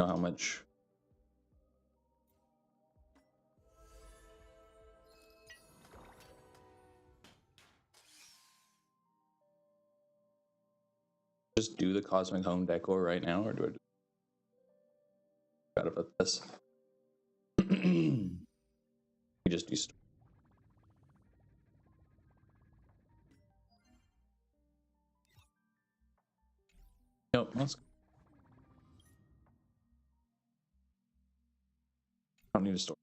know how much. Just do the cosmic home decor right now, or do I forgot about this? We just do. Nope, let's. I don't need a story.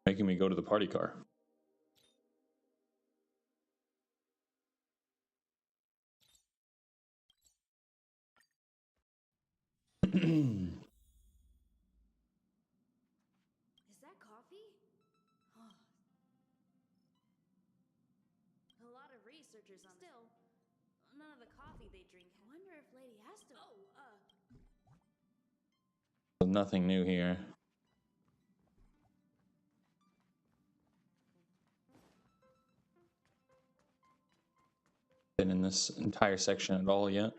Making me go to the party car. Is that coffee? Oh. A lot of researchers on still. None of the coffee they drink. I wonder if Lady Asta. Nothing new here. Been in this entire section at all yet.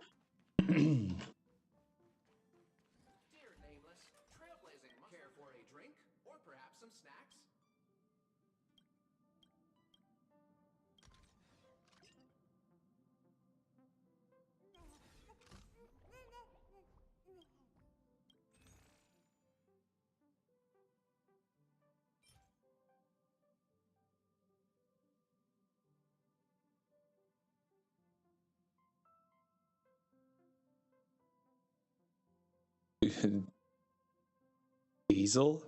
Dear Nameless, trailblazing, care for a drink or perhaps some snacks? Diesel?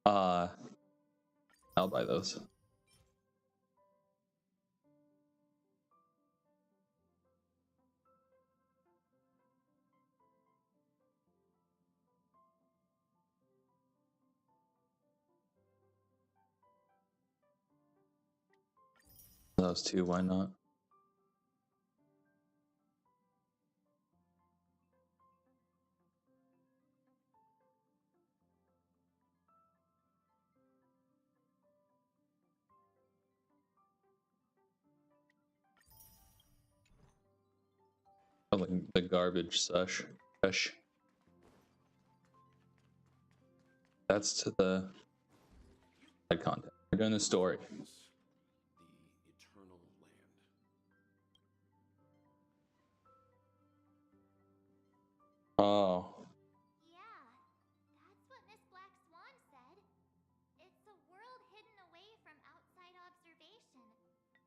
I'll buy those. Those two, why not? Oh, like the garbage sush. That's to the side content. We're doing the story. The eternal land. Oh. Yeah, that's what Miss Black Swan said. It's a world hidden away from outside observation,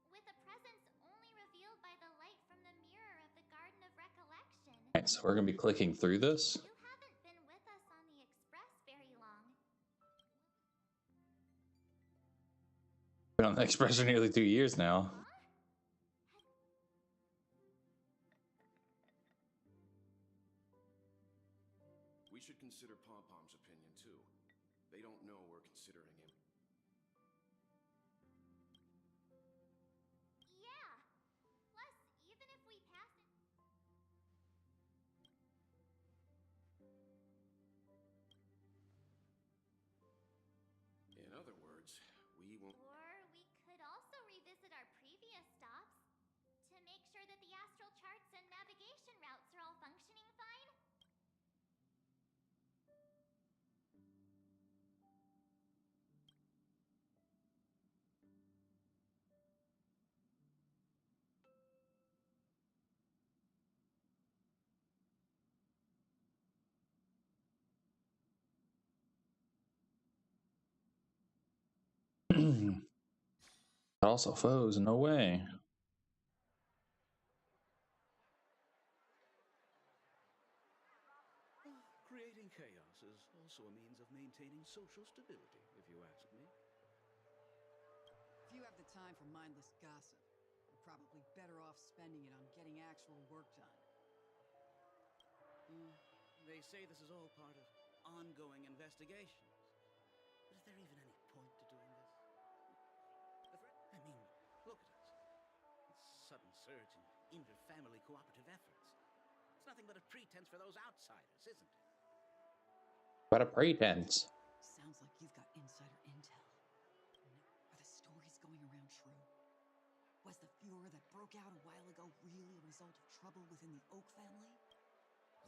with a presence only revealed by the light from the mirror of the Garden of Recollection. Alright, so we're gonna be clicking through this. You haven't been with us on the Express very long. Been on the Express for nearly 2 years now. Huh? We should consider Pom Pom's opinion too. They don't know we're considering him. Yeah. Plus, even if we pass it. In other words, we won't. Or we could also revisit our previous stops to make sure that the astral charts and navigation routes are all functioning fine. Also foes, no way. Creating chaos is also a means of maintaining social stability, if you ask me. If you have the time for mindless gossip, you're probably better off spending it on getting actual work done. They say this is all part of ongoing investigations. But is there even any point to doing this? I mean, look at us. This sudden surge in inter-family cooperative efforts. It's nothing but a pretense for those outsiders, isn't it? What a pretense. Sounds like you've got insider intel. Now for the Was the furor that broke out a while ago really a result of trouble within the Oak family?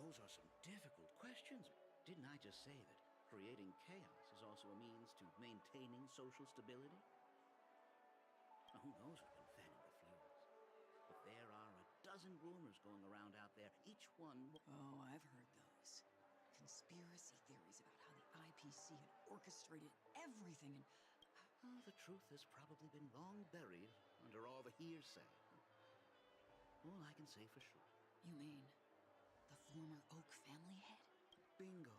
Those are some difficult questions. Didn't I just say that creating chaos is also a means to maintaining social stability? Now, who knows who's been fanning the flumes? But there are a dozen rumors going around out there, each one... Oh, I've heard those. Conspiracy theories about how the IPC had orchestrated everything and... Oh, the truth has probably been long buried under all the hearsay. All I can say for sure. You mean the former Oak family head? Bingo.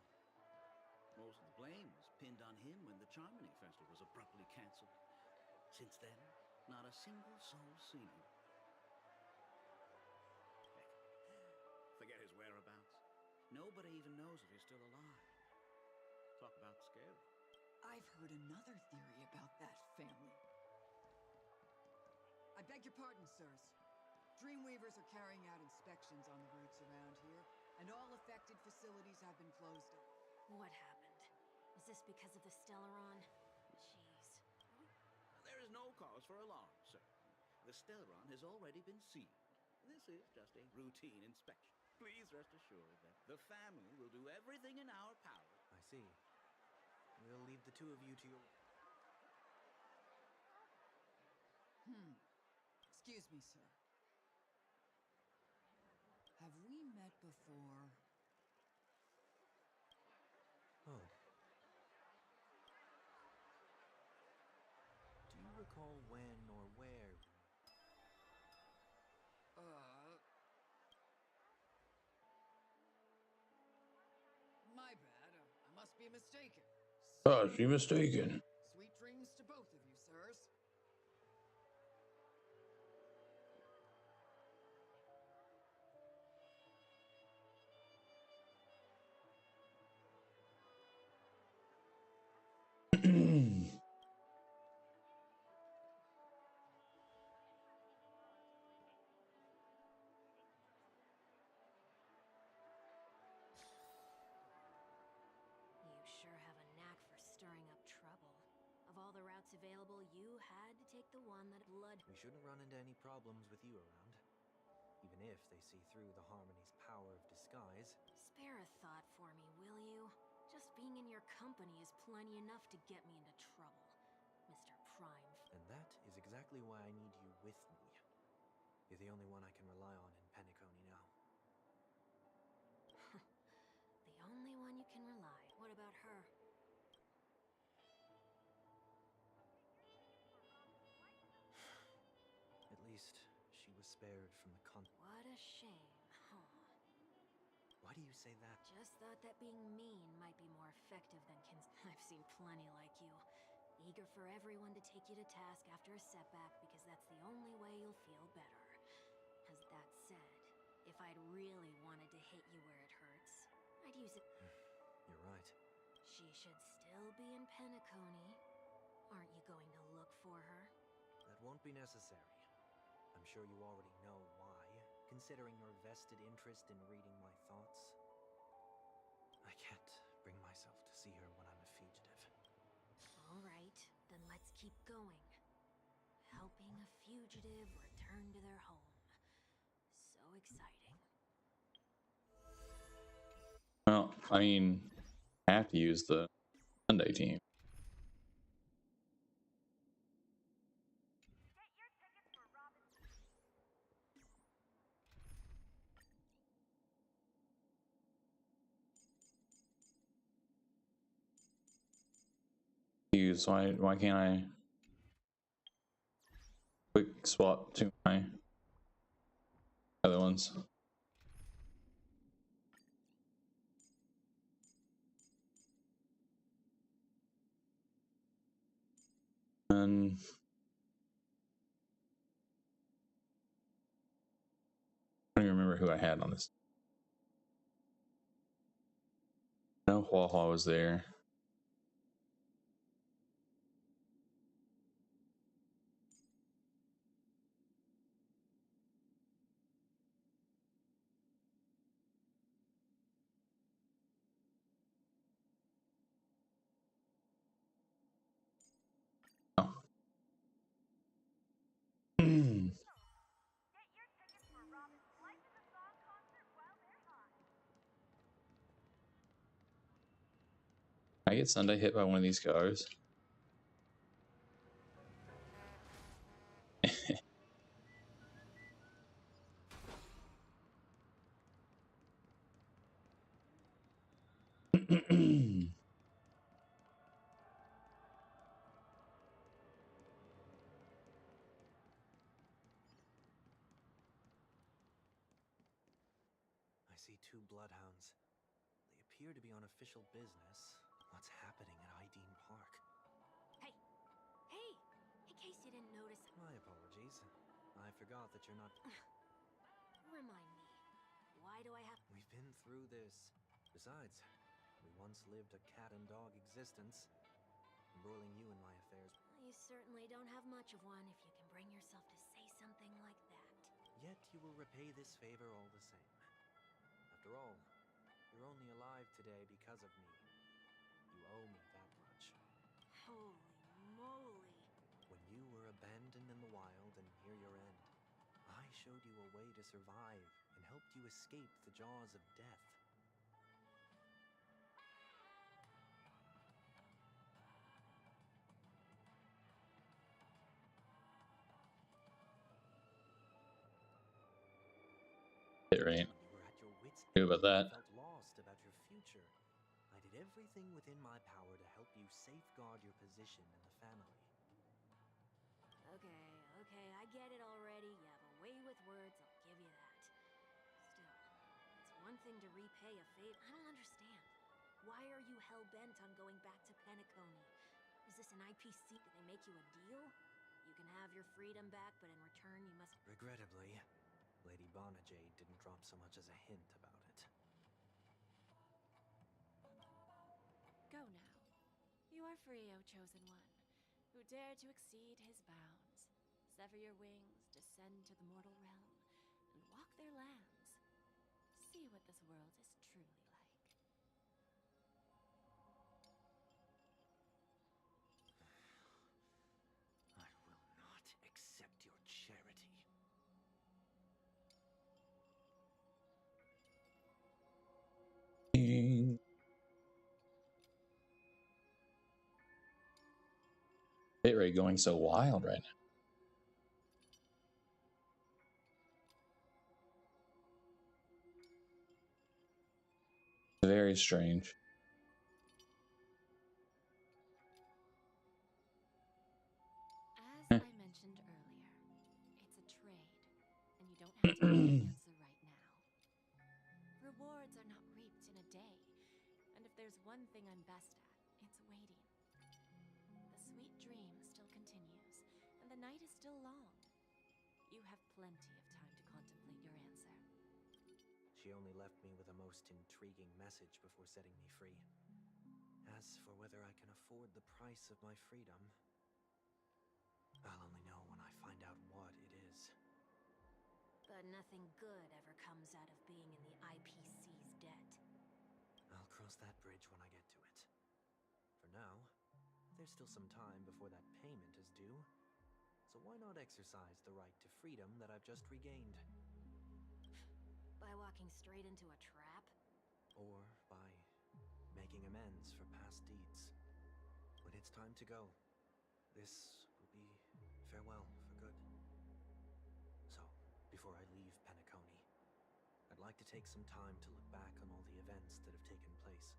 Most of the blame was pinned on him when the Charmony Festival was abruptly cancelled. Since then, not a single soul seen him. Heck, forget his whereabouts. Nobody even knows if he's still alive. Talk about scary. I've heard another theory about that family. I beg your pardon, sirs. Dreamweavers are carrying out inspections on the routes around here, and all affected facilities have been closed off. What happened? Is this because of the Stellaron? Jeez. There is no cause for alarm, sir. The Stellaron has already been sealed. This is just a routine inspection. Please rest assured that the family will do everything in our power. I see. We'll leave the two of you to your... Excuse me, sir. Have we met before? Oh. Do you recall when or where? My bad. I must be mistaken. She mistaken. Sweet dreams to both of you, sirs. You sure have a knack for stirring up trouble. Of all the routes available, you had to take the one that blood... We shouldn't run into any problems with you around. Even if they see through the Harmony's power of disguise. Spare a thought for me, will you? Just being in your company is plenty enough to get me into trouble, Mr. Prime. And that is exactly why I need you with me. You're the only one I can rely on in Penacony now. The only one you can rely. What about her? At least she was spared from the What a shame, huh? Why do you say that? Just thought that being mean might be more effective than I've seen plenty like you. Eager for everyone to take you to task after a setback because that's the only way you'll feel better. As that said, if I'd really wanted to hit you where it hurts, I'd use it. You're right. She should still be in Penacony. Aren't you going to look for her? That won't be necessary. I'm sure you already know why, considering your vested interest in reading my thoughts. I can't bring myself to see her when I'm a fugitive. All right, then let's keep going. Helping a fugitive return to their home. So exciting. Well, I mean, I have to use the Sunday team. Use why can't I quick swap to my other ones? And I don't even remember who I had on this. No, Hua was there. Oh. I get Sunday hit by one of these cars. I see 2 bloodhounds. They appear to be on official business. What's happening at Ideen Park? Hey! Hey! In case you didn't notice... My apologies. I forgot that you're not... Remind me. Why do I have... We've been through this. Besides, we once lived a cat and dog existence. Embroiling you in my affairs. You certainly don't have much of one if you can bring yourself to say something like that. Yet you will repay this favor all the same. After all, you're only alive today because of me. You owe me that much. Holy moly. When you were abandoned in the wild and near your end, I showed you a way to survive and helped you escape the jaws of death. It ain't. When you were at your wits' Good end about that. and felt lost about your future, I did everything within my power to help you safeguard your position in the family. Okay, I get it already. You have a way with words, I'll give you that. Still, it's one thing to repay a favor. I don't understand. Why are you hell-bent on going back to Penacony? Is this an IPC? Did they make you a deal? You can have your freedom back, but in return you must... Regrettably, Lady Bonajade didn't drop so much as a hint about it. Go now. You are free, O Chosen One, who dare to exceed his bounds. Sever your wings, descend to the mortal realm, and walk their lands. See what this world is truly like. I will not accept your charity. Bit rate going so wild right now. Very strange. As I mentioned earlier, it's a trade, and you don't have to give me an answer right now. Rewards are not reaped in a day, and if there's one thing I'm best at, it's waiting. The sweet dream still continues, and the night is still long. You have plenty of time to contemplate your answer. She only left me with a most intriguing message before setting me free. As for whether I can afford the price of my freedom, I'll only know when I find out what it is. But nothing good ever comes out of being in the IPC's debt. I'll cross that bridge when I get to it. For now, there's still some time before that payment is due. So why not exercise the right to freedom that I've just regained? By walking straight into a trap? Or by making amends for past deeds. When it's time to go, this will be farewell for good. So, before I leave Penacony, I'd like to take some time to look back on all the events that have taken place.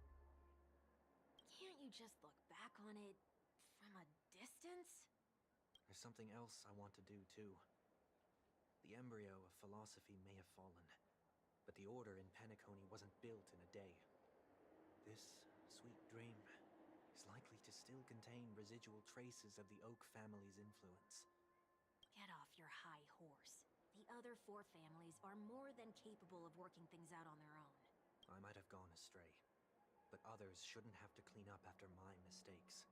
Can't you just look back on it from a distance? There's something else I want to do too. The embryo of philosophy may have fallen, but the order in Penacony wasn't built in a day. This sweet dream is likely to still contain residual traces of the Oak family's influence. Get off your high horse. The other 4 families are more than capable of working things out on their own. I might have gone astray, but others shouldn't have to clean up after my mistakes.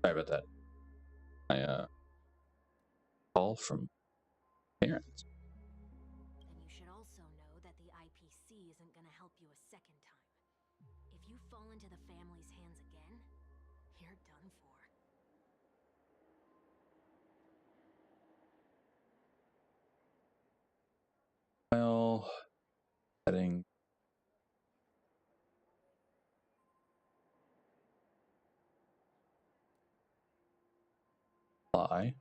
Sorry about that. I call from parents. Then you should also know that the IPC isn't gonna help you a second time. If you fall into the family's hands again, you're done for. Well, setting. Lie.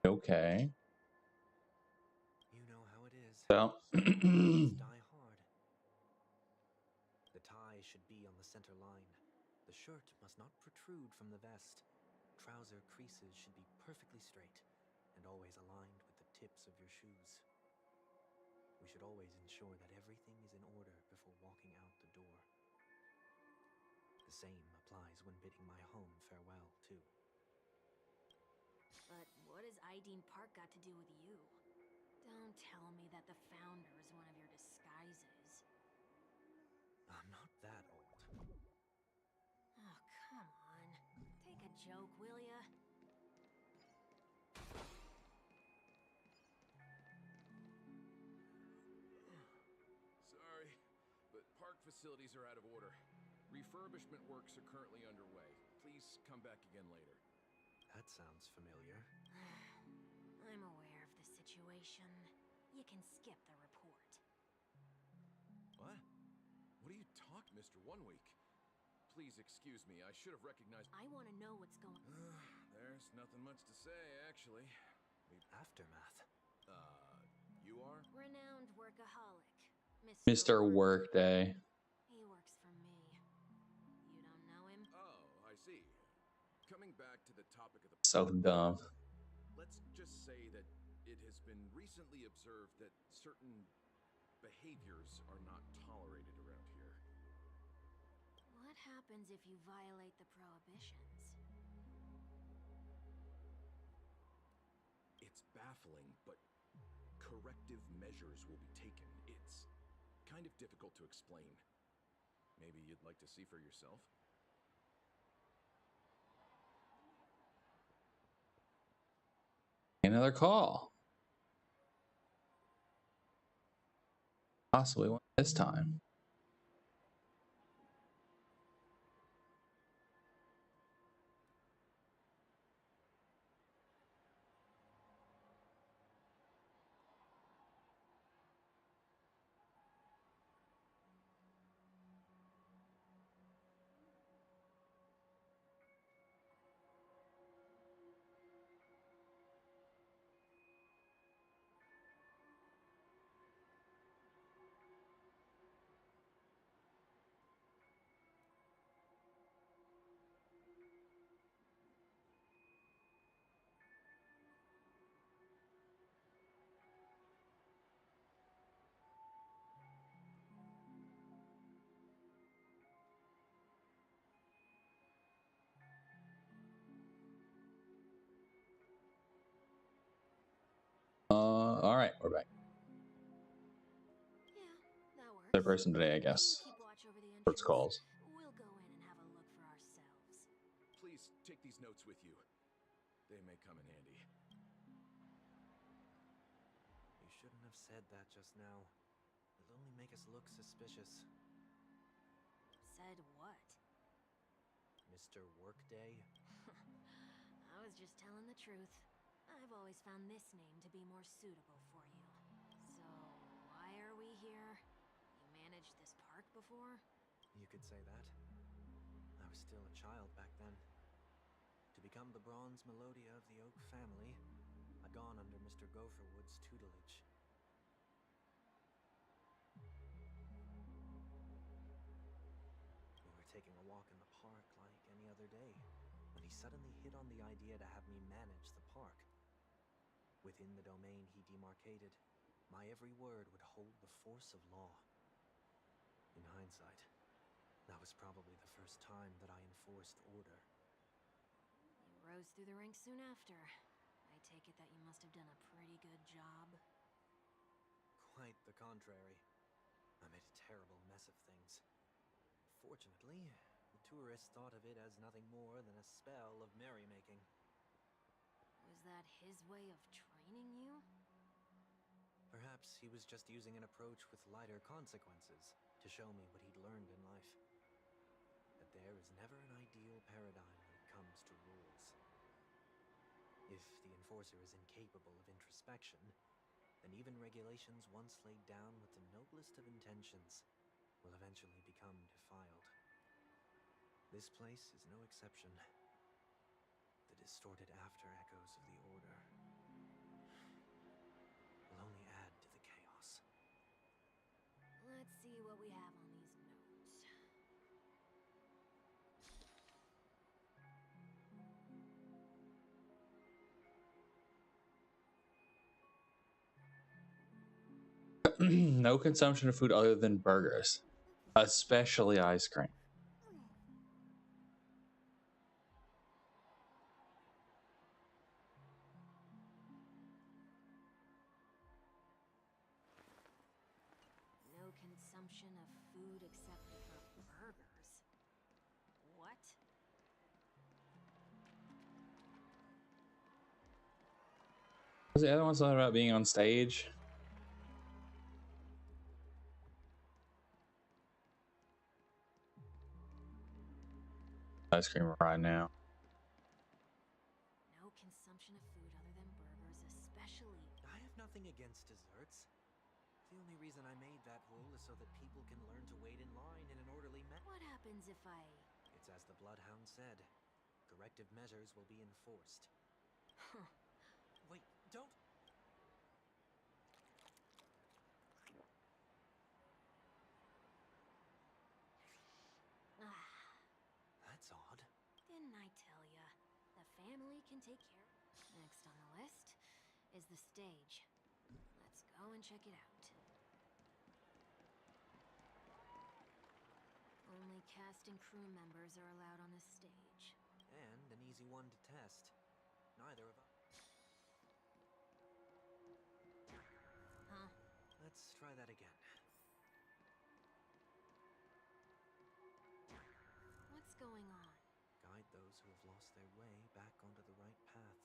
Okay. You know how it is. So. Some die hard. The tie should be on the center line. The shirt must not protrude from the vest. Trouser creases should be perfectly straight and always aligned with the tips of your shoes. We should always ensure that everything is in order before walking out the door. The same applies when bidding my home farewell, too. But what has Ideen Park got to do with you? Don't tell me that the founder is one of your disguises. I'm not that old. Oh, come on. Take a joke, will ya? Sorry, but park facilities are out of order. Refurbishment works are currently underway. Please come back again later. That sounds familiar. I'm aware of the situation. You can skip the report. What? What are you talking, Mr. One Week? Please excuse me, I should have recognized... I want to know what's going on. There's nothing much to say, actually. Aftermath. You are? Renowned workaholic, Mr. Workday. He works for me. You don't know him? Oh, I see. Coming back to the topic of the... So dumb. Let's just say that it has been recently observed that certain behaviors are not tolerated around here. What happens if you violate the prohibitions? It's baffling, but corrective measures will be taken. It's kind of difficult to explain. Maybe you'd like to see for yourself? Another call. Possibly one this time. All right, we're back. Yeah, that works. Third person today, I guess. Keep watch over the First entrance. calls. We'll go in and have a look for ourselves. Please take these notes with you. They may come in handy. You shouldn't have said that just now. It'll only make us look suspicious. Said what? Mr. Workday? I was just telling the truth. I've always found this name to be more suitable for you. So, why are we here? You managed this park before? You could say that. I was still a child back then. To become the bronze Melodia of the Oak family, I'd gone under Mr. Gopherwood's tutelage. We were taking a walk in the park like any other day, when he suddenly hit on the idea to have me manage the park. Within the domain he demarcated, my every word would hold the force of law. In hindsight, that was probably the first time that I enforced order. You rose through the ranks soon after. I take it that you must have done a pretty good job. Quite the contrary. I made a terrible mess of things. Fortunately, the tourists thought of it as nothing more than a spell of merrymaking. Was that his way of training you? Perhaps he was just using an approach with lighter consequences to show me what he'd learned in life. That there is never an ideal paradigm when it comes to rules. If the enforcer is incapable of introspection, then even regulations once laid down with the noblest of intentions will eventually become defiled. This place is no exception. The distorted after echoes of the Order will only add to the chaos. Let's see what we have on these notes. No consumption of food other than burgers, especially ice cream. No consumption of food except for burgers. What? Was the other one something about being on stage? Ice cream right now. No consumption of food other than burgers, especially... I have nothing against desserts. The only reason I made that rule is so that people can learn to wait in line in an orderly manner. What happens if I... It's as the Bloodhound said. Corrective measures will be enforced. Huh. Wait, don't... Ah, That's odd. didn't I tell ya? The family can take care... Next on the list is the stage. Let's go and check it out. Only cast and crew members are allowed on this stage. And an easy one to test. Neither of us... Huh? Let's try that again. What's going on? Guide those who have lost their way back onto the right path.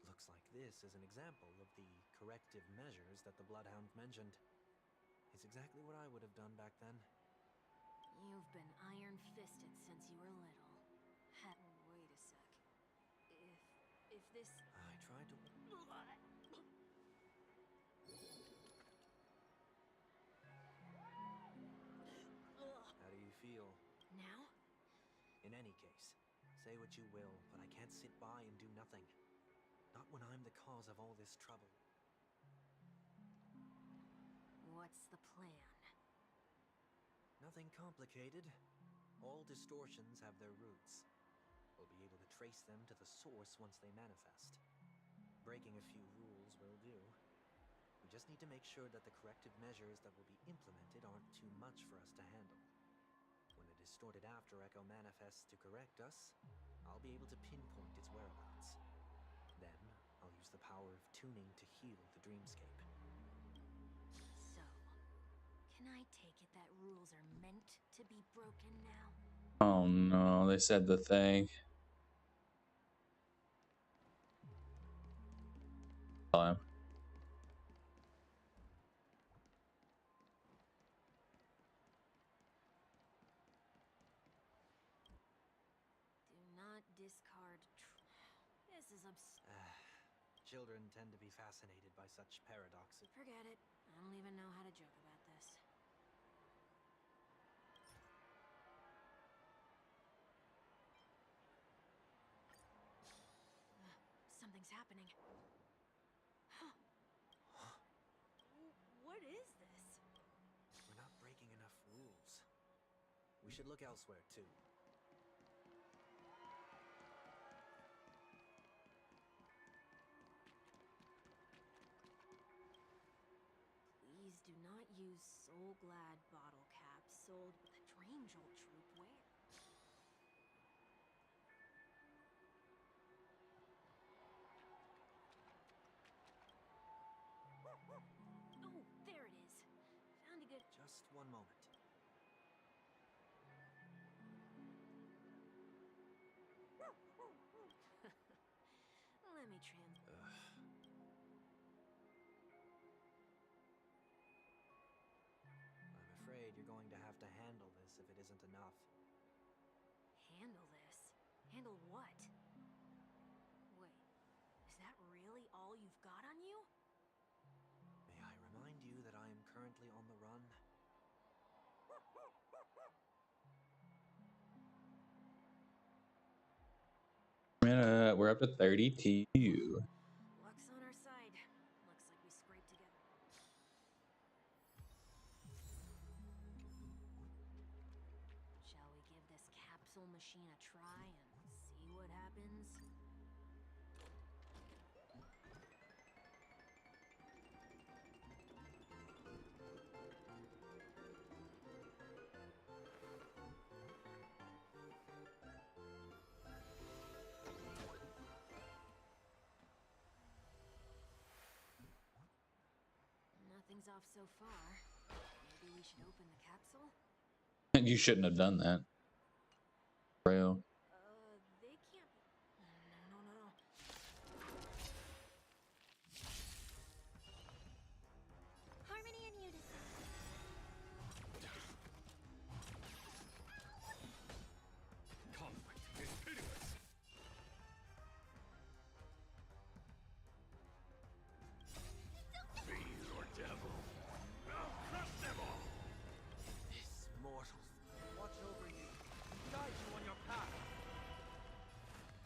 Looks like this is an example of the corrective measures that the Bloodhound mentioned. It's exactly what I would have done back then. You've been iron-fisted since you were little. Wait a sec. If this... I tried to... How do you feel? Now? In any case, say what you will, but I can't sit by and do nothing. Not when I'm the cause of all this trouble. What's the plan? Nothing complicated. All distortions have their roots. We'll be able to trace them to the source once they manifest. Breaking a few rules will do. We just need to make sure that the corrective measures that will be implemented aren't too much for us to handle. When a distorted after echo manifests to correct us, I'll be able to pinpoint its whereabouts. Then, I'll use the power of tuning to heal the dreamscape. So, can I take it that rules are meant to be broken now? Oh no, they said the thing. Time. Do not discard This is Children tend to be fascinated by such paradoxes. Forget it. I don't even know how to joke about this. Something's happening. What is this? We're not breaking enough rules. We should look elsewhere, too. Please do not use Soul Glad bottle caps sold with the Dream Jolt troop wear. Oh, there it is. Found a good... Just one moment. I'm afraid you're going to have to handle this if it isn't enough. Handle this? Handle what? Wait, is that really all you've got on you? May I remind you that I am currently on the run? We're up to 32. Luck's on our side. Looks like we scraped together. Shall we give this capsule machine a try and see what happens? Nothing's off so far. Maybe we should open the capsule? You shouldn't have done that. Bro. They can't be. No. Harmony and unison. Conflict is pitiless. Fiend or devil, I'll crush them all. This mortals watch over you, guide you on your path.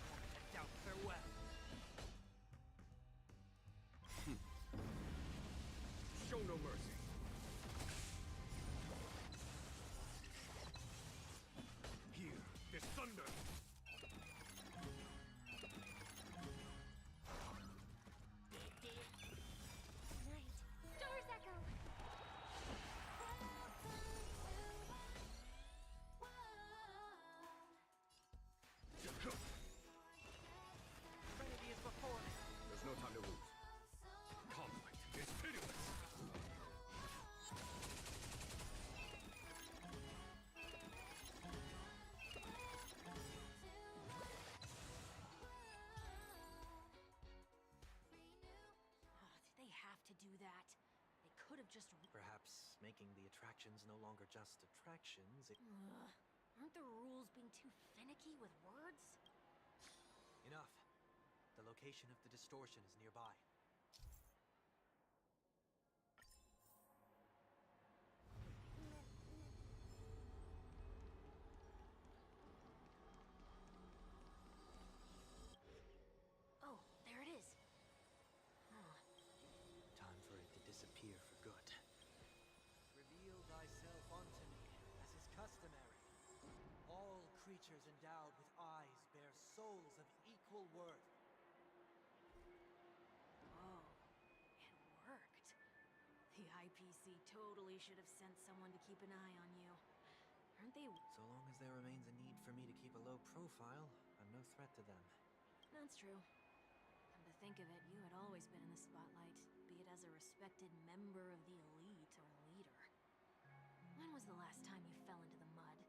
I doubt farewell. Show no mercy. Here, this thunder. Night. Stars echo. Trinity is before me. There's no time to lose. Conflict is pitiless. Did they have to do that? They could have just. Perhaps making the attractions no longer just attractions. Aren't the rules being too finicky with words? Enough. The location of the distortion is nearby. Oh, there it is. Time for it to disappear for good. Reveal thyself unto me, as is customary. All creatures endowed with eyes bear souls of equal worth. Oh, it worked. The IPC totally should have sent someone to keep an eye on you. Aren't they? So long as there remains a need for me to keep a low profile, I'm no threat to them. That's true. Come to think of it, you had always been in the spotlight, be it as a respected member of the elite or leader. When was the last time you fell into the mud?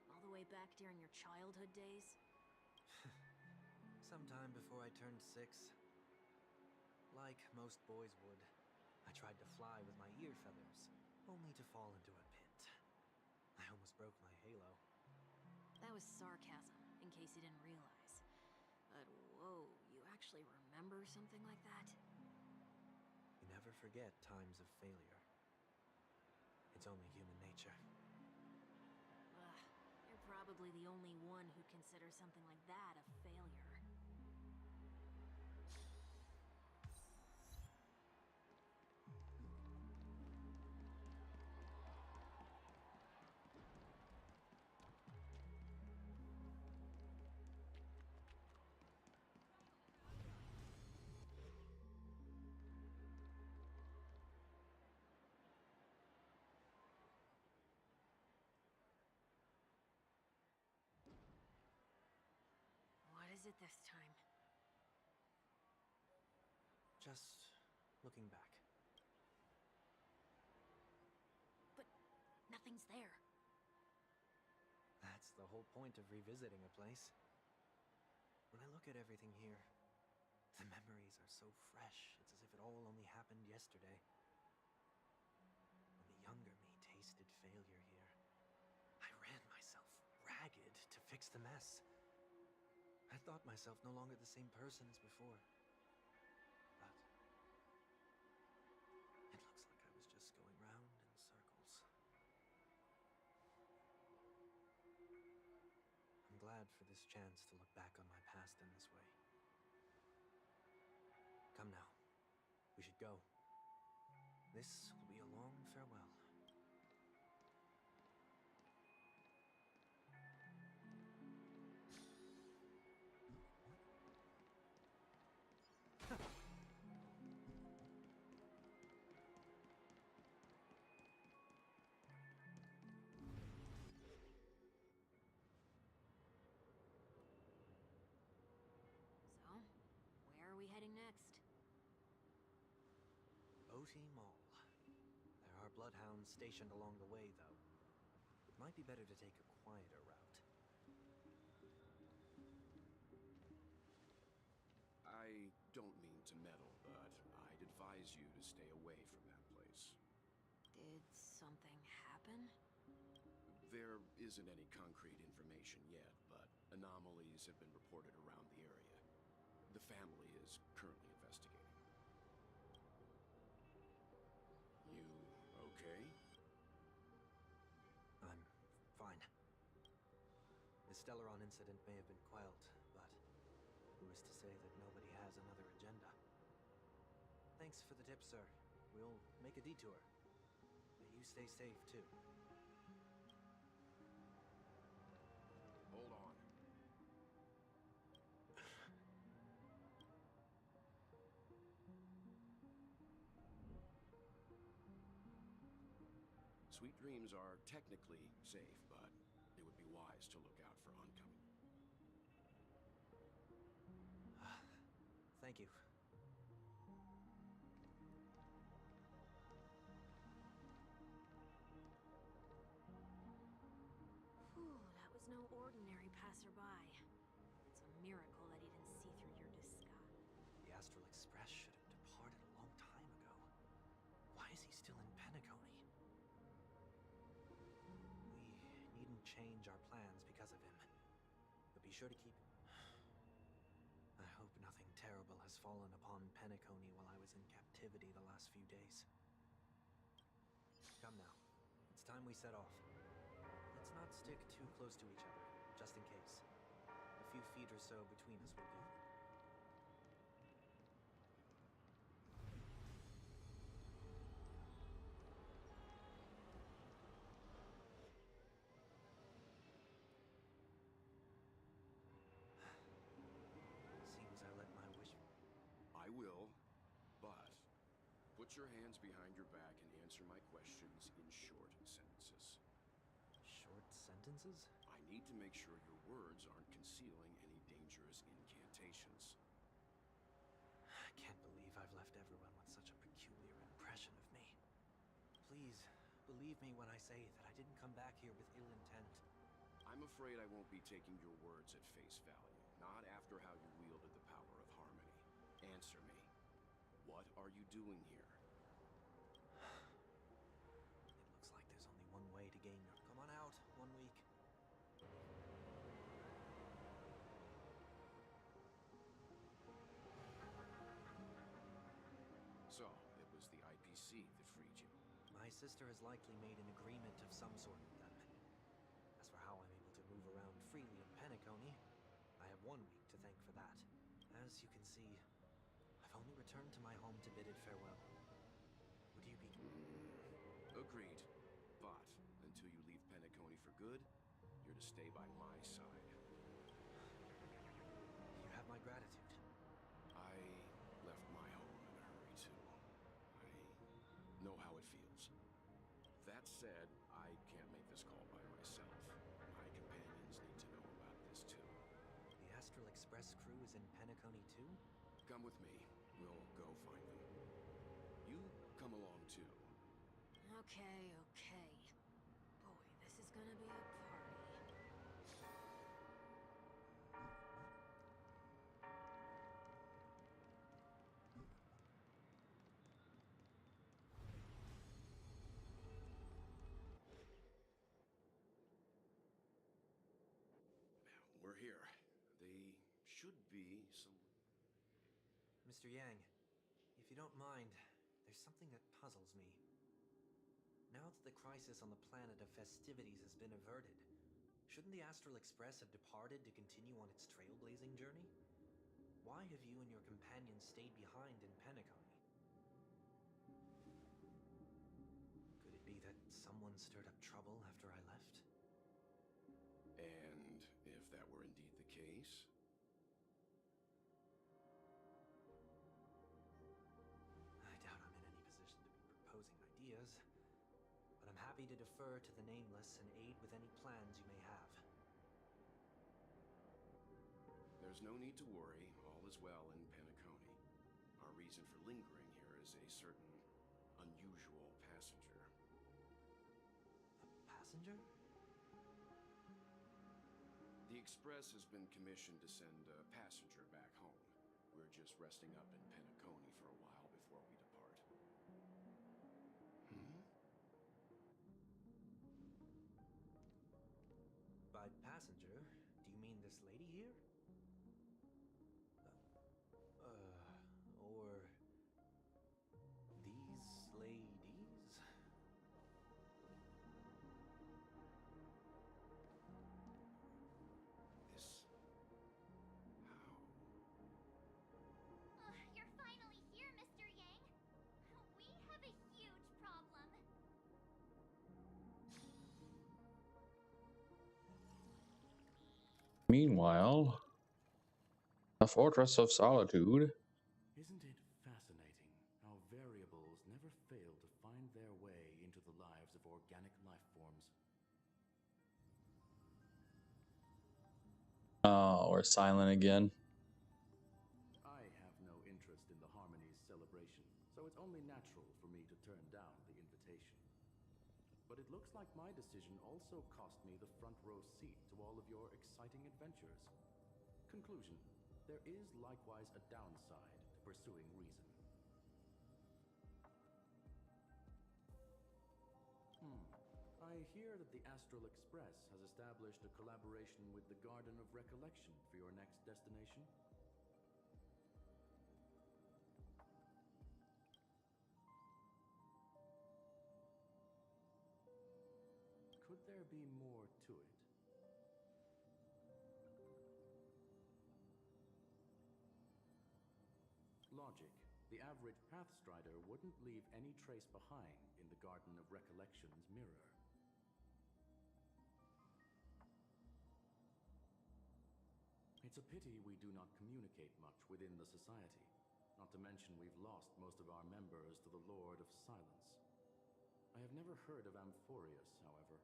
All the way back during your childhood days? Sometime before I turned 6. Like most boys would, I tried to fly with my ear feathers, only to fall into a pit. I almost broke my halo. That was sarcasm, in case you didn't realize. But whoa, you actually remember something like that? You never forget times of failure. It's only human nature. You're probably the only one who considers something like that a failure. What is it this time? Just looking back. But nothing's there. That's the whole point of revisiting a place. When I look at everything here, The memories are so fresh, it's as if it all only happened yesterday. When the younger me tasted failure here, I ran myself ragged to fix the mess. I thought myself no longer the same person as before. But it looks like I was just going round in circles. I'm glad for this chance to look back on my past in this way. Come now. We should go. This will be a long farewell. So, where are we heading next? OT Mall. There are bloodhounds stationed along the way, though. It might be better to take a quieter route. I don't mean to meddle, but I'd advise you to stay away from that place. Did something happen? There isn't any concrete information yet, but anomalies have been reported around the area. The family is currently investigating. You okay? I'm fine. The Stellaron incident may have been quelled, but who is to say that nobody has another agenda? Thanks for the tip, sir. We'll make a detour. But you stay safe, too. Hold on. Sweet dreams are technically safe, but it would be wise to look out for oncoming. Thank you. Whew, that was no ordinary passerby. It's a miracle that he didn't see through your disguise. The Astral Express should have departed a long time ago. Why is he still in Penacony? We needn't change our plans because of him. But be sure to keep... I hope nothing terrible has fallen upon Penacony while I was in captivity the last few days. Come now. It's time we set off. Let's not stick too close to each other, just in case. A few feet or so between us will do. Seems I let my wish... I will, but put your hands behind your back and answer my questions in short sentences. Short sentences? I need to make sure your words aren't concealing any dangerous incantations. I can't believe I've left everyone with such a peculiar impression of me. Please, believe me when I say that I didn't come back here with ill intent. I'm afraid I won't be taking your words at face value, not after how you wielded the power of harmony. Answer me. What are you doing here? It looks like there's only one way to gain your... Come on out, 1 week. So, it was the IPC that freed you. My sister has likely made an agreement of some sort with them. As for how I'm able to move around freely in Penacony, I have 1 week to thank for that. As you can see, I've only returned to my home to bid it farewell. Would you be... Agreed. But, until you leave Penacony for good, you're to stay by my side. You have my gratitude. I left my home in a hurry, too. I know how it feels. That said, I can't make this call by myself. My companions need to know about this, too. The Astral Express crew is in Penacony, too? Come with me. We'll go find them. You come along, too. Okay, okay. Boy, this is gonna be a party. here. They should be some... Mr. Yang, if you don't mind, there's something that puzzles me. Now that the crisis on the planet of festivities has been averted, shouldn't the Astral Express have departed to continue on its trailblazing journey? Why have you and your companions stayed behind in Penacony? Could it be that someone stirred up trouble after I left? And if that were indeed the case... I doubt I'm in any position to be proposing ideas, but I'm happy to defer to the Nameless and aid with any plans you may have. There's no need to worry. All is well in Penacony. Our reason for lingering here is a certain unusual passenger. A passenger? The Express has been commissioned to send a passenger back home. We're just resting up in Penacony for a while before we depart. By passenger, do you mean this lady here? Or these ladies? This... how? You're finally here, Mr. Yang. We have a huge problem. Meanwhile, the Fortress of Solitude. Isn't it fascinating how variables never fail to find their way into the lives of organic life forms? Oh, we're silent again. I have no interest in the Harmony's celebration, so it's only natural for me to turn down the invitation. But it looks like my decision also cost me the front row seat to all of your exciting adventures. Conclusion: there is likewise a downside to pursuing reason. I hear that the Astral Express has established a collaboration with the Garden of Recollection for your next destination. Could there be more to it? Logic. The average Pathstrider wouldn't leave any trace behind in the Garden of Recollection's mirror. It's a pity we do not communicate much within the society. Not to mention we've lost most of our members to the Lord of Silence. I have never heard of Amphorius, however.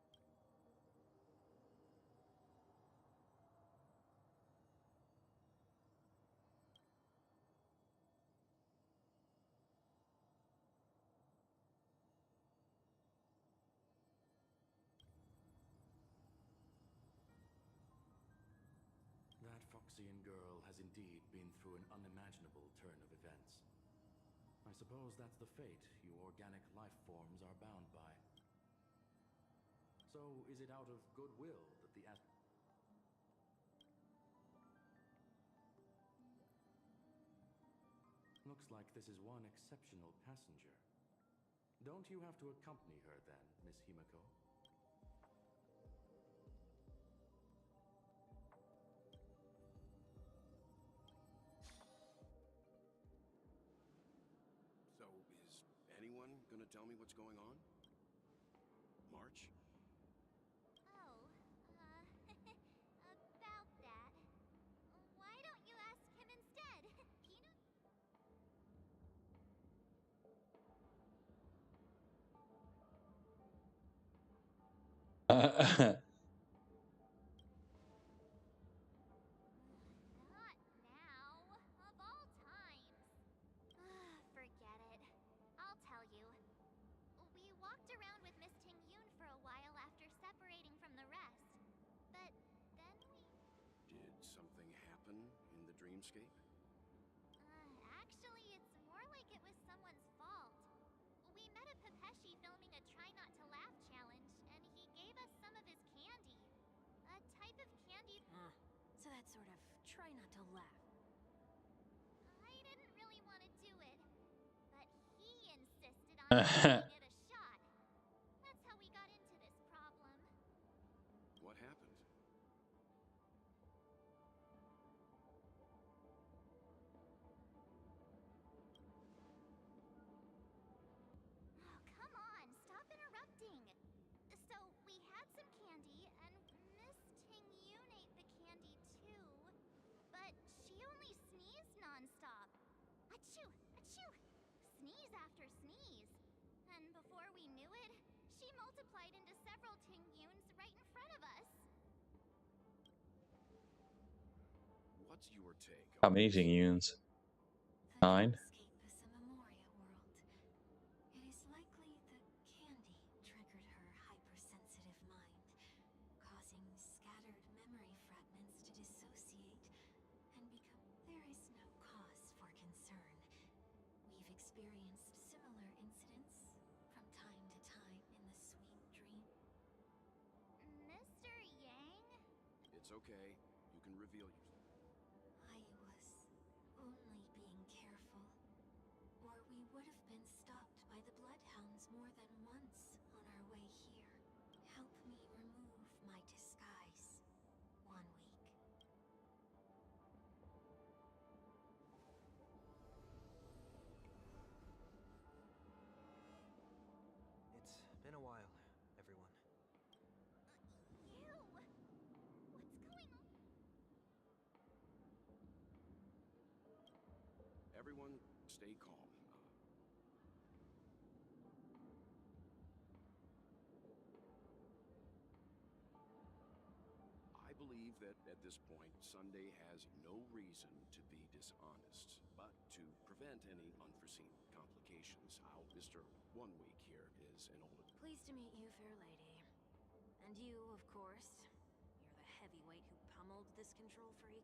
That Foxian girl has indeed been through an unimaginable turn of events. I suppose that's the fate you organic life forms are bound by. So, is it out of goodwill that the Looks like this is one exceptional passenger. Don't you have to accompany her then, Miss Himiko? So, is anyone gonna tell me what's going on? March? Oh, about that. Why don't you ask him instead? He knows. Not now. Of all times. Forget it. I'll tell you. We walked around with Miss Ting Yun for a while after separating from the rest. But then we... Did something happen in the dreamscape? Actually, it's more like it was someone's fault. We met a Pepeshi filming a Try Not to Laugh challenge, and he gave us some of his candy. A type of candy... So that sort of try not to laugh. I didn't really want to do it, but he insisted on giving it a shot. That's how we got into this problem. What happened? Oh, come on, stop interrupting. So, we had some candy, and Miss Ting-Yoon ate the candy too. But she only sneezed nonstop. Achoo! Achoo! Sneeze after sneeze. And before we knew it, she multiplied into several Ting-Yoons right in front of us. What's your take How on many this? Yuns? The 9. dreamscape is a Memoria world. It is likely the candy triggered her hypersensitive mind, causing scattered memory fragments to dissociate and become. There is no cause for concern. We've experienced similar incidents from time to time in the sweet dream. Mr. Yang? It's okay. You can reveal yourself. I was only being careful, or we would have been stopped by the bloodhounds more than once on our way here. Help me remove my disguise. 1 week. It's been a while, everyone. You! What's going on? Everyone, stay calm. I believe that at this point, Sunday has no reason to be dishonest, but to prevent any unforeseen complications, Mr. 1 week here is an old. Pleased to meet you, fair lady. And you, of course. You're the heavyweight who pummeled this control freak.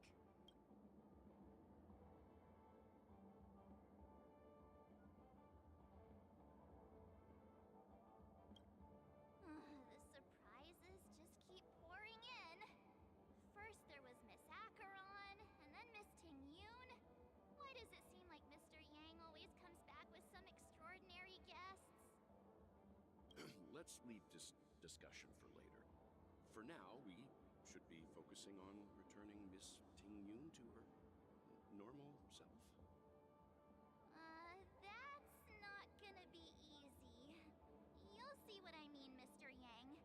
The surprises just keep pouring in. First there was Miss Acheron, and then Miss Ting-Yoon. Why does it seem like Mr. Yang always comes back with some extraordinary guests? Let's leave this discussion for later. For now, we should be focusing on returning Miss Ting-Yoon to her normal self. That's not gonna be easy. You'll see what I mean, Mr. Yang.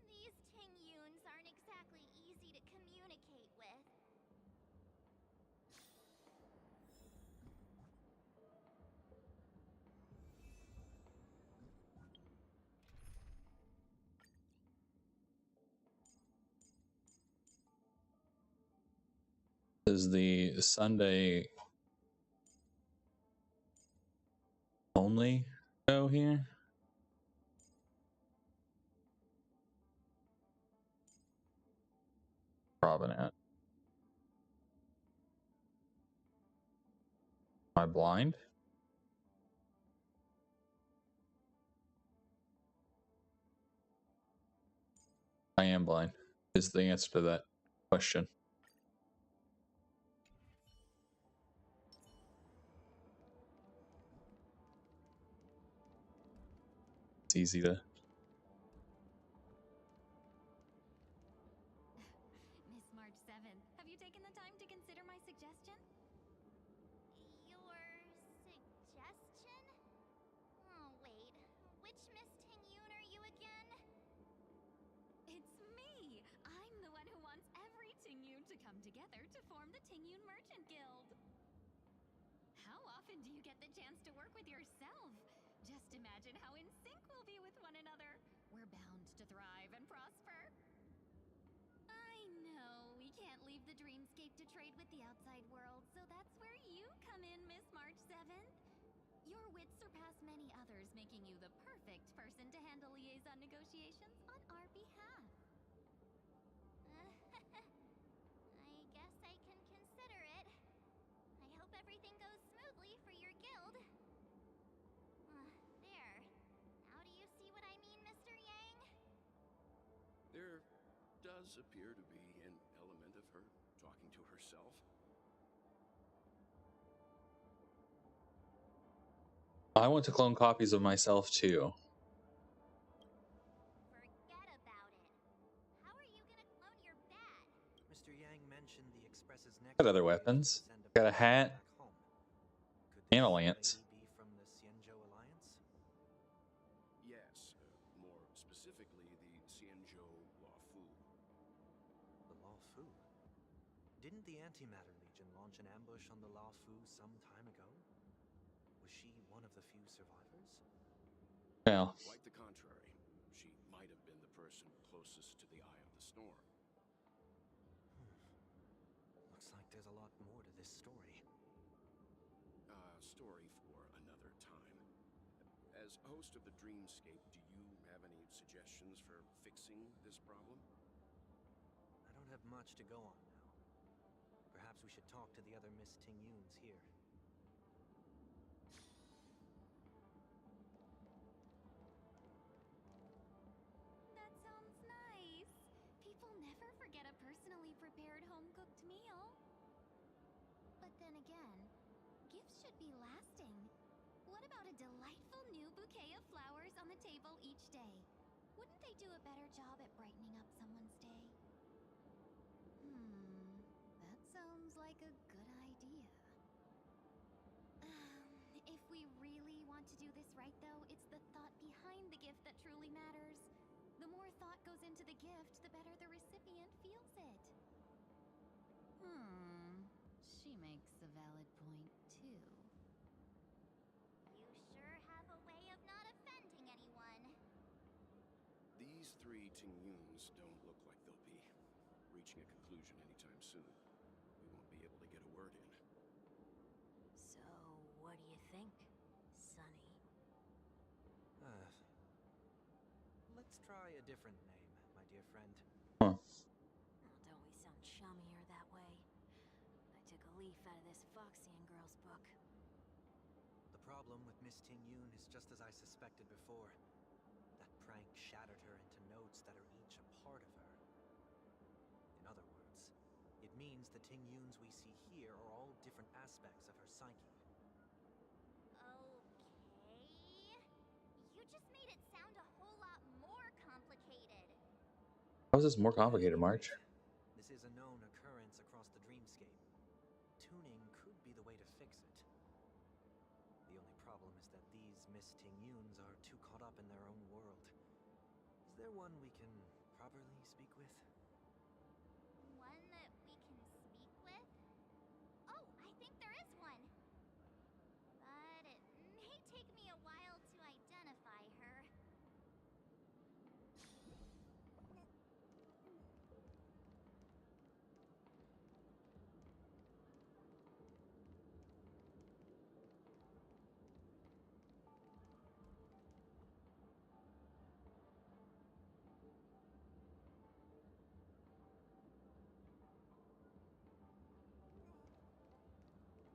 These Ting-Yoons aren't exactly easy to communicate with. Is the Sunday only show here? Probably not. Am I blind? I am blind, is the answer to that question. It's easy to. Miss March 7th, have you taken the time to consider my suggestion? Your suggestion? Oh, wait. Which Miss Ting-Yoon are you again? It's me! I'm the one who wants every Ting-Yoon to come together to form the Ting-Yoon Merchant Guild. How often do you get the chance to work with yourself? Just imagine how in sync we'll be with one another. We're bound to thrive and prosper. I know, we can't leave the dreamscape to trade with the outside world, so that's where you come in, Miss March 7th. Your wits surpass many others, making you the perfect person to handle liaison negotiations on our behalf. I guess I can consider it. I hope everything goes smoothly for your guild. There. Now do you see what I mean, Mr. Yang? There does appear to be an element of her talking yourself? I want to clone copies of myself too. Forget about it. How are you gonna clone your bat? Mr. Yang mentioned the Express's next Got other goal is weapons. to send a Got a person hat back home. Could and a this lance. lady be from the Xianzhou Alliance? Yes, more specifically, the Xianzhou Fu. The Law Fu? Didn't the Antimatter Legion launch an ambush on the Law Fu some time ago? Was she one of the few survivors? Well, Quite the contrary. She might have been the person closest to the Eye of the Storm. Looks like there's a lot more to this story. Story for another time. As host of the Dreamscape, do you have any suggestions for fixing this problem? I don't have much to go on now. Perhaps we should talk to the other Miss Ting-Yuns here. That sounds nice. People never forget a personally prepared home-cooked meal. But then again, gifts should be lasting. What about a delightful new bouquet of flowers on the table each day? Wouldn't they do a better job at brightening up someone's day? That sounds like a good idea. If we really want to do this right, though, it's the thought behind the gift that truly matters. The more thought goes into the gift, the better the recipient feels it. She makes a valid point, too. You sure have a way of not offending anyone. These three Ting-Yuns don't look like they'll be reaching a conclusion anytime soon. We won't be able to get a word in. So, what do you think, Sonny? Let's try a different name, my dear friend. huh. Oh, don't we sound chummier that way? I took a leaf out of this Foxian girl's book. The problem with Miss Ting-Yun is just as I suspected before. That prank shattered her into notes that are each a part of her. In other words, it means the Ting-Yuns we see here are all different aspects of her psyche. Okay. You just made it sound a whole lot more complicated. How is this more complicated, At any March? rate, this is a known occurrence across the dreamscape. Tuning could be the way to fix it. The only problem is that these Miss Ting-Yuns are too caught up in their own world. Is there one we can properly speak with? One that we can speak with? Oh, I think there is one. But it may take me a while to identify her.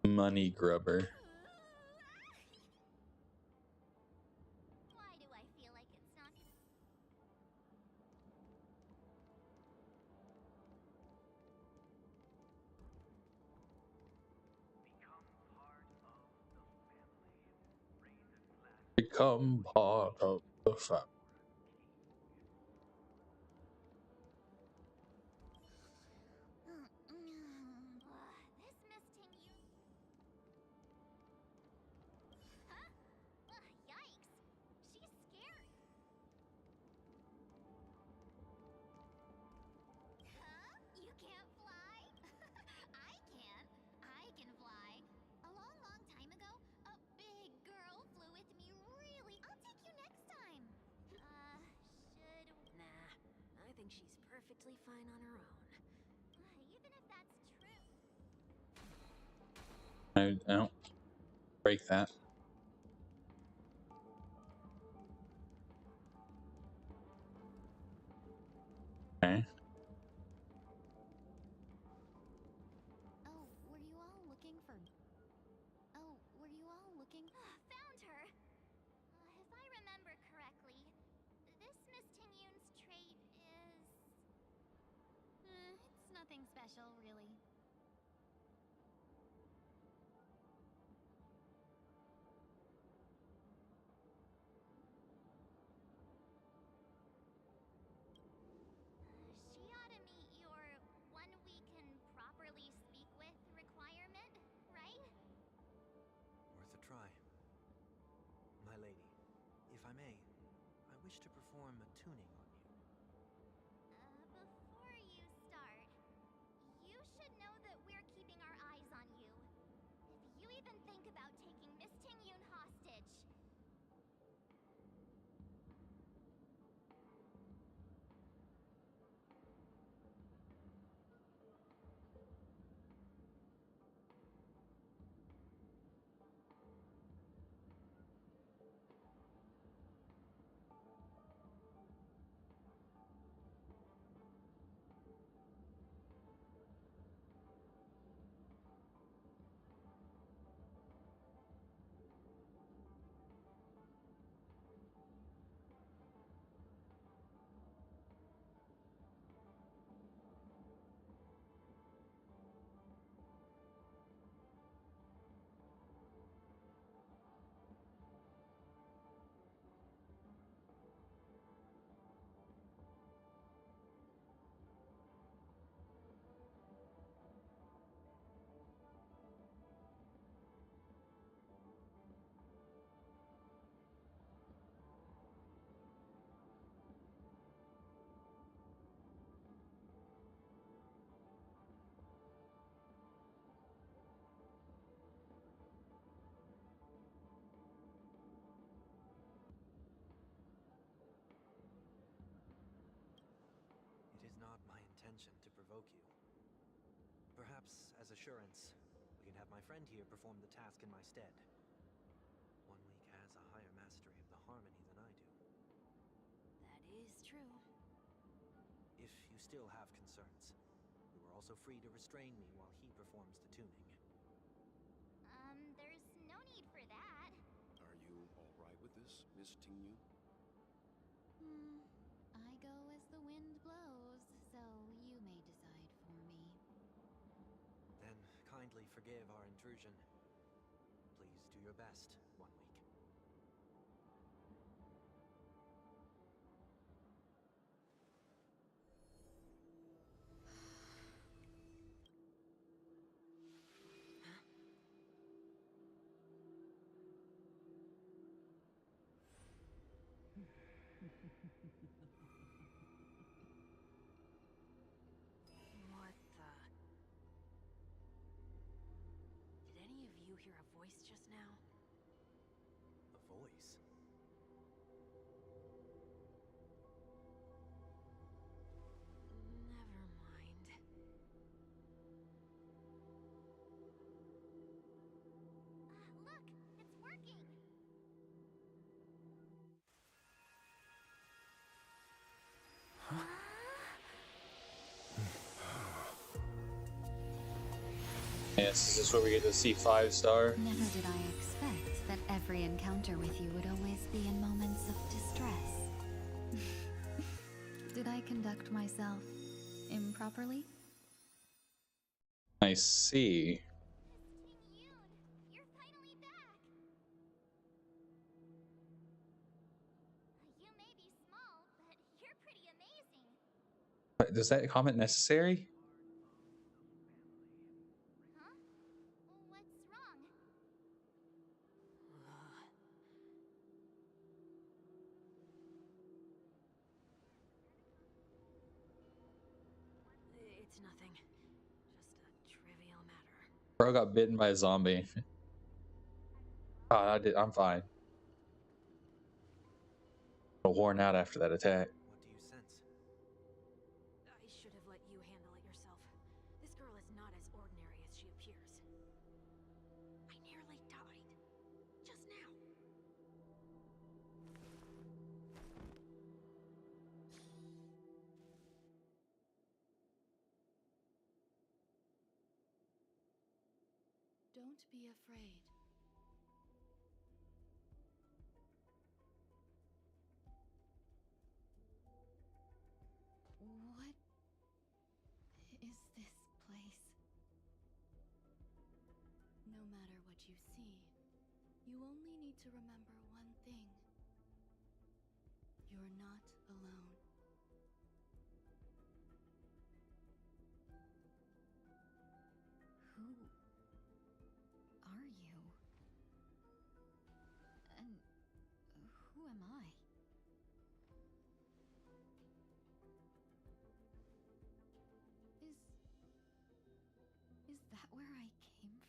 Money grubber. Why do I feel like it's not gonna... Become part of the family. This Miss Ting-Yun... Huh? Yikes! She's scared. Huh? You can't fly? I can. I can fly. A long, long time ago, a big girl flew with me really... I'll take you next time. Should... Nah, I think she's perfectly fine on her own. Even if that's true... I don't break that. Okay. Oh, were you all looking for... Oh, were you all looking... Found her! If I remember correctly, this Miss Ting-Yun's trait is... It's nothing special, really. If I may, I wish to perform a tuning on you. Before you start, you should know that we're keeping our eyes on you. If you even think about taking Miss Tingyun hostage. It is not my intention to provoke you. Perhaps, as assurance, we can have my friend here perform the task in my stead. 1 week has a higher mastery of the harmony than I do. That is true. If you still have concerns, you are also free to restrain me while he performs the tuning. There's no need for that. Are you all right with this, Miss Tingyun? I go as the wind blows, so you may decide for me. Then kindly forgive our intrusion. Please do your best, 1 week. What the? Did any of you hear a voice just now? A voice? Never mind. Look, it's working. Yes, is this where we get to see 5-star? Never did I expect that every encounter with you would always be in moments of distress. Did I conduct myself improperly? I see. Miss Tingyun, you're finally back. You may be small, but you're pretty amazing. Does that comment necessary? Huh? What's wrong? It's nothing. Just a trivial matter. Bro got bitten by a zombie. I'm fine. Worn out after that attack. What do you sense? I should have let you handle it yourself. This girl is not as ordinary as she appears. I nearly died. Just now. Don't be afraid. What is this place? No matter what you see, you only need to remember one thing. You're not alone. Who are you? And who am I?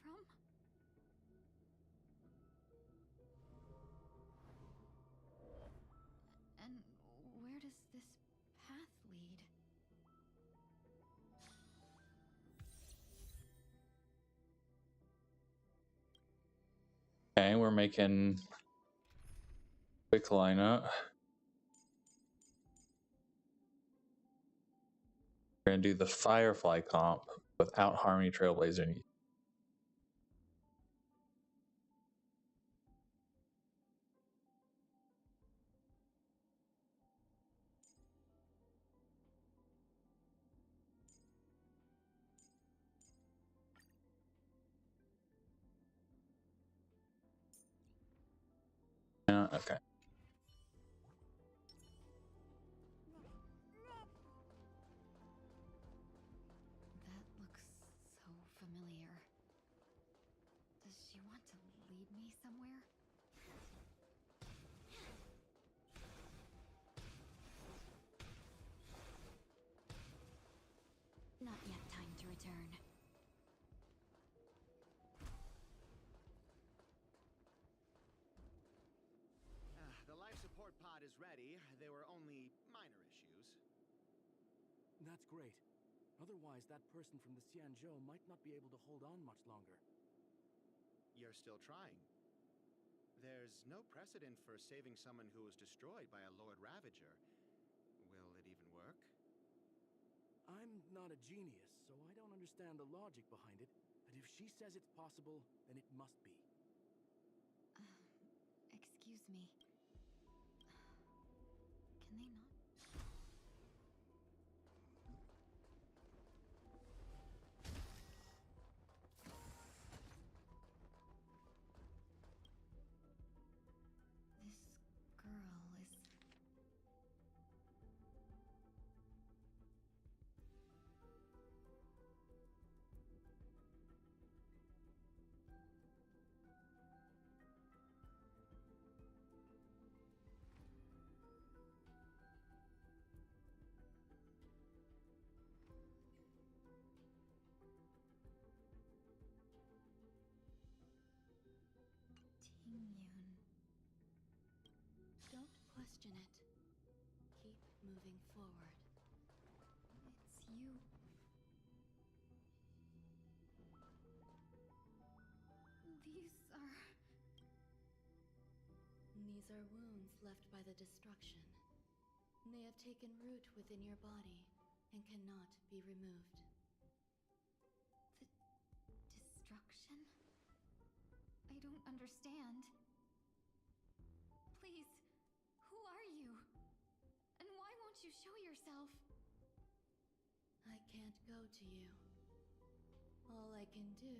from? And where does this path lead? Okay, we're making quick lineup. We're gonna do the Firefly comp without Harmony Trailblazer. Yeah, okay. That looks so familiar. Does she want to lead me somewhere? Not yet time to return. The life support pod is ready. There were only minor issues. That's great. Otherwise, that person from the Xianzhou might not be able to hold on much longer. You're still trying. There's no precedent for saving someone who was destroyed by a Lord Ravager. Will it even work? I'm not a genius, so I don't understand the logic behind it. But if she says it's possible, then it must be. Excuse me. Can they not? This girl is... Tingyun. Don't question it. Keep moving forward. It's you. These are wounds left by the destruction. They have taken root within your body and cannot be removed. The destruction? I don't understand. Please, who are you? And why won't you show yourself? I can't go to you. All I can do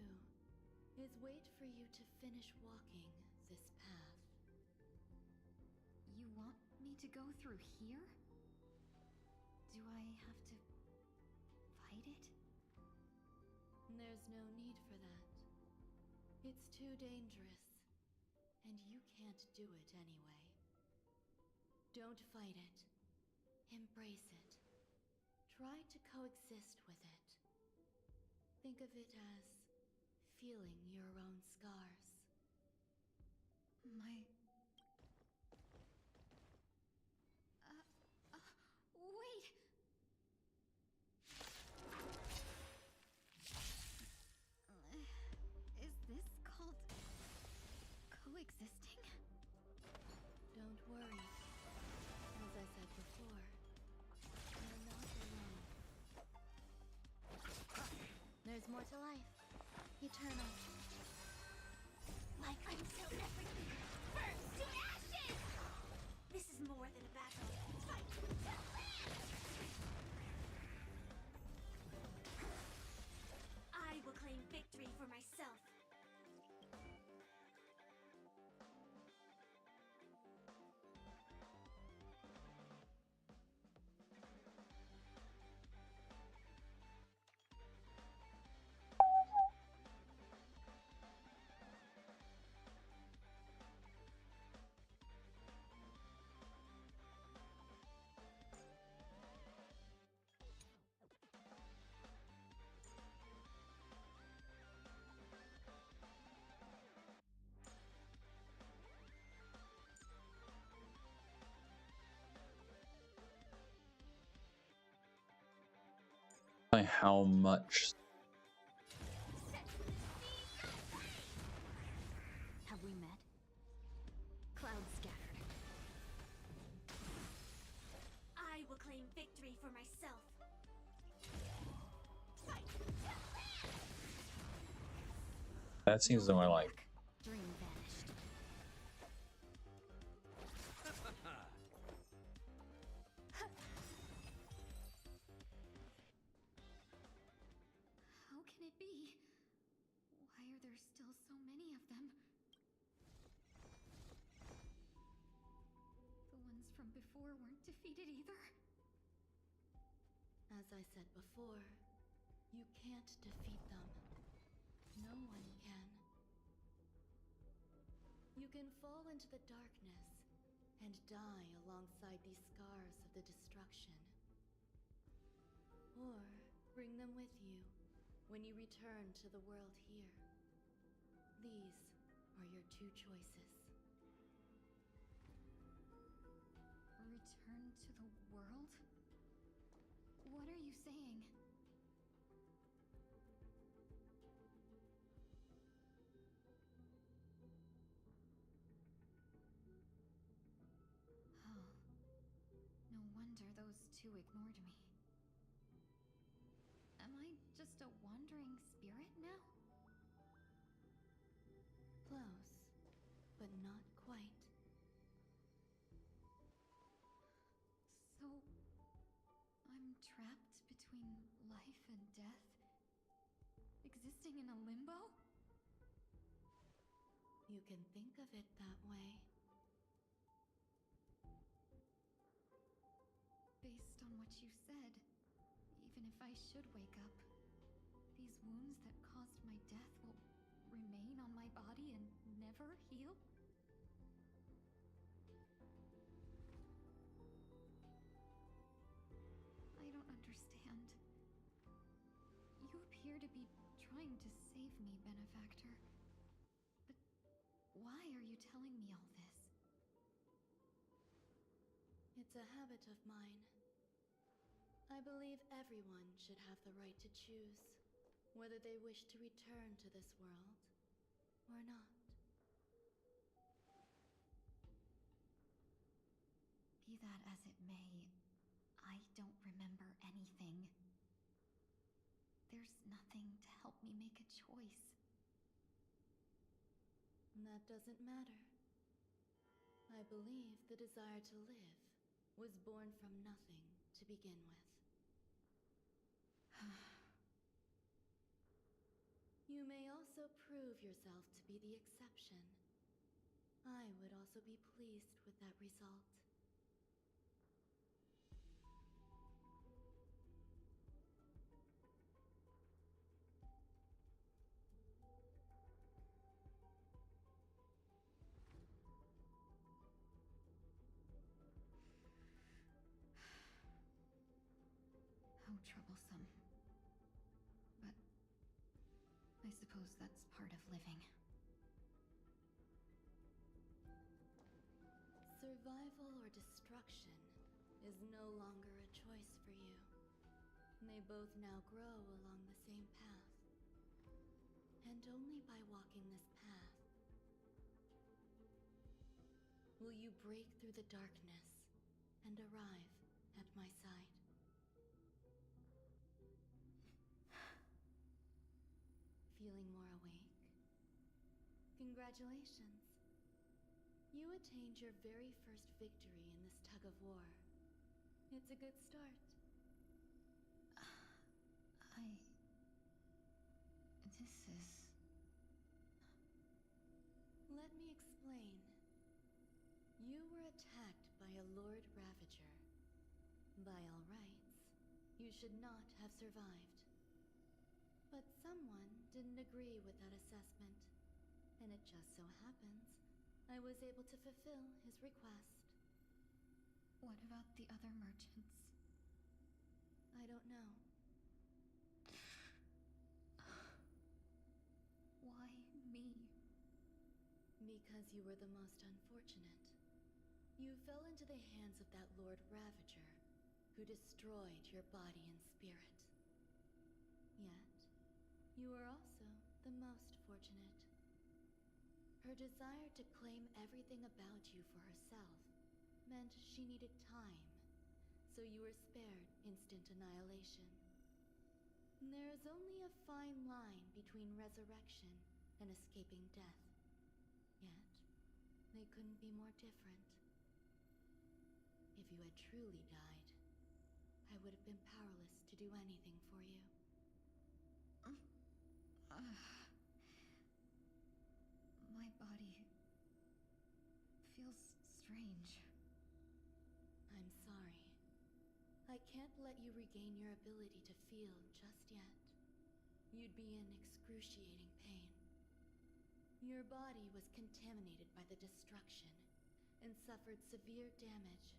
is wait for you to finish walking this path. You want me to go through here? Do I have to fight it? There's no need for that. It's too dangerous, and you can't do it anyway. Don't fight it. Embrace it. Try to coexist with it. Think of it as feeling your own scars. My... wait! Is this called... coexisting? Don't worry. As I said before, you're not alone. There's more to life. Eternal. Like until everything burns to ashes! This is more than a battle. Fight to live! I will claim victory for myself. By how much? Have we met? Clouds scattered. I will claim victory for myself. That seems more like. Dream vanished. How can it be? Why are there still so many of them? The ones from before weren't defeated either. As I said before, you can't defeat them. No one can. You can fall into the darkness and die alongside these scars of the destruction. Or bring them with you when you return to the world here. These are your two choices. Return to the world? What are you saying? Oh. No wonder those two ignored me. Am I just a wandering spirit now? Close, but not quite. So, I'm trapped between life and death? Existing in a limbo? You can think of it that way. Based on what you said, even if I should wake up, these wounds that caused my death will remain on my body and never heal? I don't understand. You appear to be trying to save me, Benefactor. But why are you telling me all this? It's a habit of mine. I believe everyone should have the right to choose whether they wish to return to this world or not. Be that as it may, I don't remember anything. There's nothing to help me make a choice. That doesn't matter. I believe the desire to live was born from nothing to begin with. You may also prove yourself to be the exception. I would also be pleased with that result. How troublesome. But I suppose that's part of living. Survival or destruction is no longer a choice for you. They both now grow along the same path. And only by walking this path will you break through the darkness and arrive at my side. Feeling more awake? Congratulations. You attained your very first victory in this tug of war. It's a good start. This is... Let me explain. You were attacked by a Lord Ravager. By all rights, you should not have survived. But someone didn't agree with that assessment, and it just so happens I was able to fulfill his request. What about the other merchants? I don't know. Why me? Because you were the most unfortunate. You fell into the hands of that Lord Ravager, who destroyed your body and spirit. You are also the most fortunate. Her desire to claim everything about you for herself meant she needed time, so you were spared instant annihilation. There is only a fine line between resurrection and escaping death. Yet, they couldn't be more different. If you had truly died, I would have been powerless to do anything for you. My body feels strange. I'm sorry. I can't let you regain your ability to feel just yet. You'd be in excruciating pain. Your body was contaminated by the destruction and suffered severe damage.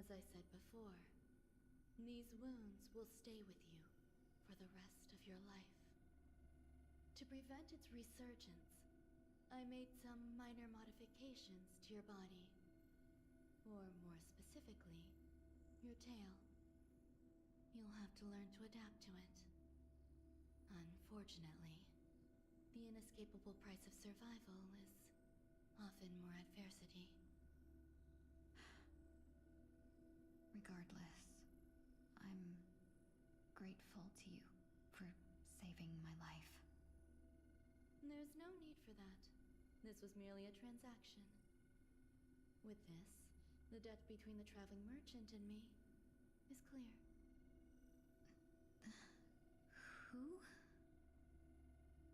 As I said before, these wounds will stay with you for the rest of your life. To prevent its resurgence, I made some minor modifications to your body. Or more specifically, your tail. You'll have to learn to adapt to it. Unfortunately, the inescapable price of survival is often more adversity. Regardless, I'm grateful to you for saving my life. There's no need for that. This was merely a transaction. With this, the debt between the traveling merchant and me is clear. Who?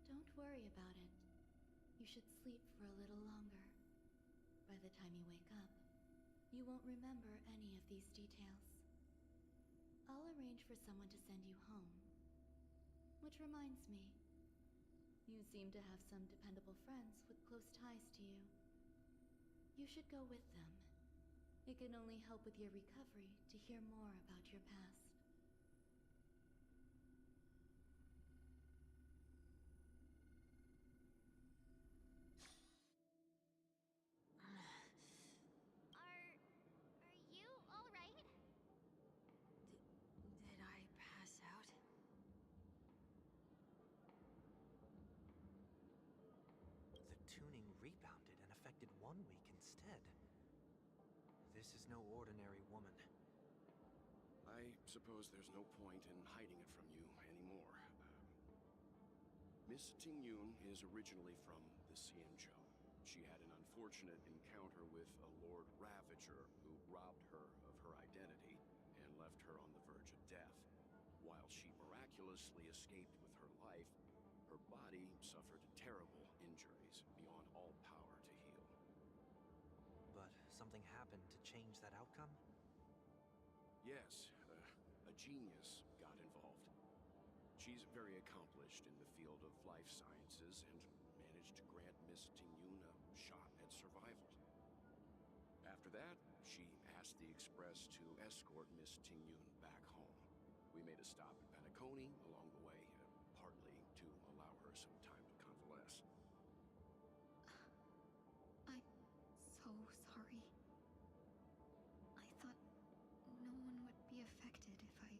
Don't worry about it. You should sleep for a little longer. By the time you wake up, you won't remember any of these details. I'll arrange for someone to send you home. Which reminds me, you seem to have some dependable friends with close ties to you. You should go with them. It can only help with your recovery to hear more about your past. Are you all right? Did I pass out? The tuning rebounded and affected 1 week instead. This is no ordinary woman. I suppose there's no point in hiding it from you anymore. Miss Tingyun is originally from the Xianzhou. She had an unfortunate encounter with a Lord Ravager who robbed her of her identity and left her on the verge of death. While she miraculously escaped with her life, her body suffered terrible injuries beyond all power to heal. But something happened to change that outcome? Yes, a genius got involved. She's very accomplished in the field of life sciences and managed to grant Miss Tingyun a shot at survival. After that, she asked the Express to escort Miss Tingyun back home. We made a stop in Penacony along the way, partly to allow her some time to convalesce. I'm so sorry. I thought no one would be affected if I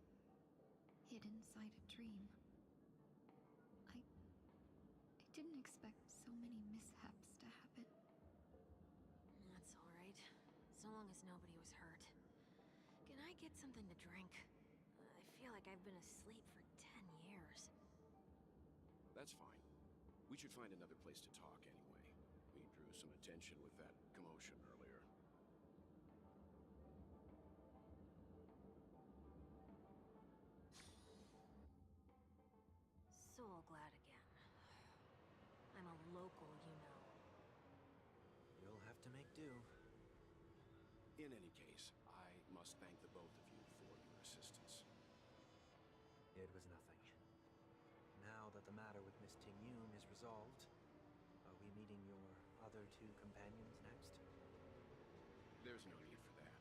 hid inside a dream. I didn't expect so many mishaps to happen. That's all right. So long as nobody was hurt. Can I get something to drink? I feel like I've been asleep for 10 years. That's fine. We should find another place to talk anyway. We drew some attention with that commotion earlier. So glad again. I'm a local, you know. You'll have to make do. In any case, I must thank the both of you for your assistance. It was nothing. Now that the matter with Miss Tingyun is resolved, are we meeting your other two companions next? There's no need for that.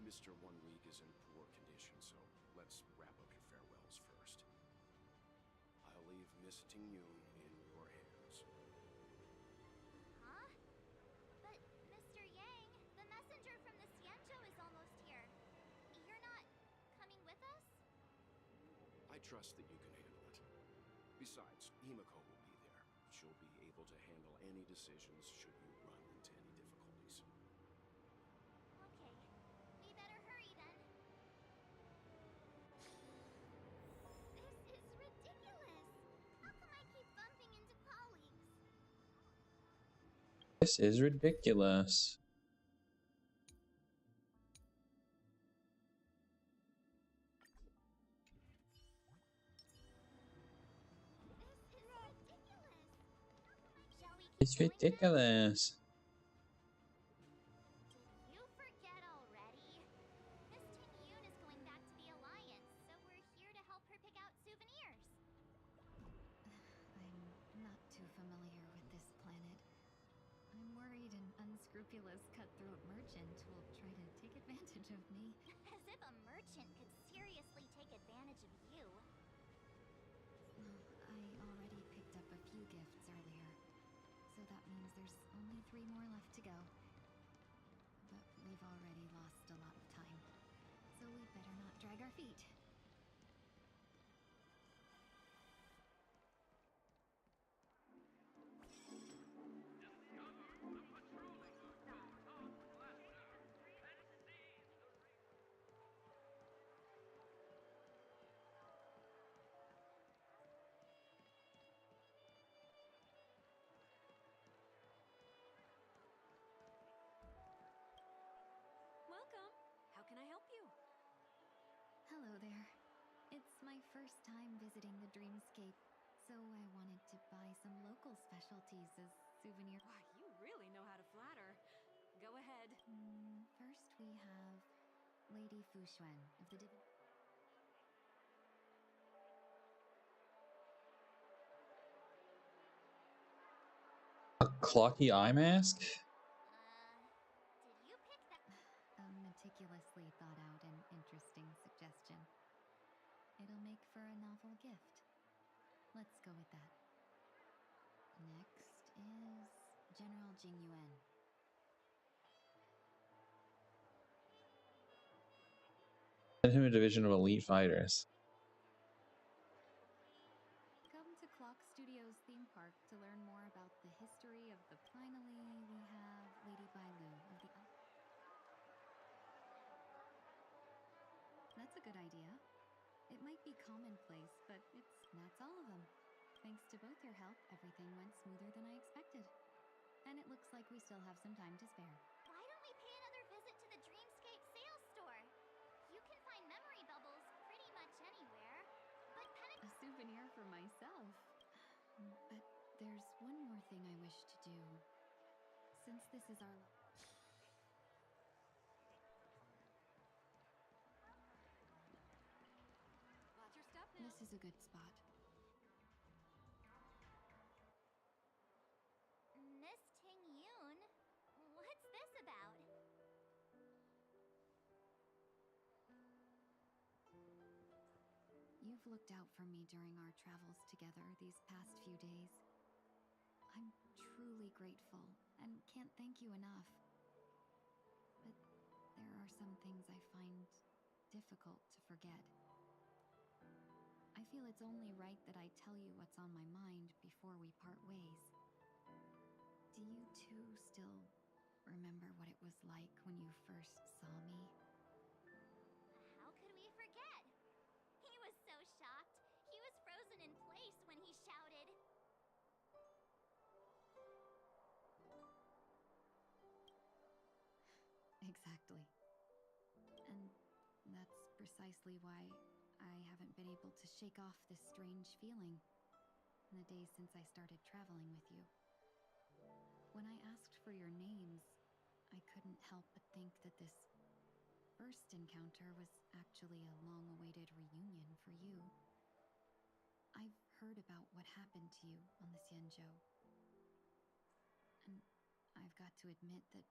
Mr. 1 Week is in poor condition, so let's wrap up your farewells first. I'll leave Miss Tingyun in your hands. Huh? But, Mr. Yang, the messenger from the Xianzhou is almost here. You're not coming with us? I trust that you can handle it. Besides, Himiko will be there. She'll be able to handle any decisions should you run into any difficulties. Okay, we better hurry then. This is ridiculous! How come I keep bumping into colleagues? This is ridiculous. It's ridiculous. Did you forget already? Miss Ting-Yun is going back to the Alliance, so we're here to help her pick out souvenirs. I'm not too familiar with this planet. I'm worried an unscrupulous cutthroat merchant will try to take advantage of me. As if a merchant could seriously take advantage of you. I already picked up a few gifts earlier, so that means there's only 3 more left to go. But we've already lost a lot of time, so we better not drag our feet. Welcome. How can I help you? Hello there. It's my first time visiting the Dreamscape, so I wanted to buy some local specialties as souvenir. Why, you really know how to flatter. Go ahead. First we have Lady Fuxuan of the A clocky eye mask? Did you pick that? A meticulously thought out and interesting suggestion. It'll make for a novel gift. Let's go with that. Next is General Jing Yuan. Send him a division of elite fighters. Come to Clock Studios theme park to learn more about the history of the. Finally, we have Lady Bailu of the. That's a good idea. It might be commonplace, but that's all of them. Thanks to both your help, everything went smoother than I expected. And it looks like we still have some time to spare. Why don't we pay another visit to the Dreamscape sales store? You can find memory bubbles pretty much anywhere. But A souvenir for myself. But there's one more thing I wish to do. Since this is our... Watch your step now. This is a good spot. Miss Ting-Yun, what's this about? You've looked out for me during our travels together these past few days. I'm truly grateful and can't thank you enough. But there are some things I find difficult to forget. I feel it's only right that I tell you what's on my mind before we part ways. Do you too still remember what it was like when you first saw me? How could we forget? He was so shocked. He was frozen in place when he shouted. Exactly. And that's precisely why I haven't been able to shake off this strange feeling in the days since I started traveling with you. When I asked for your names, I couldn't help but think that this first encounter was actually a long-awaited reunion for you. I've heard about what happened to you on the Xianzhou. And I've got to admit that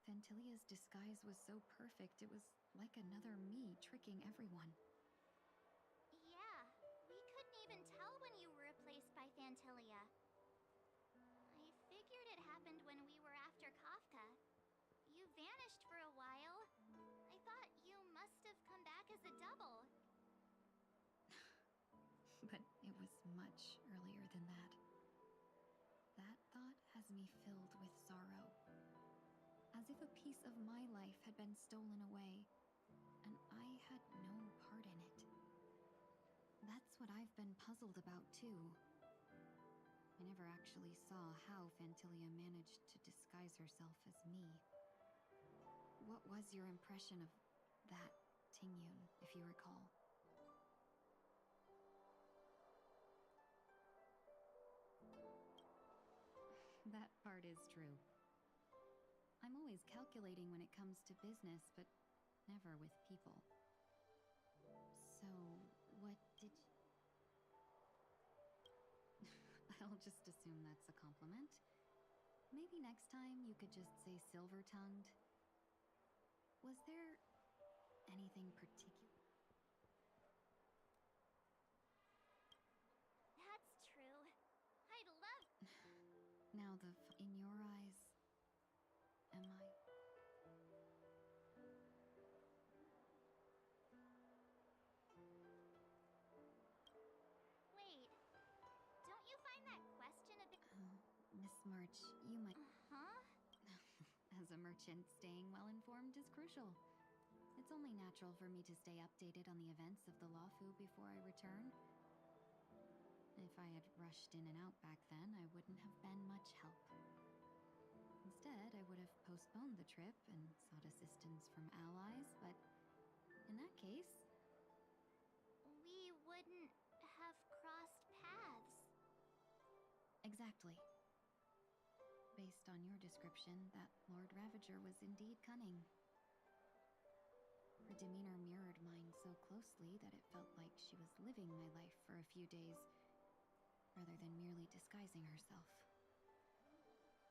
Phantilia's disguise was so perfect, it was like another me tricking everyone. Yeah, we couldn't even tell when you were replaced by Phantilia. I figured it happened when we were after Kafka. You vanished for a while. I thought you must have come back as a double. But it was much earlier than that. That thought has me filled with sorrow, as if a piece of my life had been stolen away, and I had no part in it. That's what I've been puzzled about, too. I never actually saw how Phantilia managed to disguise herself as me. What was your impression of that Tingyun, if you recall? That part is true. I'm always calculating when it comes to business, but never with people. So, what did you... I'll just assume that's a compliment. Maybe next time you could just say silver-tongued. Was there anything particular? That's true. I'd love... Now in your eyes, am I? Wait. Don't you find that question a bit... Miss March, you might... Huh? As a merchant, staying well-informed is crucial. It's only natural for me to stay updated on the events of the Lawfu before I return. If I had rushed in and out back then, I wouldn't have been much help. Instead, I would have postponed the trip and sought assistance from allies, but in that case... We wouldn't have crossed paths. Exactly. Based on your description, that Lord Ravager was indeed cunning. Her demeanor mirrored mine so closely that it felt like she was living my life for a few days, rather than merely disguising herself.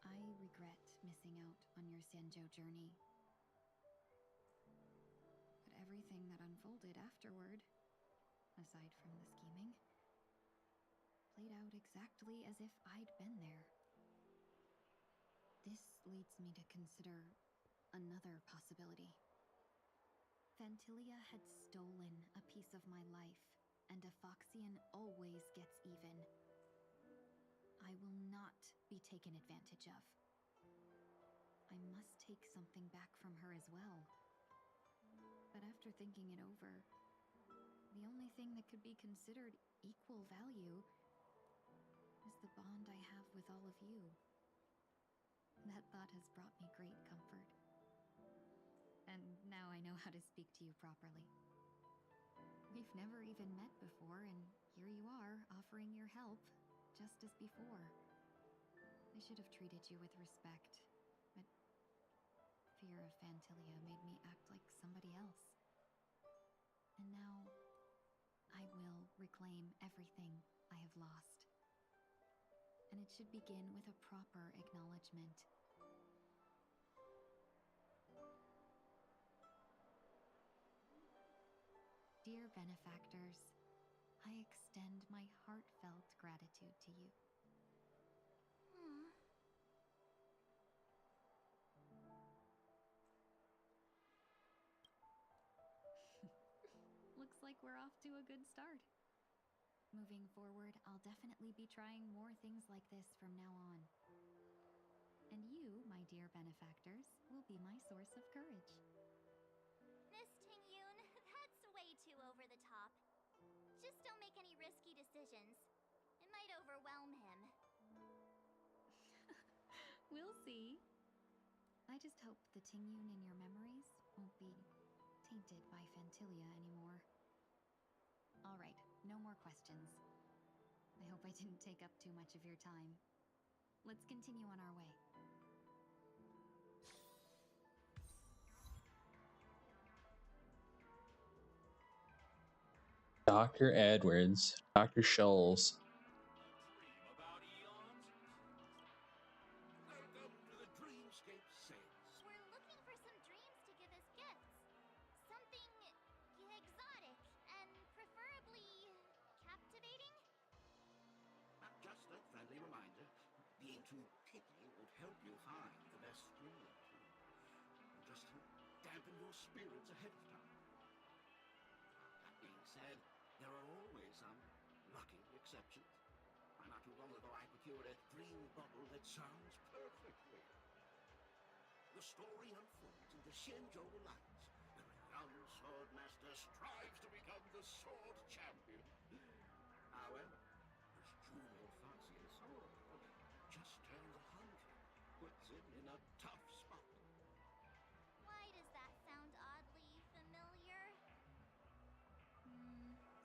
I regret missing out on your Sanjo journey. But everything that unfolded afterward, aside from the scheming, played out exactly as if I'd been there. This leads me to consider another possibility. Phantilia had stolen a piece of my life, and a Foxian always gets even. I will not be taken advantage of. I must take something back from her as well. But after thinking it over, the only thing that could be considered equal value is the bond I have with all of you. That thought has brought me great comfort. And now I know how to speak to you properly. We've never even met before, and here you are, offering your help, just as before. I should have treated you with respect, but fear of Phantilia made me act like somebody else. And now, I will reclaim everything I have lost. And it should begin with a proper acknowledgement. Dear benefactors, I extend my heartfelt gratitude to you. Looks like we're off to a good start. Moving forward, I'll definitely be trying more things like this from now on. And you, my dear benefactors, will be my source of courage. Miss Tingyun, that's way too over the top. Just don't make any risky decisions. It might overwhelm him. We'll see. I just hope the Tingyun in your memories won't be tainted by Phantilia anymore. All right, no more questions. I hope I didn't take up too much of your time. Let's continue on our way. Dr. Edwards, Dr. Scholes. Dream about eons? Welcome to the Dreamscape sales. We're looking for some dreams to give as gifts. Something exotic and preferably captivating. Just a friendly reminder, being too picky won't help you find the best dream. Just to dampen your spirits ahead of time. That being said, there are always some lucky exceptions. Why, not too long ago, I procured a dream bubble that sounds perfectly. The story unfolds in the Xianzhou Alliance, where a young sword master strives to become the sword champion. However, his junior Foxian sword just turns 100, puts him in a tough spot. Why does that sound oddly familiar?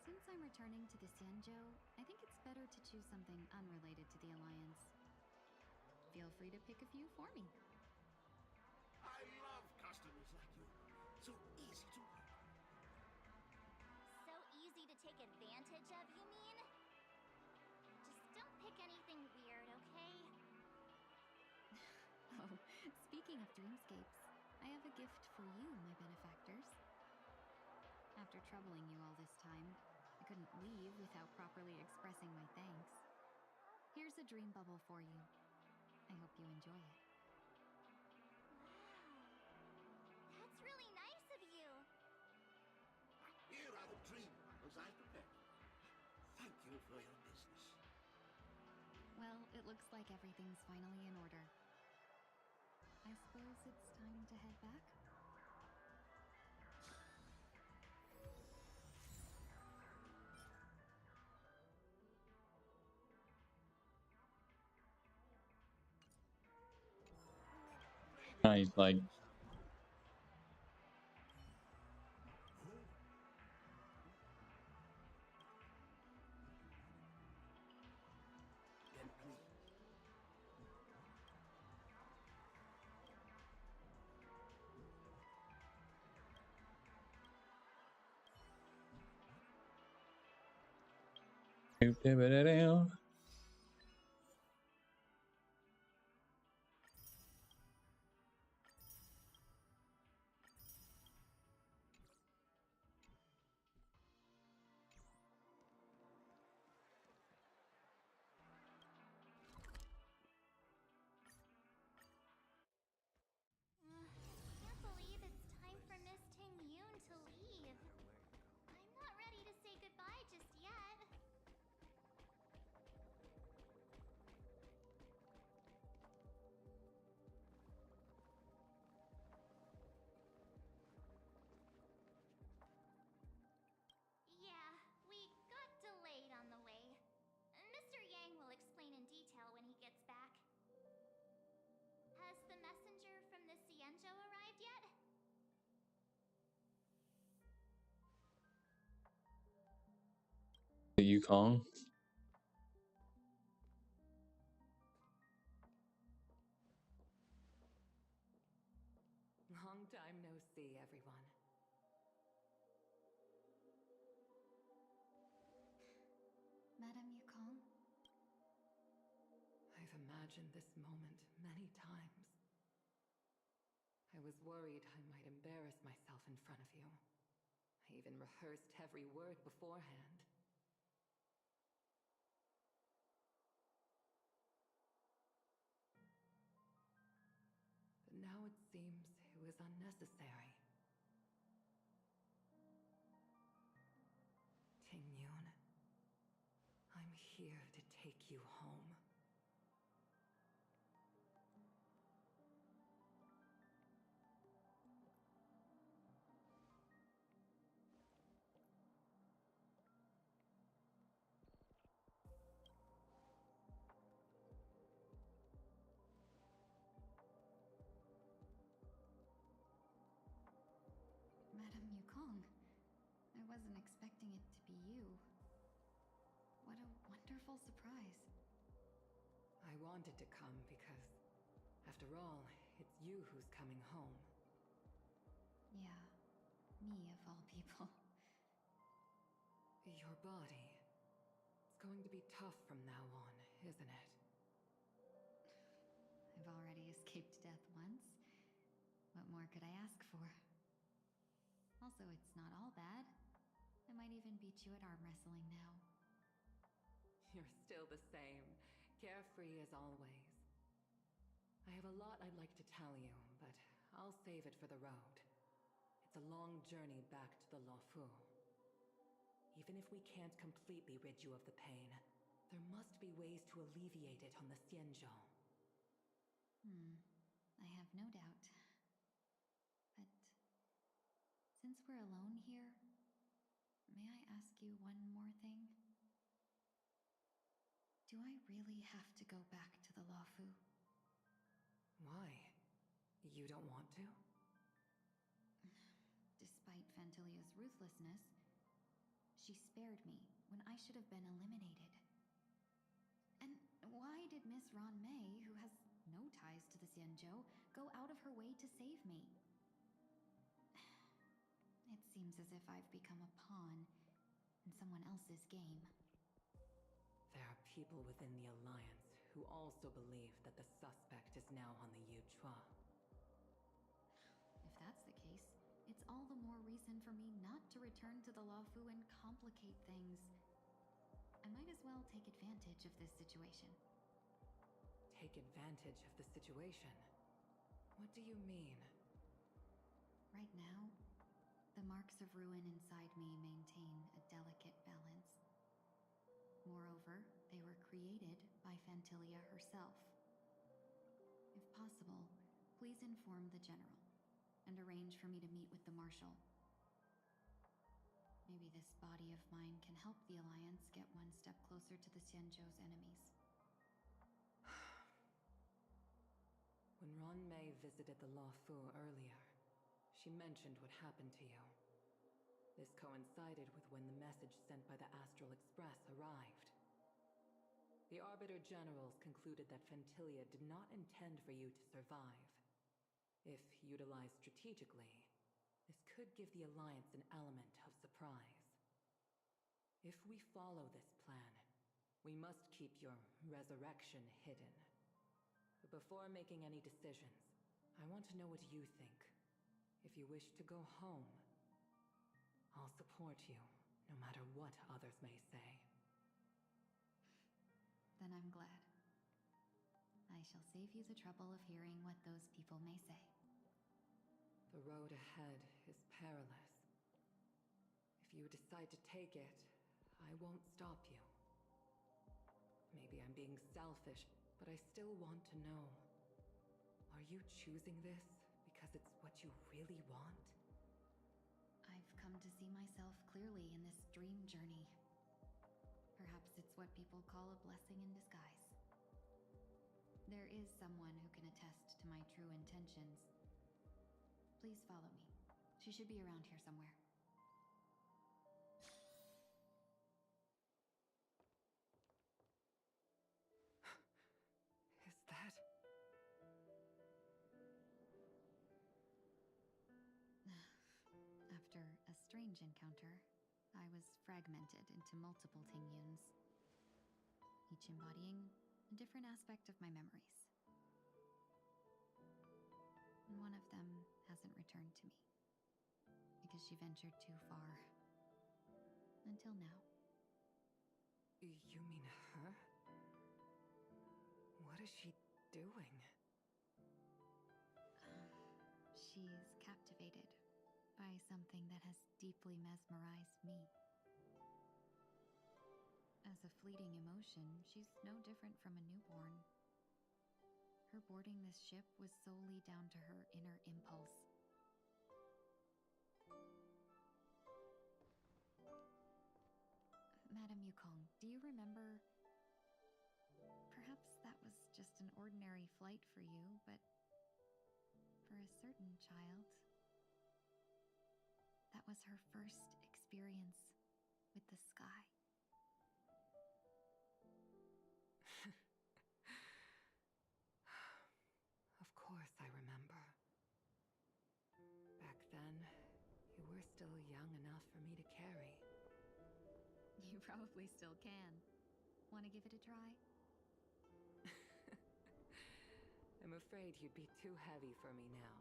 Since I'm returning to the Xianzhou, I think it's better to choose something unrelated to the Alliance. Feel free to pick a few for me. I love customers like you. So easy to work. So easy to take advantage of, you mean? Just don't pick anything weird, okay? Oh, speaking of dreamscapes, I have a gift for you, my benefactors. After troubling you all this time, I couldn't leave without properly expressing my thanks. Here's a dream bubble for you. I hope you enjoy it. Wow. That's really nice of you. Here are the dream bubbles I prepared. Thank you for your business. Well, it looks like everything's finally in order. I suppose it's time to head back? I like. Then please. Can't believe it's time for Miss Ting Yoon to leave. I'm not ready to say goodbye just yet. Yeah, we got delayed on the way. Mr. Yang will explain in detail when he gets back. Has the messenger from the Xianzhou arrived yet? The Yukong. Long time no see, everyone. Madame Yukong? I've imagined this moment many times. I was worried I might embarrass myself in front of you. I even rehearsed every word beforehand. But now it seems it was unnecessary. Ting Yun, I'm here to take you home. Madame Yukong, I wasn't expecting it to be you. What a wonderful surprise. I wanted to come because, after all, it's you who's coming home. Yeah, me of all people. Your body. It's going to be tough from now on, isn't it? I've already escaped death once. What more could I ask for? Also, it's not all bad. I might even beat you at arm wrestling now. You're still the same, carefree as always. I have a lot I'd like to tell you, but I'll save it for the road. It's a long journey back to the Luofu. Even if we can't completely rid you of the pain, There must be ways to alleviate it on the Xianzhou. I have no doubt. But since we're alone here, may I ask you one more thing? Do I really have to go back to the Luofu? Why? You don't want to? Despite Fantilia's ruthlessness, she spared me when I should have been eliminated. And why did Miss Ron Mei, who has no ties to the Xianzhou, go out of her way to save me? It seems as if I've become a pawn in someone else's game. There are people within the Alliance who also believe that the suspect is now on the Yuchua. If that's the case, it's all the more reason for me not to return to the Luofu and complicate things. I might as well take advantage of this situation. Take advantage of the situation? What do you mean? Right now, the marks of ruin inside me maintain a delicate balance. Moreover, they were created by Fantilia herself. If possible, please inform the General and arrange for me to meet with the Marshal. Maybe this body of mine can help the Alliance get one step closer to the Xianzhou's enemies. When Ron Mei visited the Luofu earlier, she mentioned what happened to you. This coincided with when the message sent by the Astral Express arrived. The Arbiter Generals concluded that Fantilia did not intend for you to survive. If utilized strategically, this could give the Alliance an element of surprise. If we follow this plan, we must keep your resurrection hidden. But before making any decisions, I want to know what you think. If you wish to go home, I'll support you, no matter what others may say. Then I'm glad. I shall save you the trouble of hearing what those people may say. The road ahead is perilous. If you decide to take it, I won't stop you. Maybe I'm being selfish, but I still want to know. Are you choosing this because it's what you really want? I've come to see myself clearly in this dream journey. Perhaps it's what people call a blessing in disguise. There is someone who can attest to my true intentions. Please follow me. She should be around here somewhere. Is that... After a strange encounter, I was fragmented into multiple Tingyuns, each embodying a different aspect of my memories. And one of them hasn't returned to me, because she ventured too far. Until now. You mean her? What is she doing? She's captivated by something that has deeply mesmerized me. As a fleeting emotion, she's no different from a newborn. Her boarding this ship was solely down to her inner impulse. Madame Yukong, do you remember? Perhaps that was just an ordinary flight for you, but for a certain child, that was her first experience with the sky. Of course I remember. Back then, you were still young enough for me to carry. You probably still can. Want to give it a try? I'm afraid you'd be too heavy for me now.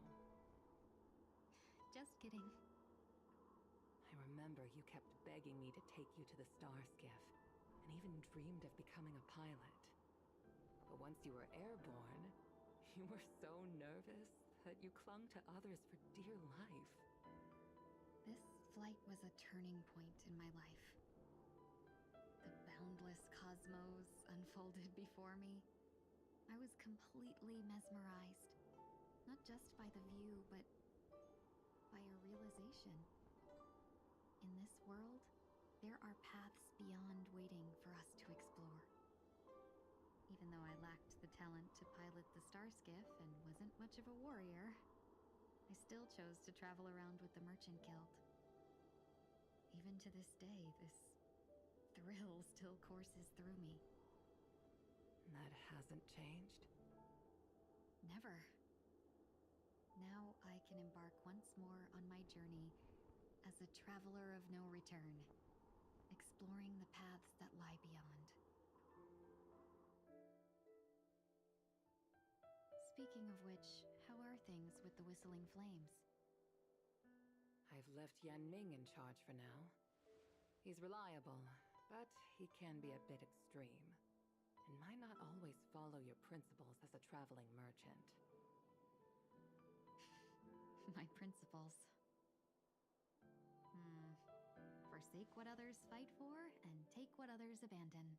Just kidding. I remember you kept begging me to take you to the Star Skiff, and even dreamed of becoming a pilot. But once you were airborne, you were so nervous that you clung to others for dear life. This flight was a turning point in my life. The boundless cosmos unfolded before me, I was completely mesmerized. Not just by the view, but by a realization. In this world, there are paths beyond waiting for us to explore. Even though I lacked the talent to pilot the star skiff and wasn't much of a warrior, I still chose to travel around with the Merchant Guild. Even to this day, this thrill still courses through me. That hasn't changed? Never. Now I can embark once more on my journey as a traveler of no return, exploring the paths that lie beyond. Speaking of which, how are things with the Whistling Flames? I've left Yan Ming in charge for now. He's reliable, but he can be a bit extreme, and might not always follow your principles as a traveling merchant. My principles. Forsake what others fight for, and take what others abandon.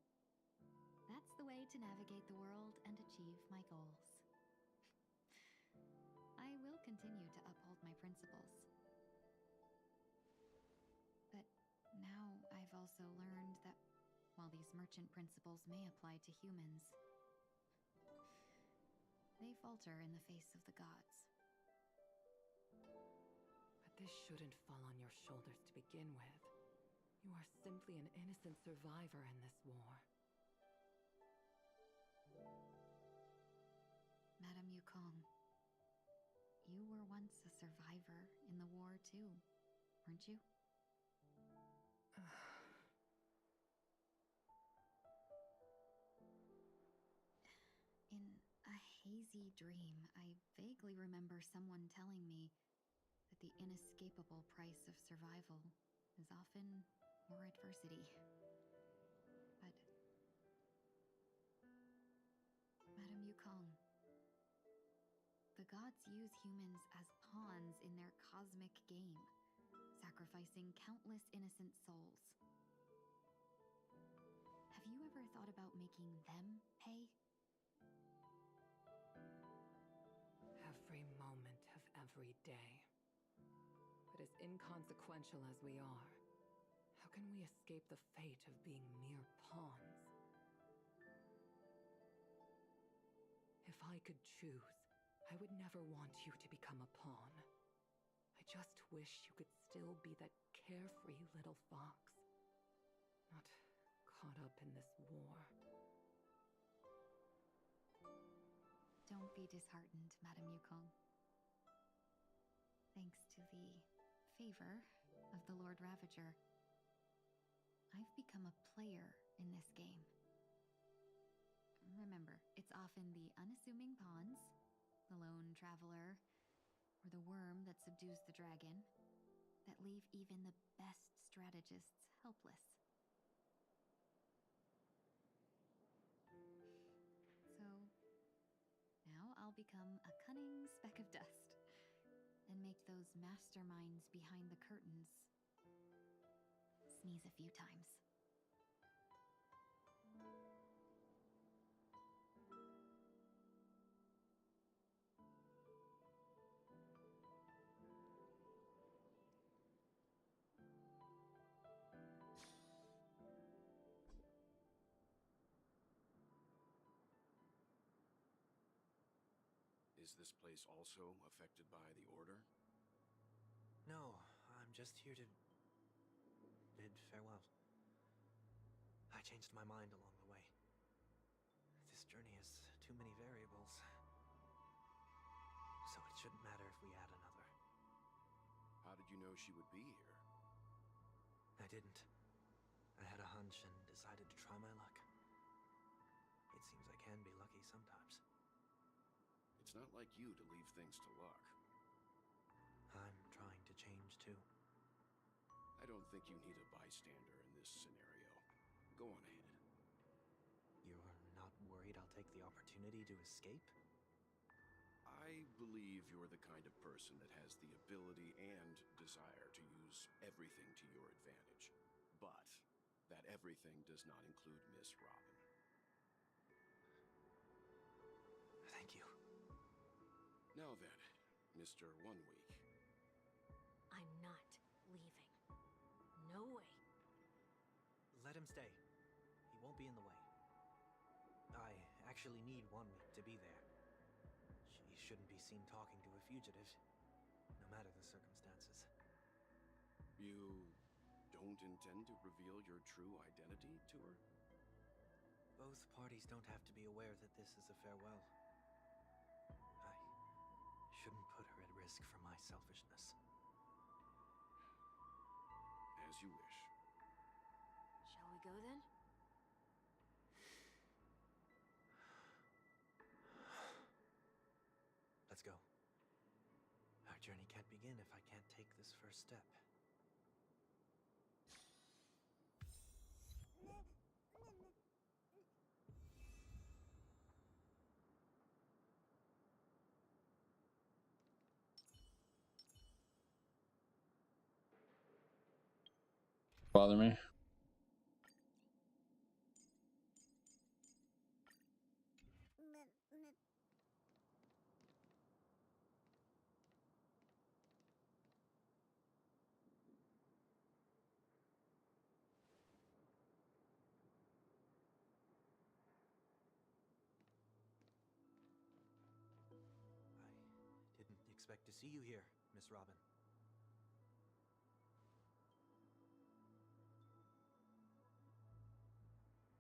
That's the way to navigate the world and achieve my goals. I will continue to uphold my principles. But now I've also learned that while these merchant principles may apply to humans, they falter in the face of the gods. But this shouldn't fall on your shoulders to begin with. You are simply an innocent survivor in this war. Madame Yukong, you were once a survivor in the war too, weren't you? In a hazy dream, I vaguely remember someone telling me that the inescapable price of survival is often more adversity. But Madame Yukong, the gods use humans as pawns in their cosmic game, sacrificing countless innocent souls. Have you ever thought about making them pay? Every moment of every day. But as inconsequential as we are, how can we escape the fate of being mere pawns? If I could choose, I would never want you to become a pawn. I just wish you could still be that carefree little fox, not caught up in this war. Don't be disheartened, Madame Yukong. Thanks to the favor of the Lord Ravager, I've become a player in this game. Remember, it's often the unassuming pawns, the lone traveler, or the worm that subdues the dragon, that leave even the best strategists helpless. So, now I'll become a cunning speck of dust, and make those masterminds behind the curtains sneeze a few times. Is this place also affected by the Order? No, I'm just here to bid farewell. I changed my mind along the way. This journey has too many variables. So it shouldn't matter if we add another. How did you know she would be here? I didn't. I had a hunch and decided to try my luck. It seems I can be lucky sometimes. It's not like you to leave things to luck. I'm trying to change too. I don't think you need a bystander in this scenario. Go on ahead. You're not worried I'll take the opportunity to escape? I believe you're the kind of person that has the ability and desire to use everything to your advantage. But That everything does not include Miss Robin. Thank you. Now then, Mr. 1 Week. I'm not leaving. No way. Let him stay. He won't be in the way. I actually need 1 week to be there. She shouldn't be seen talking to a fugitive, no matter the circumstances. You don't intend to reveal your true identity to her? Both parties don't have to be aware that this is a farewell. I shouldn't put her at risk for my selfishness. As you wish. Shall we go then? Let's go. Our journey can't begin if I can't take this first step. Bother me. I didn't expect to see you here, Miss Robin.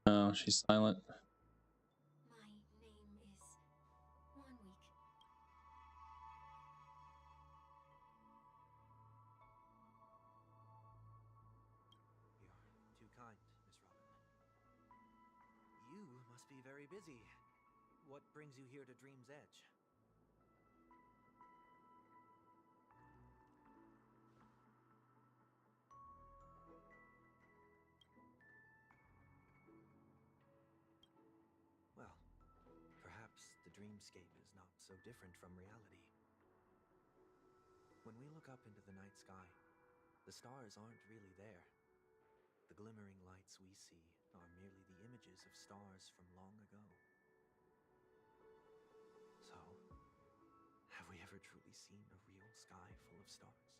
Oh, she's silent. My name is 1 Week. You're too kind, Miss Robin. You must be very busy. What brings you here to Dream's Edge? Well, perhaps the dreamscape is not so different from reality. When we look up into the night sky, the stars aren't really there. The glimmering lights we see are merely the images of stars from long ago. So, have we ever truly seen a real sky full of stars?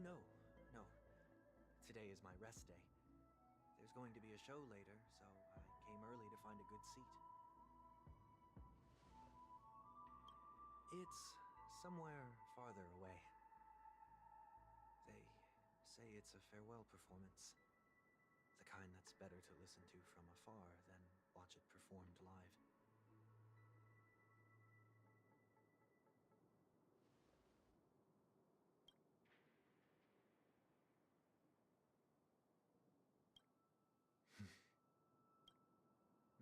No, no. Today is my rest day. There's going to be a show later, so I came early to find a good seat. It's somewhere farther away. They say it's a farewell performance. The kind that's better to listen to from afar than watch it performed live.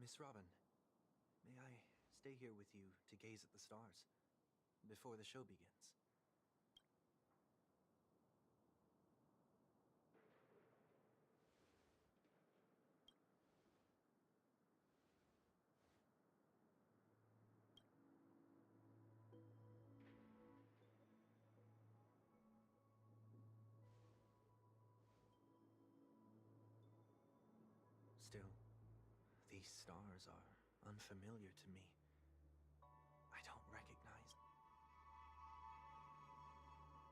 Miss Robin, may I stay here with you to gaze at the stars before the show begins? Still, these stars are unfamiliar to me. I don't recognize.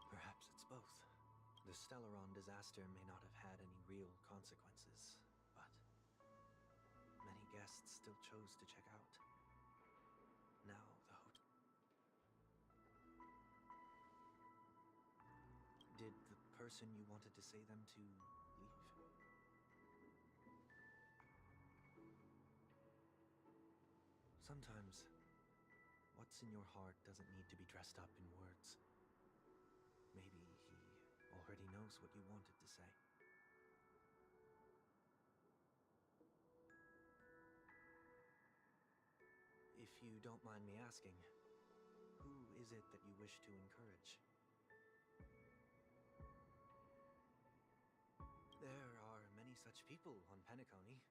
Perhaps it's both. The Stellaron disaster may not have had any real consequences, but many guests still chose to check out. Now the hotel. Did the person you wanted to say them to leave? Sometimes, what's in your heart doesn't need to be dressed up in words. Maybe he already knows what you wanted to say. If you don't mind me asking, who is it that you wish to encourage? people on Penacony.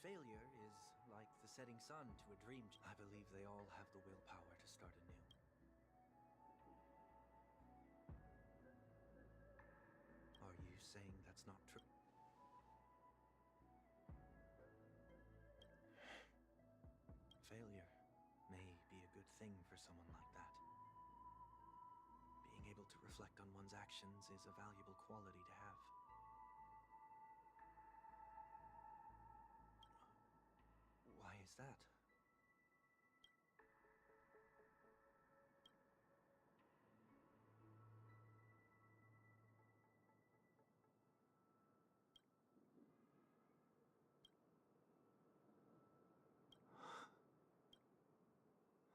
Failure is like the setting sun to a dream. I believe they all have the willpower to start anew. Are you saying that's not true? Failure may be a good thing for someone like that. Being able to reflect on one's actions is a valuable quality to have. Why is that?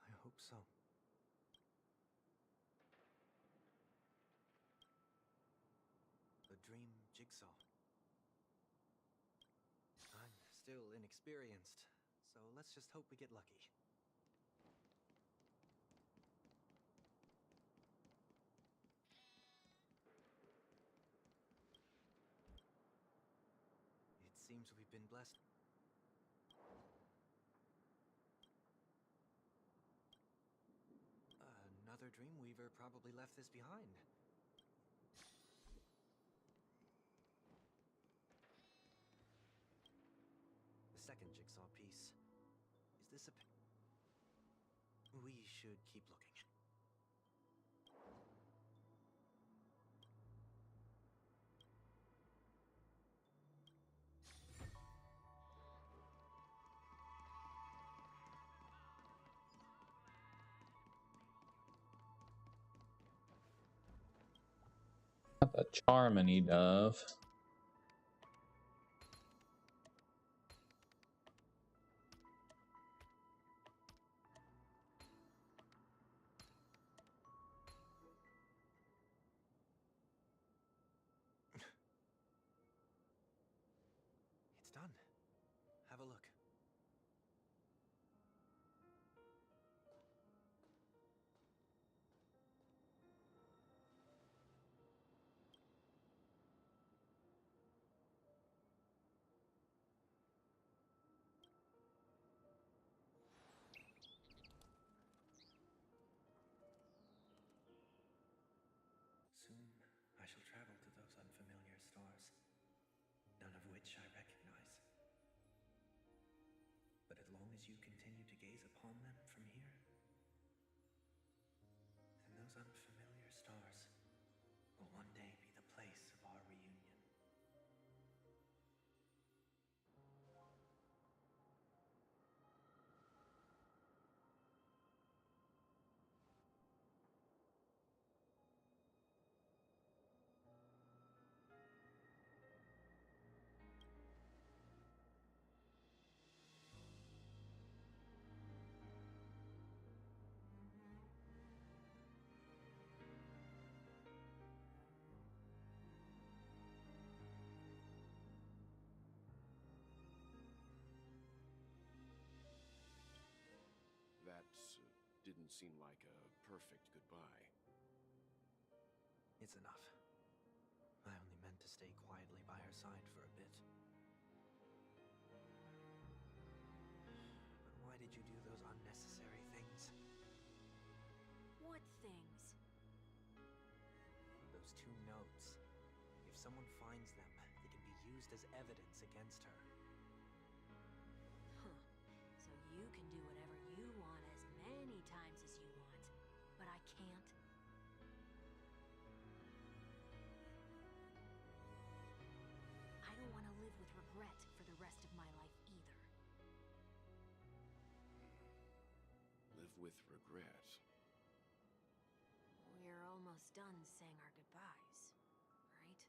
I hope so. A dream jigsaw. I'm still inexperienced, so let's just hope we get lucky. It seems we've been blessed. Another Dreamweaver probably left this behind. The second jigsaw piece. Is this a... We should keep looking. Not the Charmony Dove. It's done. Have a look. Soon, I shall travel to those unfamiliar stars, none of which I recognize. But as long as you continue to gaze upon them from here, then those unfamiliar stars will one day be the place of our reunion. That didn't seem like a perfect goodbye. It's enough. I only meant to stay quietly by her side for a bit. But why did you do those unnecessary things? What things? Those 2 notes. If someone finds them, they can be used as evidence against her. Huh. So you can do whatever you want as many times as you want, but I can't? I don't want to live with regret for the rest of my life either. Live with regret. We're almost done saying our goodbyes, right?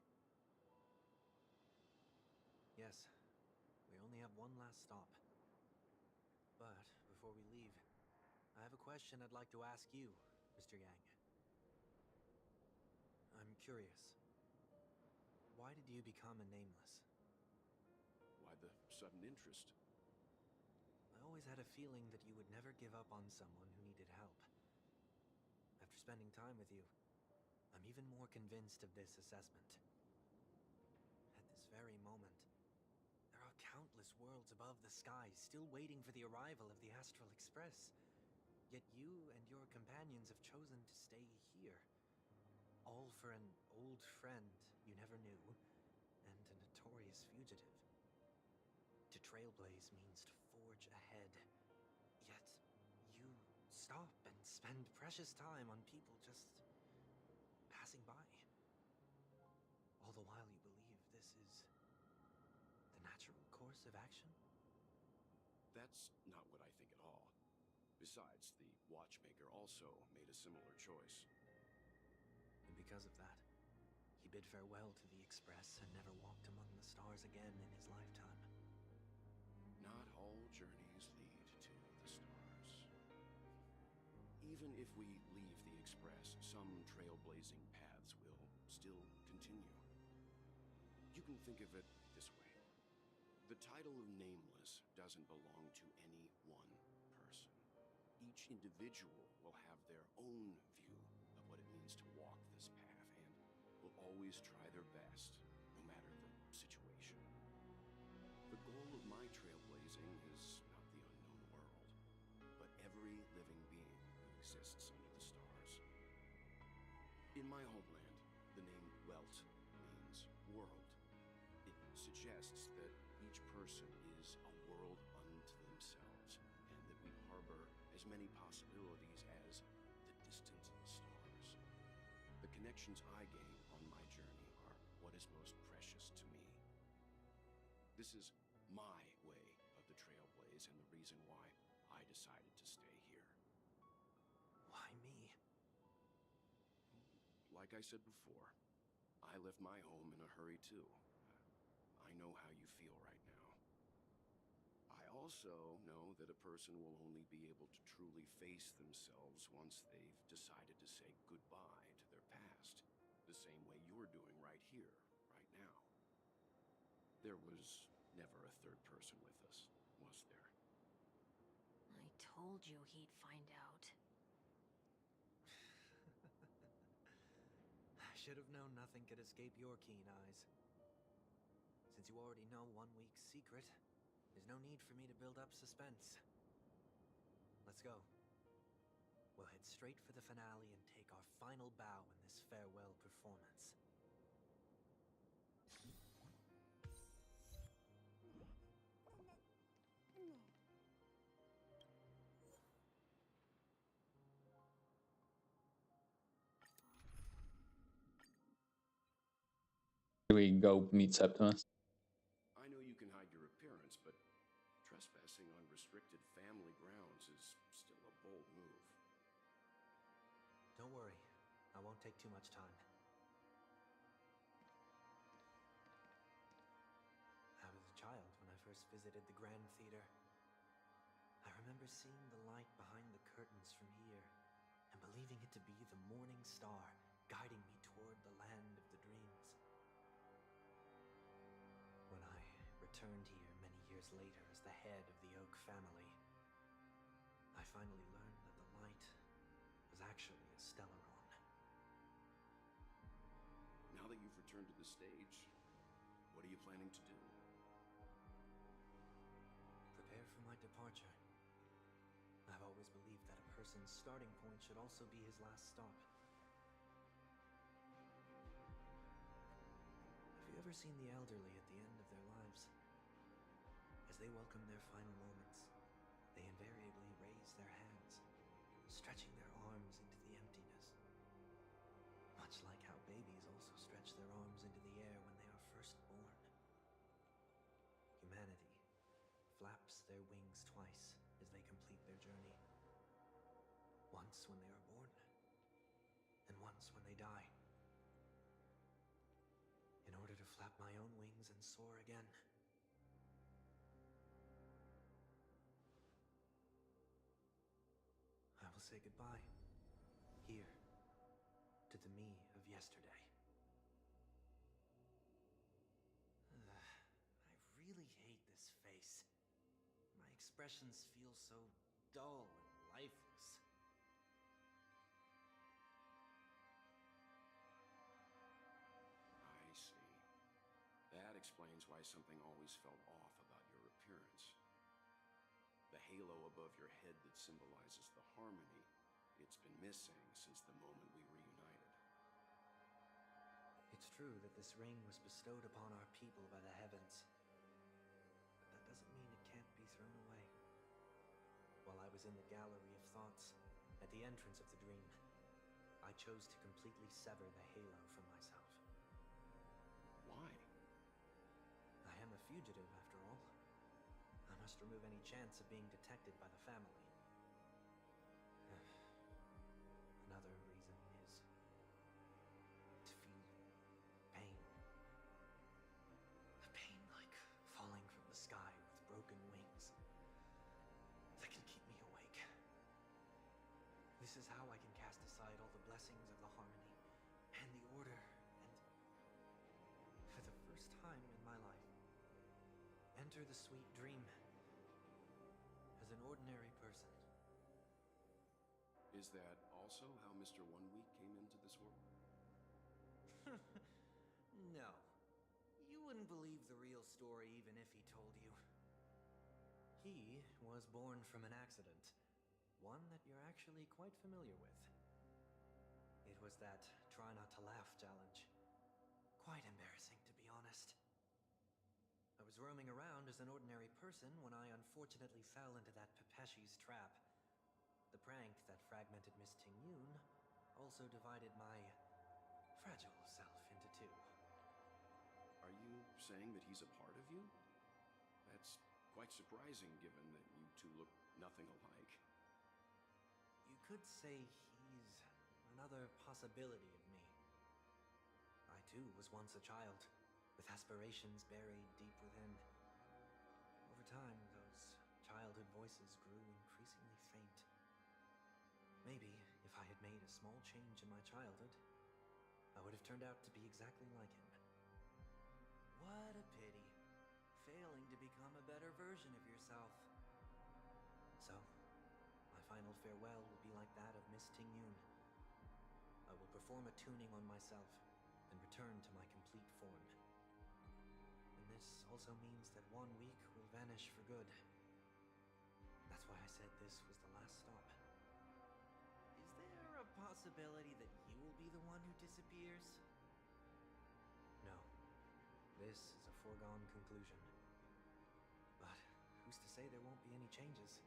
Yes, we only have one last stop. But before we leave, I have a question I'd like to ask you, Mr. Yang. I'm curious. Why did you become a nameless? Why the sudden interest? I always had a feeling that you would never give up on someone who needed help. After spending time with you, I'm even more convinced of this assessment. At this very moment, countless worlds above the sky, still waiting for the arrival of the Astral Express. Yet you and your companions have chosen to stay here. All for an old friend you never knew, and a notorious fugitive. To trailblaze means to forge ahead. Yet, you stop and spend precious time on people just passing by. All the while you believe this is the natural course of action? That's not what I think at all. Besides, the watchmaker also made a similar choice. And because of that, he bid farewell to the Express and never walked among the stars again in his lifetime. Not all journeys lead to the stars. Even if we leave the Express, some trailblazing paths will still continue. You can think of it this way. The title of Nameless doesn't belong to any one person. Each individual will have their own view of what it means to walk this path and will always try their best, no matter the situation. The goal of my trailblazing is not the unknown world, but every living being who exists under the stars. In my homeland, the name Welt means world. It suggests that each person is a world unto themselves, and that we harbor as many possibilities as the distant stars. The connections I gain on my journey are what is most precious to me. This is my way of the trailblaze and the reason why I decided to stay here. Why me? Like I said before, I left my home in a hurry too. I know how you feel right now. I also know that a person will only be able to truly face themselves once they've decided to say goodbye to their past, the same way you're doing right here, right now. There was never a third person with us, was there? I told you he'd find out. I should have known nothing could escape your keen eyes. Since you already know 1 week's secret, there's no need for me to build up suspense. Let's go. We'll head straight for the finale and take our final bow in this farewell performance. Do we go meet Septimus? I know you can hide your appearance, but trespassing on restricted family grounds is still a bold move. Don't worry, I won't take too much time. I was a child when I first visited the Grand Theater. I remember seeing the light behind the curtains from here, and believing it to be the morning star guiding me toward the land of the dreams. When I returned here many years later as the head of the Oak family, I finally learned that the light was actually a Stellaron. Now that you've returned to the stage, what are you planning to do? Prepare for my departure. I've always believed that a person's starting point should also be his last stop. Have you ever seen the elderly at the end of their lives? As they welcome their final moments, they invariably raise their hands, stretching their arms into the emptiness. Much like how babies also stretch their arms into the air when they are first born. Humanity flaps their wings twice as they complete their journey. Once when they are born, and once when they die. In order to flap my own wings and soar again. I will say goodbye, here, to the me of yesterday. I really hate this face. My expressions feel so dull and lifeless. I see. That explains why something always felt off about your appearance. halo above your head that symbolizes the harmony, it's been missing since the moment we reunited. It's true that this ring was bestowed upon our people by the heavens, but that doesn't mean it can't be thrown away. While I was in the gallery of thoughts, at the entrance of the dream, I chose to completely sever the halo from myself. Why? I am a fugitive, after all. I must remove any chance of being detected by the family. Another reason is to feel pain. A pain like falling from the sky with broken wings that can keep me awake. This is how I can cast aside all the blessings of the harmony and the order and, for the first time in my life, enter the sweet dream as an ordinary person. Is that also how Mr. One Week came into this world? No. You wouldn't believe the real story even if he told you. He was born from an accident, one that you're actually quite familiar with. It was that try not to laugh challenge. Quite embarrassing, to be honest. I was roaming around as an ordinary person when I unfortunately fell into that Pepeshi's trap. The prank that fragmented Miss Ting-Yun also divided my fragile self into two. Are you saying that he's a part of you? That's quite surprising given that you two look nothing alike. You could say he's another possibility of me. I too was once a child, with aspirations buried deep within. Over time, those childhood voices grew increasingly faint. Maybe if I had made a small change in my childhood, I would have turned out to be exactly like him. What a pity, failing to become a better version of yourself. So, my final farewell will be like that of Miss Ting-Yun. I will perform a tuning on myself and return to my complete form. And this also means that 1 week will vanish for good. That's why I said this was the last stop. Is there a possibility that you will be the one who disappears? No. This is a foregone conclusion. But who's to say there won't be any changes?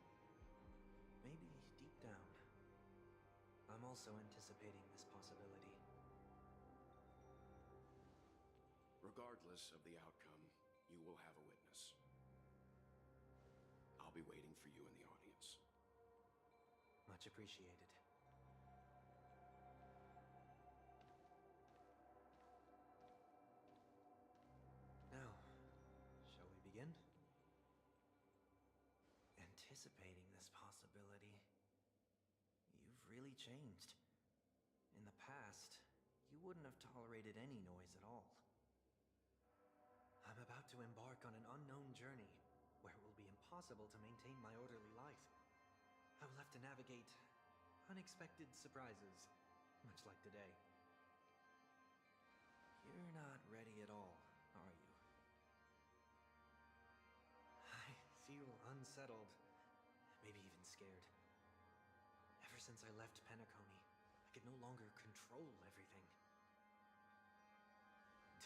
Maybe deep down, I'm also anticipating this possibility. Regardless of the outcome, you will have a witness. I'll be waiting for you in the audience. Much appreciated. Now, shall we begin? Anticipating this possibility. You've really changed. In the past, you wouldn't have tolerated any noise at all. I'm about to embark on an unknown journey where it will be impossible to maintain my orderly life. I will have to navigate unexpected surprises, much like today. You're not ready at all, are you? I feel unsettled, maybe even scared. Ever since I left Penacony, I could no longer control everything.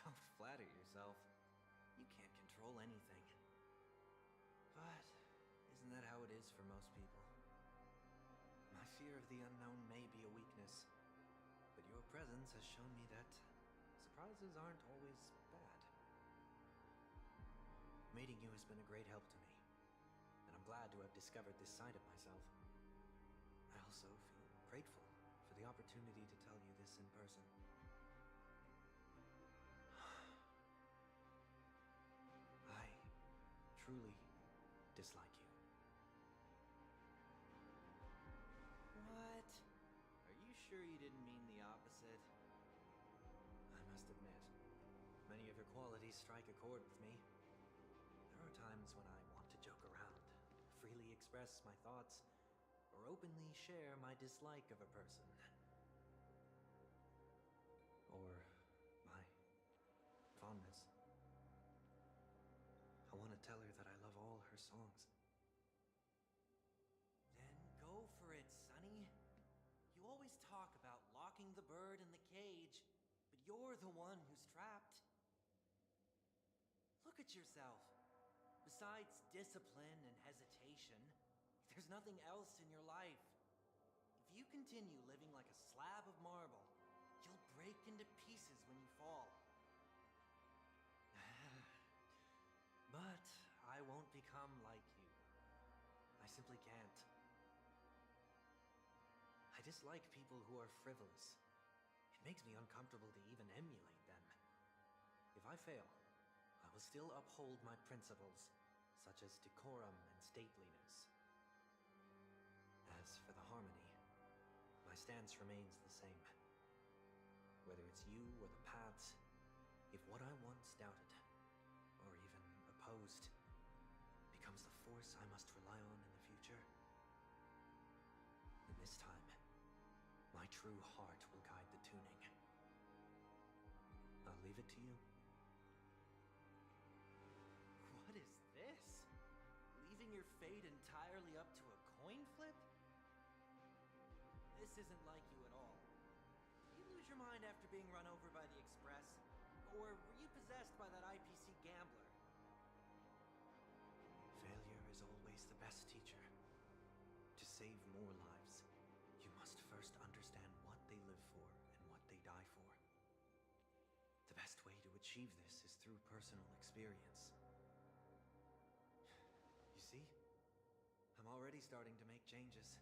Don't flatter yourself. You can't control anything. But isn't that how it is for most people? My fear of the unknown may be a weakness, but your presence has shown me that surprises aren't always bad. Meeting you has been a great help to me, and I'm glad to have discovered this side of myself. I also feel grateful for the opportunity to tell you this in person. I truly dislike you. What? Are you sure you didn't mean the opposite? I must admit, many of your qualities strike a chord with me. There are times when I want to joke around, freely express my thoughts, or openly share my dislike of a person. Or my fondness. I want to tell her that I love all her songs. the bird in the cage, but you're the one who's trapped. Look at yourself. Besides discipline and hesitation, there's nothing else in your life. If you continue living like a slab of marble, you'll break into pieces when you fall. But I won't become like you. I simply can't. I dislike people who are frivolous. It makes me uncomfortable to even emulate them. If I fail, I will still uphold my principles, such as decorum and stateliness. As for the harmony, my stance remains the same. Whether it's you or the paths, if what I once doubted, or even opposed, becomes the force I must rely on in the future, then this time, my true heart will guide the tuning. I'll leave it to you. What is this? Leaving your fate entirely up to a coin flip? This isn't like you at all. Did you lose your mind after being run over by the Express? Or were you possessed by that IPC gambler? Failure is always the best teacher. To save more lives, you must first understand what they live for and what they die for. The best way to achieve this is through personal experience. You see? I'm already starting to make changes.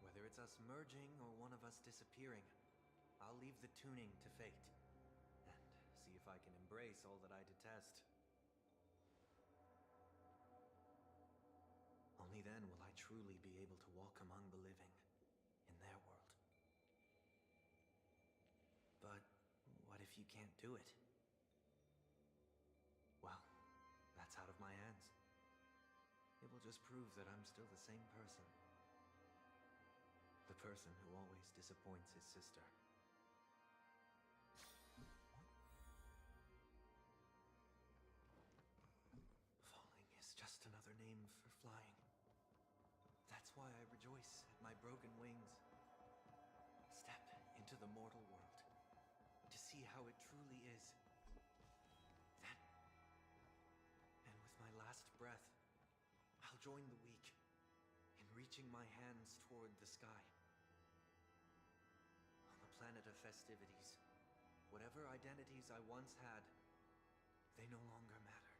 Whether it's us merging or one of us disappearing, I'll leave the tuning to fate, and see if I can embrace all that I detest. Only then will I truly be able to walk among the living, in their world. But what if you can't do it? Well, that's out of my hands. It will just prove that I'm still the same person. The person who always disappoints his sister. Falling is just another name for flying. That's why I rejoice at my broken wings. Step into the mortal world to see how it truly is. Then, and with my last breath, I'll join the weak in reaching my hands toward the sky. On the planet of festivities, whatever identities I once had, they no longer matter.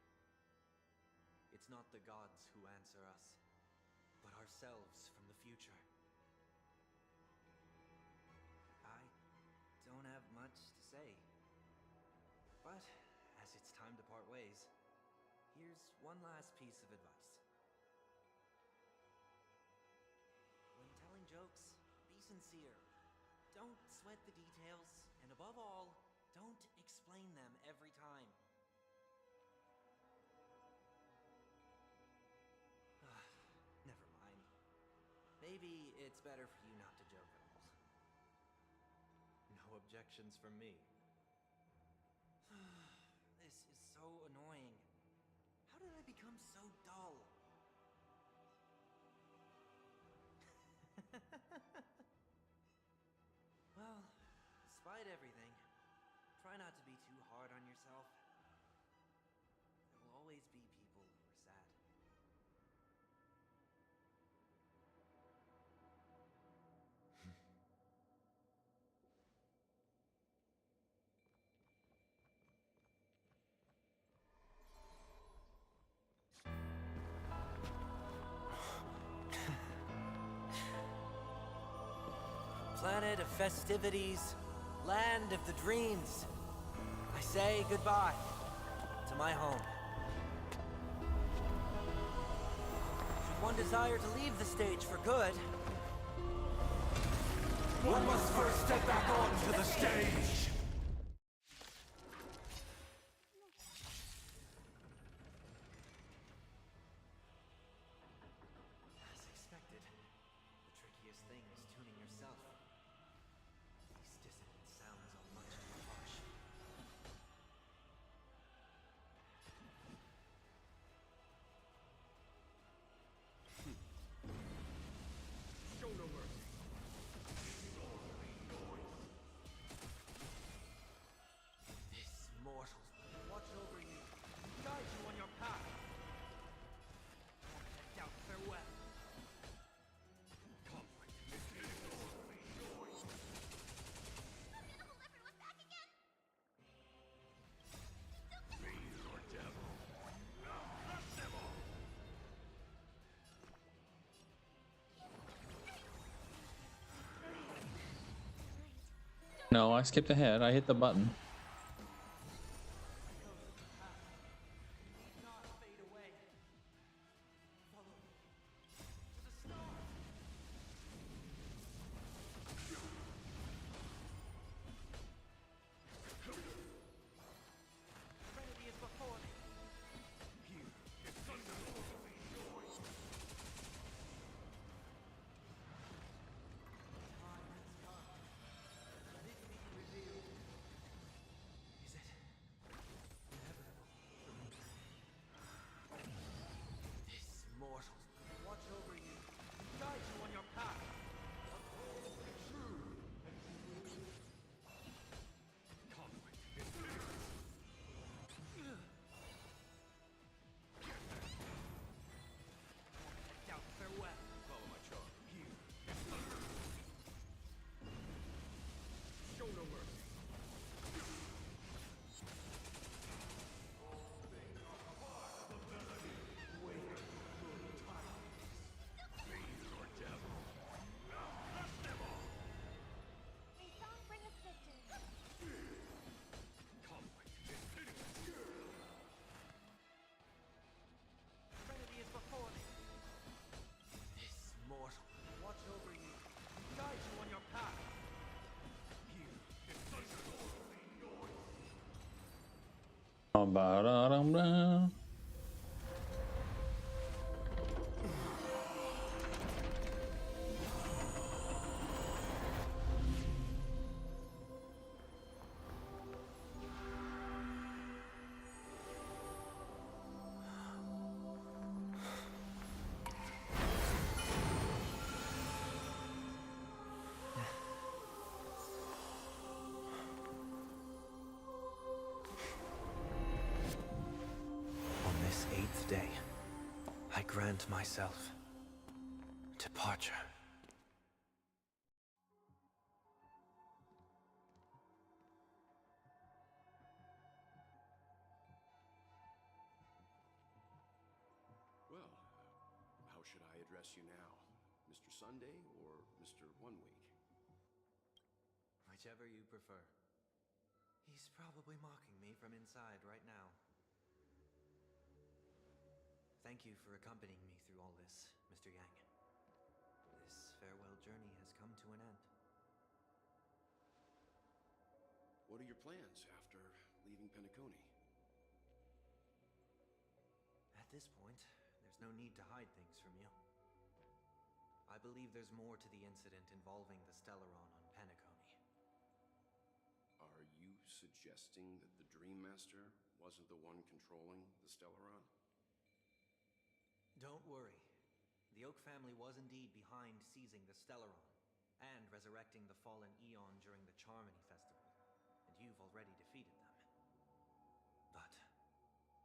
It's not the gods who answer us, but ourselves from the future. I don't have much to say, but as it's time to part ways, here's one last piece of advice. When telling jokes, be sincere. Don't sweat the details, and above all, don't explain them every time. Never mind. Maybe it's better for you not to joke at all. No objections from me. This is so annoying. How did I become so dull? Well, despite everything, try not to be too hard on yourself. There will always be people who are sad. Planet of festivities, land of the dreams. I say goodbye to my home. Should one desire to leave the stage for good, One must first step back onto the stage! as expected, the trickiest thing is tuning yourself. These dissonant sounds are much too harsh. Show no mercy. No, I skipped ahead. I hit the button. Ba-da-dum-dum. On this 8th day, I grant myself departure. Well, how should I address you now? Mr. Sunday or Mr. One Week? Whichever you prefer. He's probably mocking me from inside right now. Thank you for accompanying me through all this, Mr. Yang. This farewell journey has come to an end. What are your plans after leaving Penacony? At this point, there's no need to hide things from you. I believe there's more to the incident involving the Stellaron on Penacony. Are you suggesting that the Dream Master wasn't the one controlling the Stellaron? Don't worry. The Oak family was indeed behind seizing the Stellaron and resurrecting the fallen Eon during the Charmony Festival, and you've already defeated them. But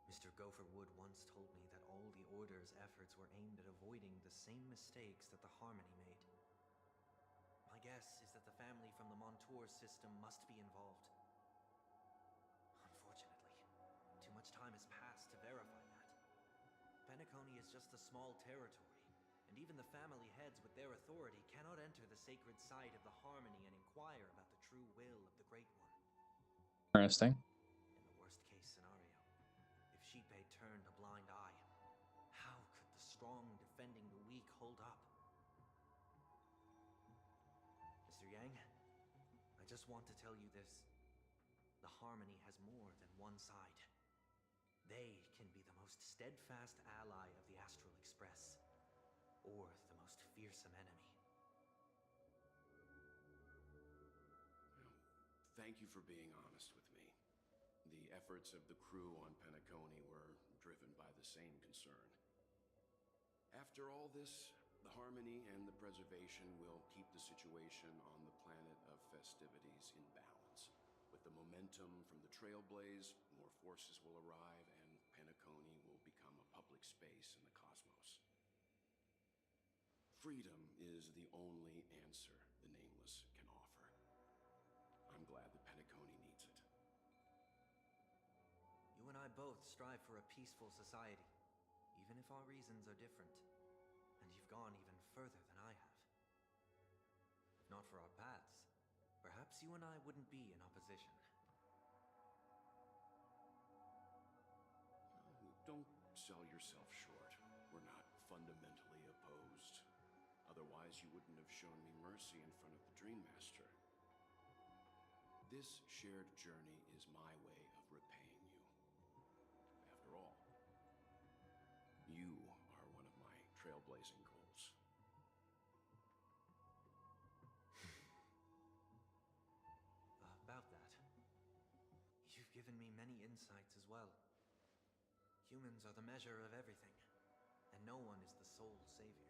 Mr. Gopherwood once told me that all the Order's efforts were aimed at avoiding the same mistakes that the Harmony made. My guess is that the family from the Montour system must be involved. Unfortunately, too much time has passed to verify that. Penacony is just a small territory, and even the family heads with their authority cannot enter the sacred site of the Harmony and inquire about the true will of the Great One. Interesting. In the worst case scenario, if Sheepei turned a blind eye, how could the strong defending the weak hold up? Mr. Yang, I just want to tell you this. The Harmony has more than one side. They can be the most steadfast ally of the Astral Express, or the most fearsome enemy. Well, thank you for being honest with me. The efforts of the crew on Penacony were driven by the same concern. After all this, the Harmony and the Preservation will keep the situation on the planet of festivities in balance. With the momentum from the Trailblaze, more forces will arrive, and Penacony will become a public space in the cosmos. Freedom is the only answer the Nameless can offer. I'm glad that Penacony needs it. You and I both strive for a peaceful society, even if our reasons are different. And you've gone even further than I have. If not for our paths, perhaps perhaps you and I wouldn't be in opposition. Don't sell yourself short. We're not fundamentally opposed. Otherwise, you wouldn't have shown me mercy in front of the Dream Master. This shared journey is my way of repaying you. After all, you are one of my trailblazing goals. About that, you've given me many insights as well. Humans are the measure of everything, and no one is the sole savior.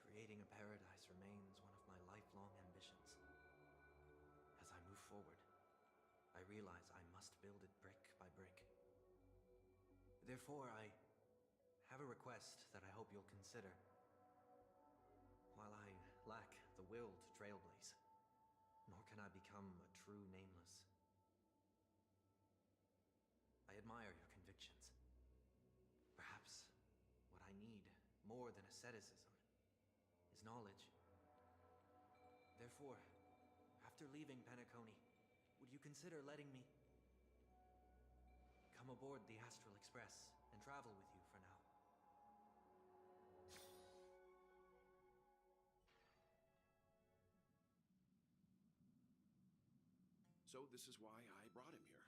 Creating a paradise remains one of my lifelong ambitions. As I move forward, I realize I must build it brick by brick. Therefore, I have a request that I hope you'll consider. While I lack the will to trailblaze, nor can I become a true nameless, I admire your convictions. Perhaps what I need more than asceticism is knowledge. Therefore, after leaving Penacony, would you consider letting me come aboard the Astral Express and travel with you for now? So this is why I brought him here.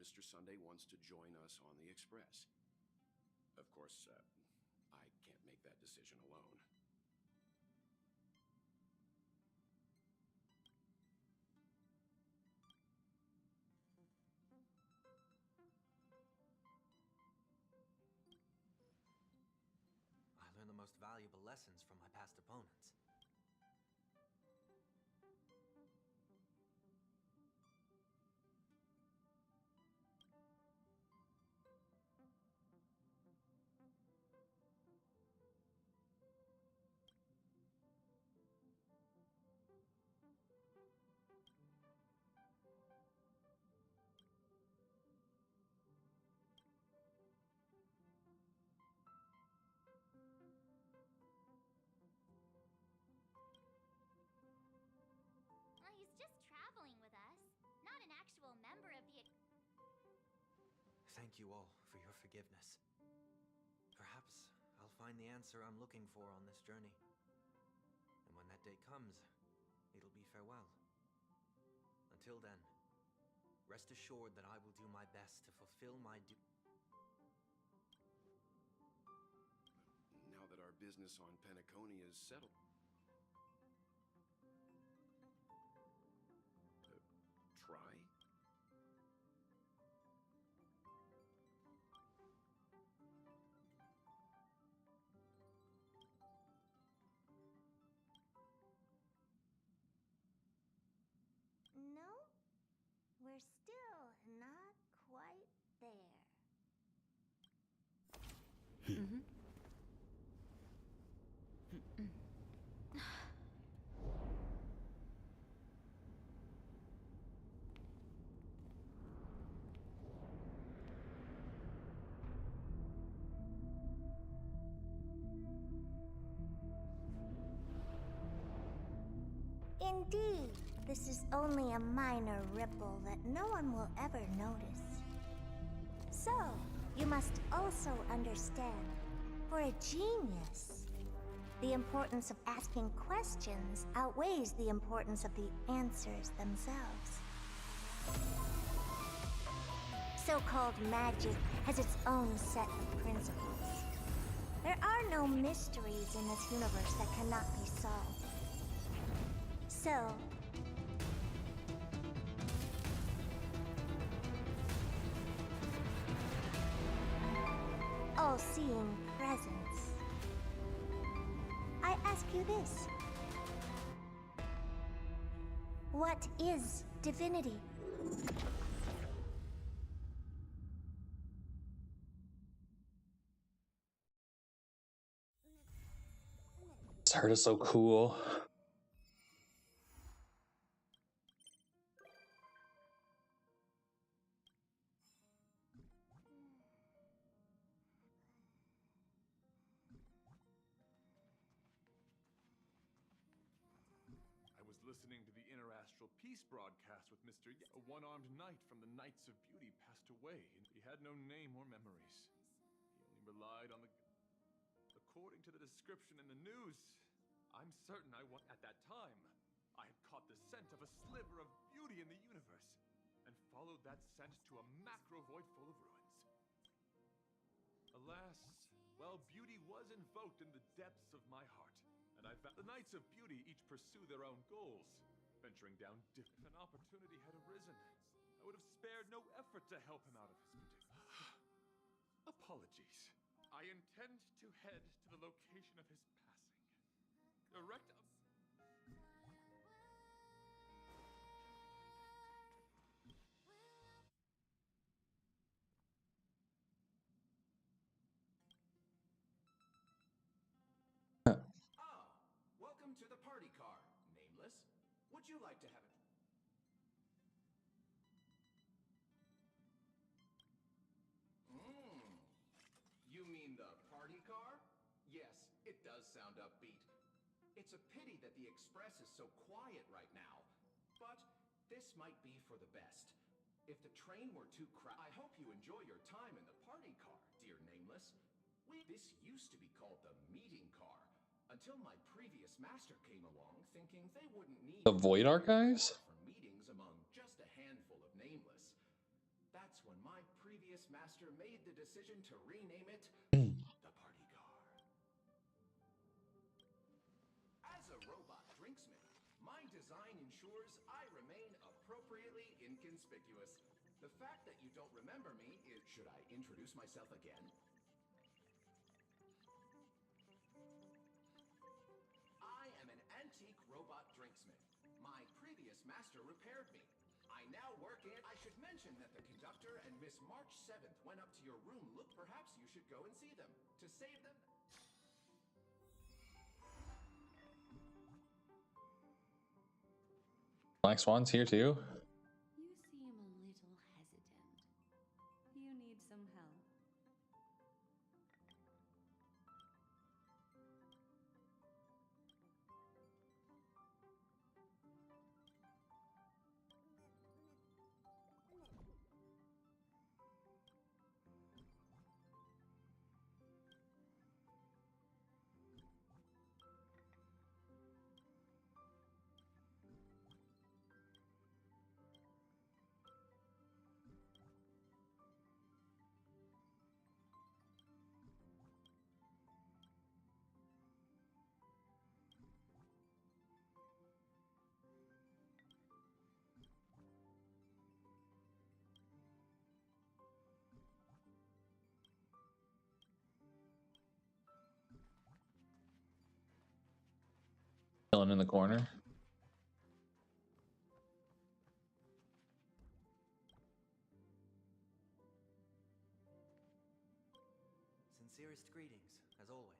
Mr. Sunday wants to join us on the Express. Of course, I can't make that decision alone. I learned the most valuable lessons from my past opponents. Well, he's just traveling with us, not an actual member of the... Thank you all for your forgiveness. Perhaps I'll find the answer I'm looking for on this journey. And when that day comes, it'll be farewell. Until then, rest assured that I will do my best to fulfill my Now that our business on Penacony is settled. Try? No, we're still not quite there. Indeed, this is only a minor ripple that no one will ever notice. So, you must also understand, for a genius, the importance of asking questions outweighs the importance of the answers themselves. So-called magic has its own set of principles. There are no mysteries in this universe that cannot be solved. So, all-seeing presence, I ask you this. What is divinity? This art is so cool. listening to the Interastral Peace broadcast with Mr. A one-armed knight from the Knights of Beauty passed away, and he had no name or memories. He only relied on the... According to the description in the news, I'm certain at that time, I had caught the scent of a sliver of beauty in the universe, and followed that scent to a macro void full of ruins. Alas, well, beauty was invoked in the depths of my heart, and I found the Knights of Beauty each pursue their own goals, venturing down if an opportunity had arisen, I would have spared no effort to help him out of his predicament. Apologies. I intend to head to the location of his passing. Direct up. Ah, welcome to the party car, Nameless. Would you like to have it? You mean the party car? Yes, it does sound upbeat. It's a pity that the Express is so quiet right now, but this might be for the best. If the train were too crowded, I hope you enjoy your time in the party car, dear Nameless. This used to be called the meeting car, until my previous master came along thinking they wouldn't need The Void Archives? for meetings among just a handful of Nameless. That's when my previous master made the decision to rename it the Party Car. As a robot drinksman, my design ensures I remain appropriately inconspicuous. The fact that you don't remember me is... Should I introduce myself again? I am an antique robot drinksman. My previous master repaired me. I now work in... I should mention that the conductor and Miss March 7th went up to your room. Look, perhaps you should go and see them. To save them... Black Swan's here too. You seem a little hesitant. You need some help. Chilling in the corner. Sincerest greetings, as always.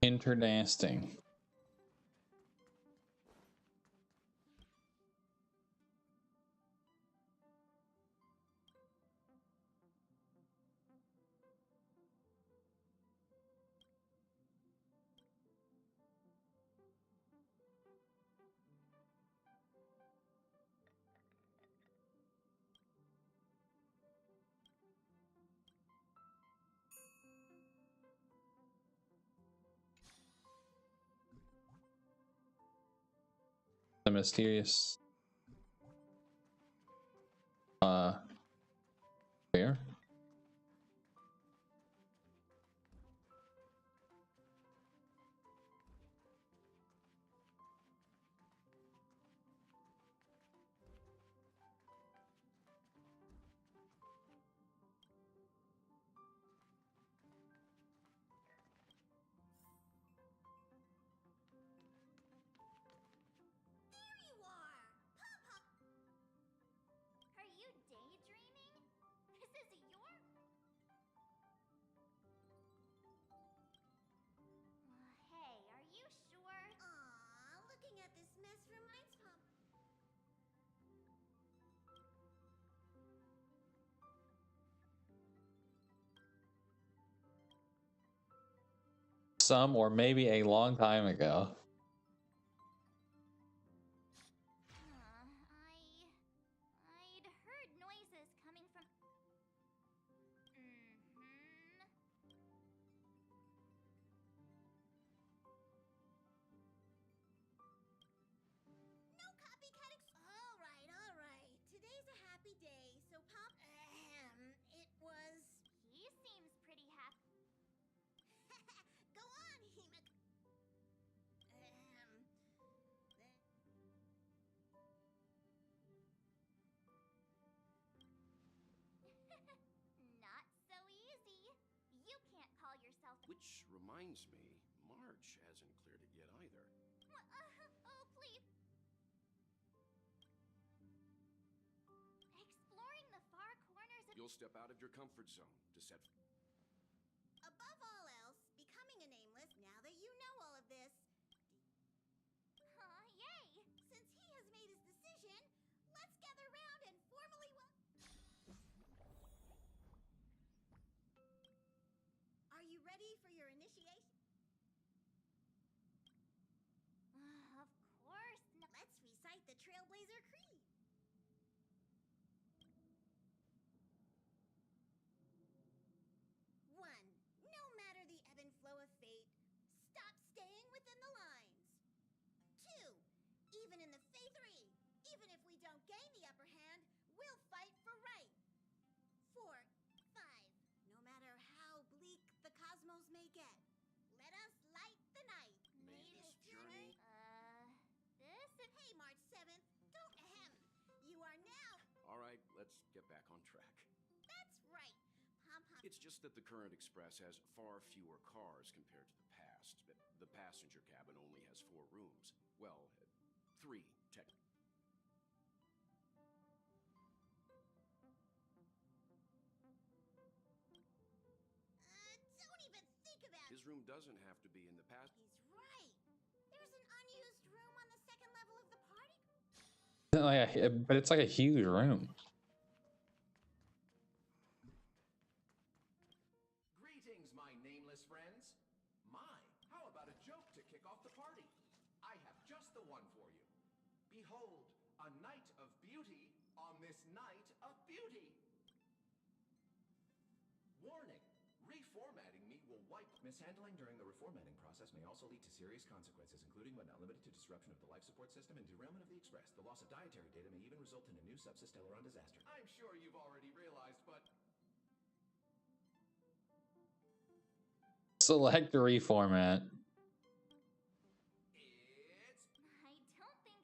Internasting. The mysterious bear. There you are! Pop-Pop! Are you daydreaming? This is your... Hey, are you sure? Aw, looking at this mess reminds Pop... Some or maybe a long time ago. I'd heard noises coming from... No copycat All right. Today's a happy day, so Pop... it was... He seems pretty happy. Go on, Hema... Not so easy. You can't call yourself... Which reminds me, March hasn't cleared it yet either. Oh, please. Exploring the far corners of... You'll step out of your comfort zone to set... Above all else, becoming a nameless, now that you know all of this... Yay! Since he has made his decision, let's gather round and formally Are you ready for your initiation? Of course not. Let's recite the Trailblazer Creed. 1. No matter the ebb and flow of fate, stop staying within the lines. 2. Even in the fate 3, even if we don't gain the upper hand, we'll fight for right. 4. 5. No matter how bleak the cosmos may get, let us light the night. May this journey... Hey, March 7th, don't ahem. You are now... All right, let's get back on track. That's right. Pom-Pom... It's just that the current express has far fewer cars compared to the past. The passenger cabin only has 4 rooms. Well, 3, technically. Don't even think about it. His room doesn't have to be in the past. He's right. There's an unused room on the second level of the party. But it's like a huge room. Greetings, my nameless friends. How about a joke to kick off the party? I have just the one for you. Behold, a night of beauty on this night of beauty. Warning, reformatting me will wipe. Mishandling during the reformatting process may also lead to serious consequences, including but not limited to disruption of the life support system and derailment of the Express. The loss of dietary data may even result in a new subsysteleron disaster. I'm sure you've already realized, but... Select reformat. I don't think...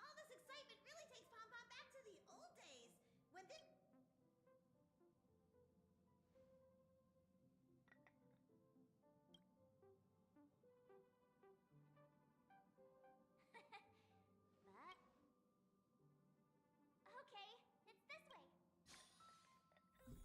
All this excitement really takes Pom-Pom back to the old days. When this... Okay, it's this way. Ta-da! With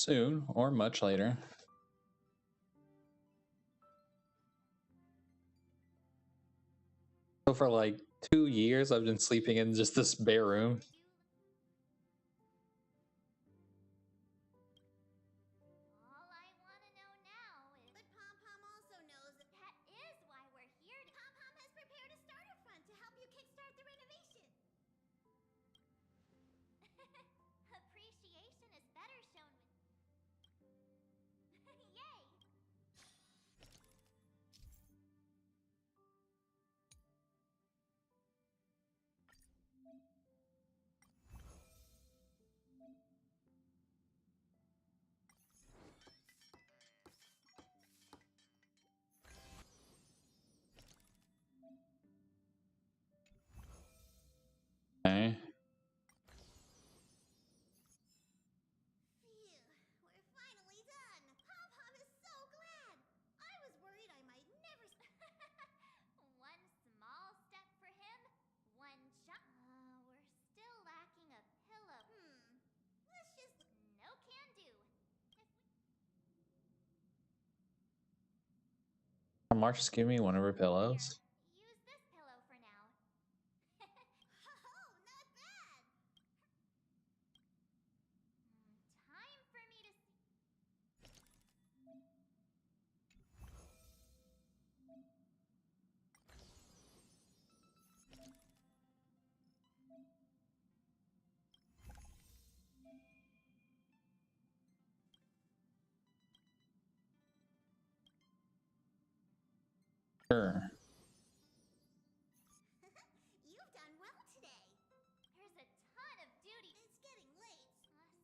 soon or much later. So for like 2 years, I've been sleeping in just this bare room. All I want to know now is... But Pom-Pom also knows that is why we're here. Pom-Pom has prepared a starter fund to help you kickstart the renovation. Appreciation is better shown with... Yay! Okay. Phew, we're finally done. Pom-Pom is so glad. I was worried I might never... One small step for him, one we're still lacking a pillow. Let's just... No can do. March, just give me one of her pillows. Use this pillow for now. Oh, not bad. Time for me to see. Sure. You've done well today. There's a ton of duty. It's getting late.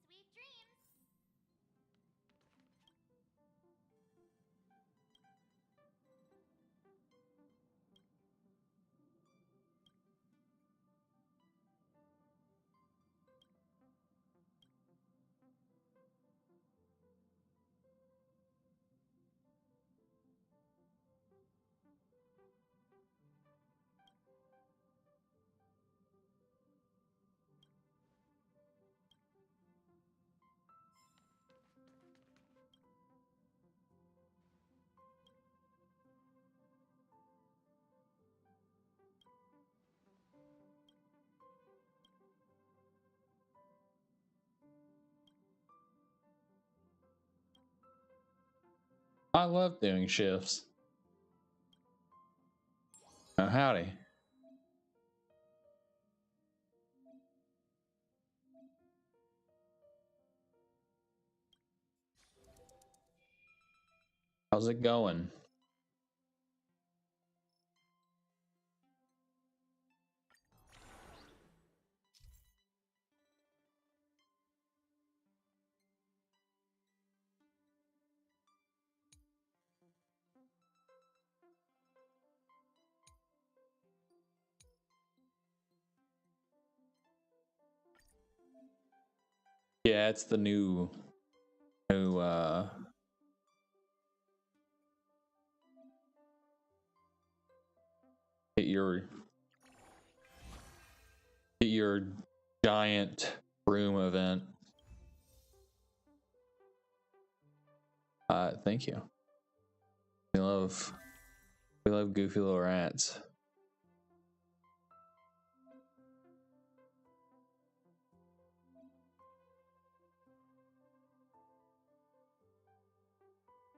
Sweet dreams. I love doing shifts. Oh, howdy. How's it going? Yeah, it's the new get your giant room event. Thank you. We love goofy little rats.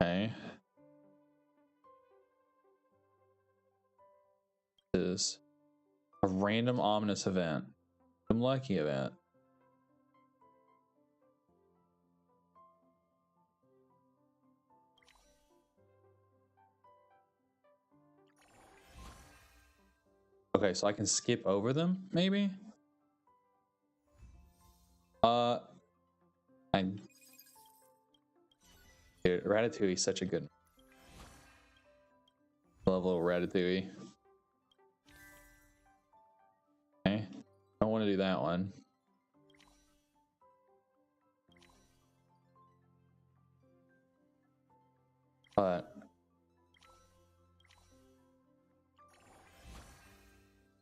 Okay. This is a random ominous event. Some lucky event. Okay, so I can skip over them, maybe? Dude, Ratatouille is such a good... Love little Ratatouille. Okay, I want to do that one. But...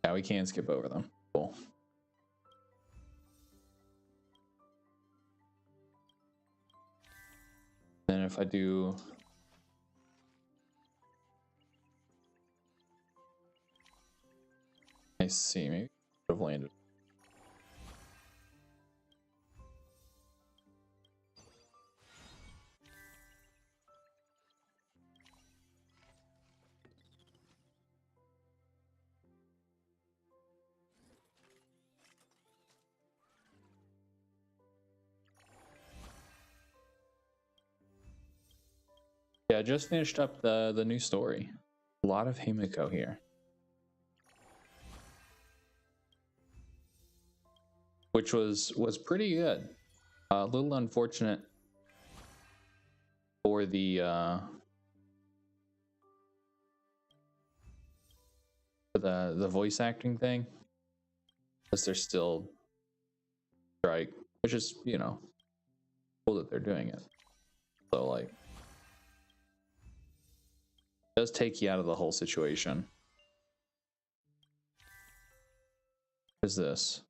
yeah, we can skip over them. Cool. if I do. I see, maybe I could have landed. Yeah, I just finished up the new story. A lot of Himiko here. Which was pretty good. A little unfortunate for the voice acting thing, because they're still strike, which is, you know, cool that they're doing it. So like, it does take you out of the whole situation. What is this?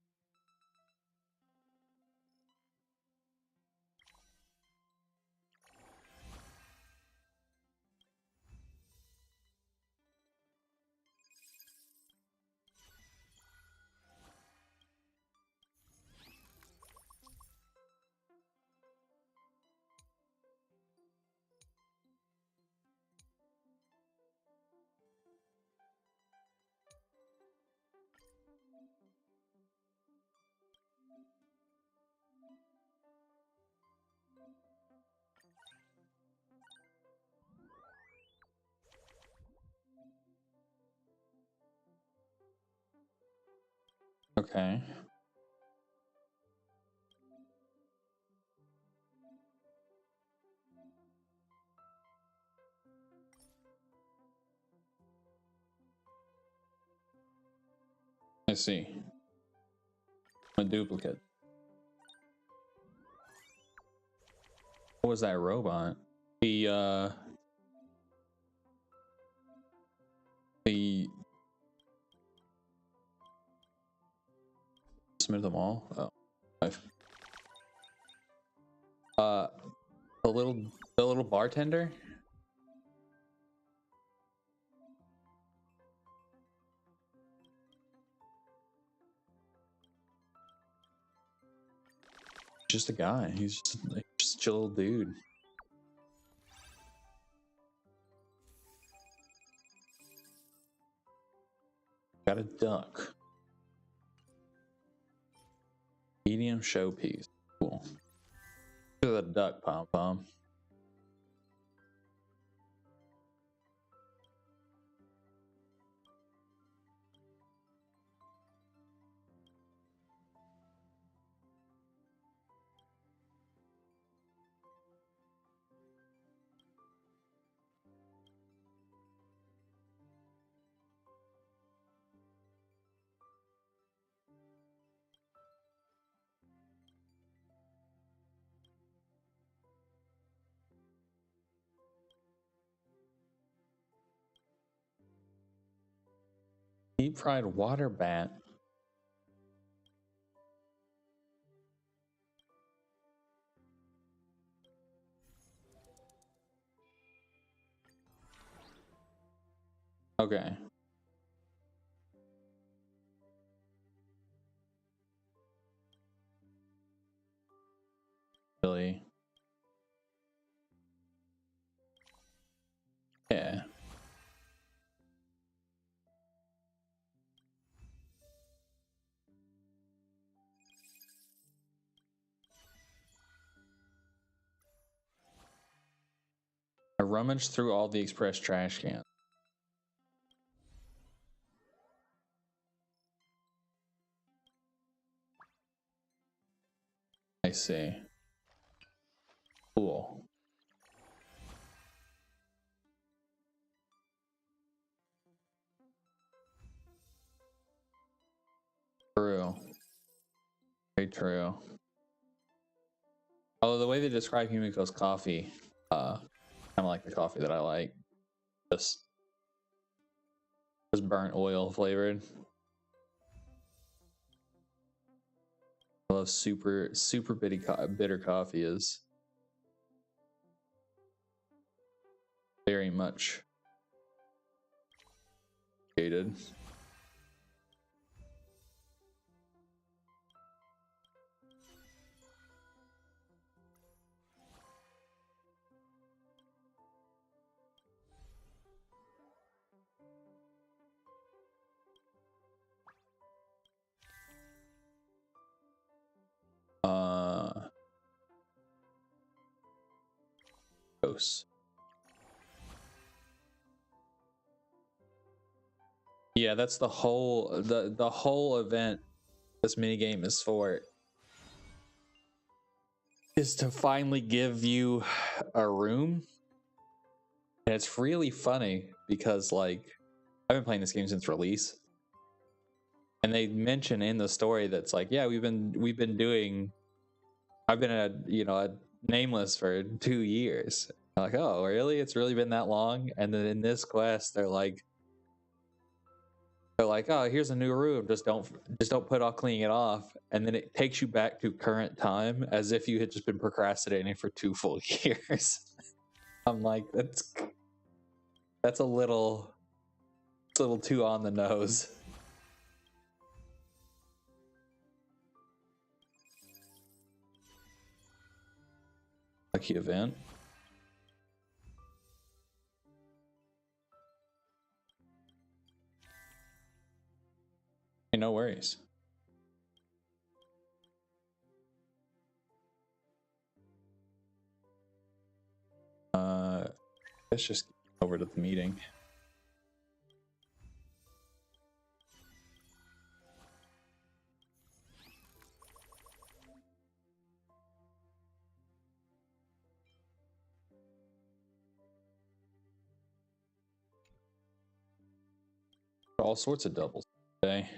Okay. I see. A duplicate. What was that robot? The submit them all. Oh, the little bartender. Just a guy. He's just a chill dude. Got a duck. Medium showpiece. Cool. Look at the duck, Pom Pom. Deep fried water bat. Okay. Really? Yeah. I rummaged through all the express trash cans. I see. Cool. True. Very true. Although the way they describe Himiko's coffee, kind of like the coffee that I like. Just burnt oil flavored. I love super bitter coffee is. very much hated. Ghosts. Yeah, that's the whole the whole event this minigame is for, is to finally give you a room. And it's really funny because like I've been playing this game since release. And they mention in the story that's like, yeah, we've been doing, I've been a nameless for 2 years. I'm like, oh really? It's really been that long? And then in this quest they're like, oh, here's a new room, just don't put off cleaning it off. And then it takes you back to current time as if you had just been procrastinating for 2 full years. I'm like, that's a little too on the nose. Lucky event. Hey, no worries. Let's just get over to the meeting. All sorts of doubles today.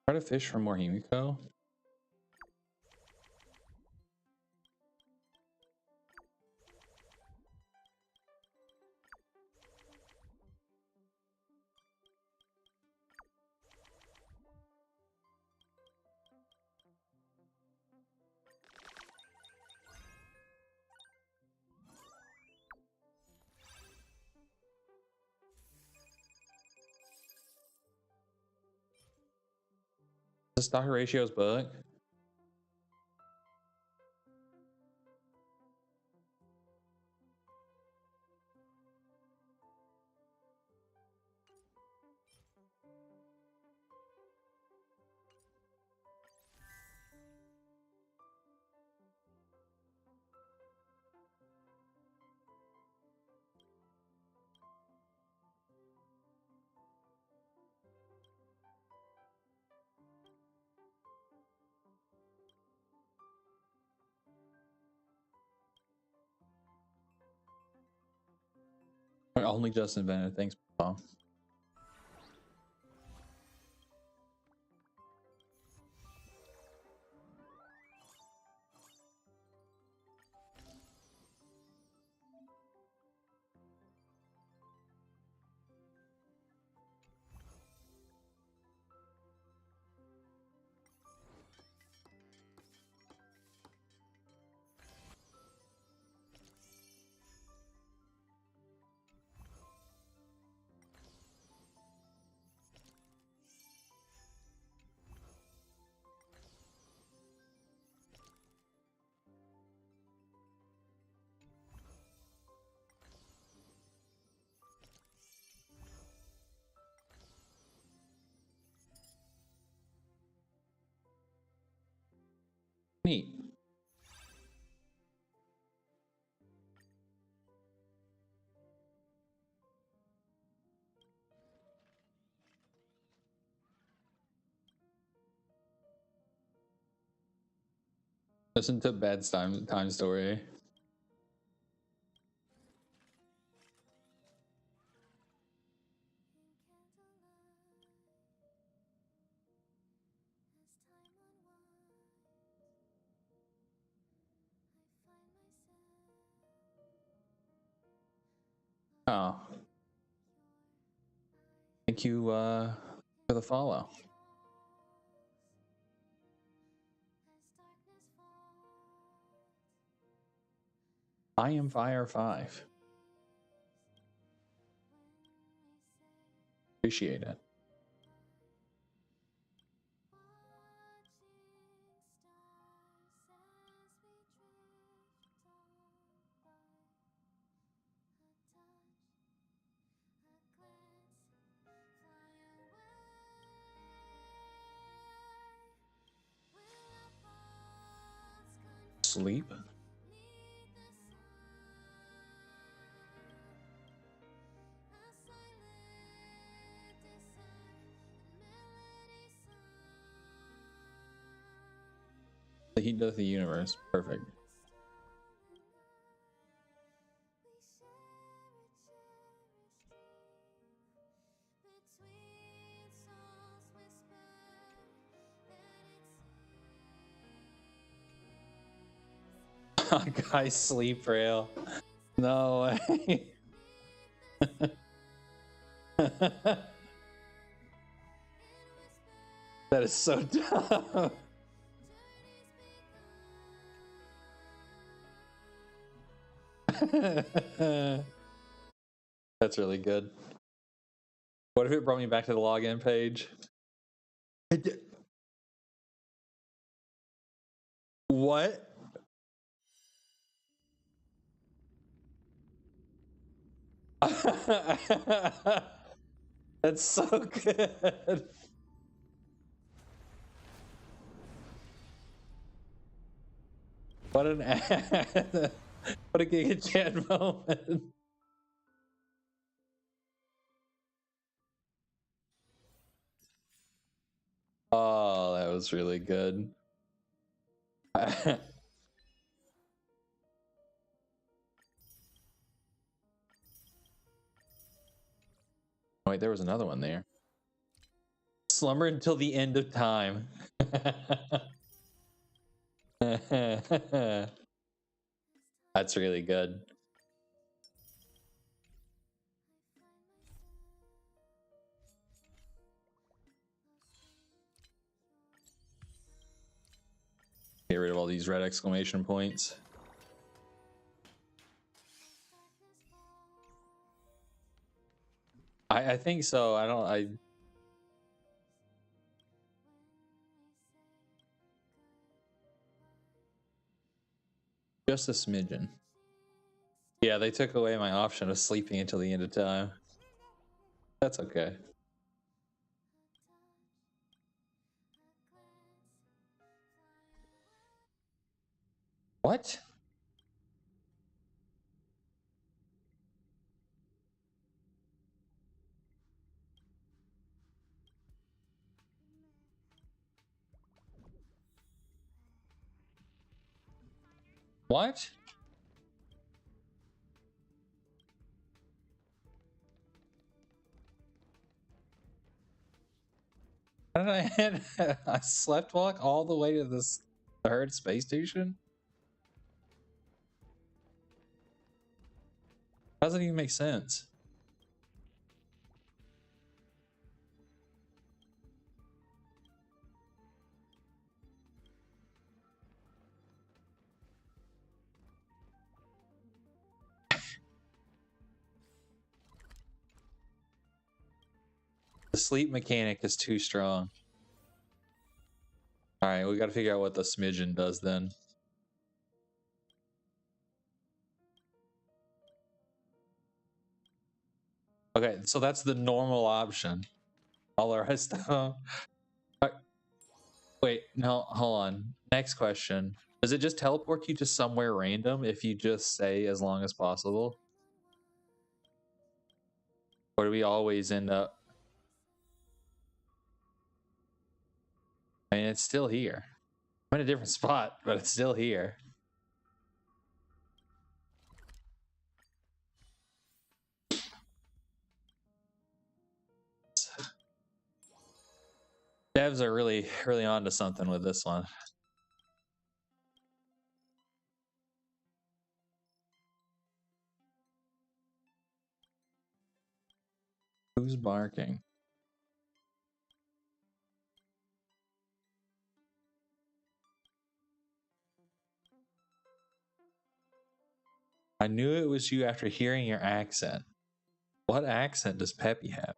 Try to fish for more Himiko. The stock ratio's bug. Only just invented. Thanks, Paul. Neat. Listen to Bed's time story. Oh. Thank you for the follow. I am Fire 5. Appreciate it. Sleep? The heat of the universe. Perfect. Honkai sleep rail. No way. That is so dumb. That's really good. What if it brought me back to the login page? What? That's so good. What an what a Giga Chat moment. Oh, that was really good. Wait, there was another one there. Slumber until the end of time. That's really good. Get rid of all these red exclamation points. I think so. I just a smidgen. Yeah, they took away my option of sleeping until the end of time. That's okay. What? What? How did I end? I slept walk all the way to this third space station? Doesn't even make sense. The sleep mechanic is too strong. All right, we got to figure out what the smidgen does then. Okay, so that's the normal option. All the rest of them. Wait, no, hold on. Next question. Does it just teleport you to somewhere random if you just say as long as possible? Or do we always end up? I mean, it's still here. I'm in a different spot, but it's still here. Devs are really onto something with this one. Who's barking? I knew it was you after hearing your accent. What accent does Peppy have?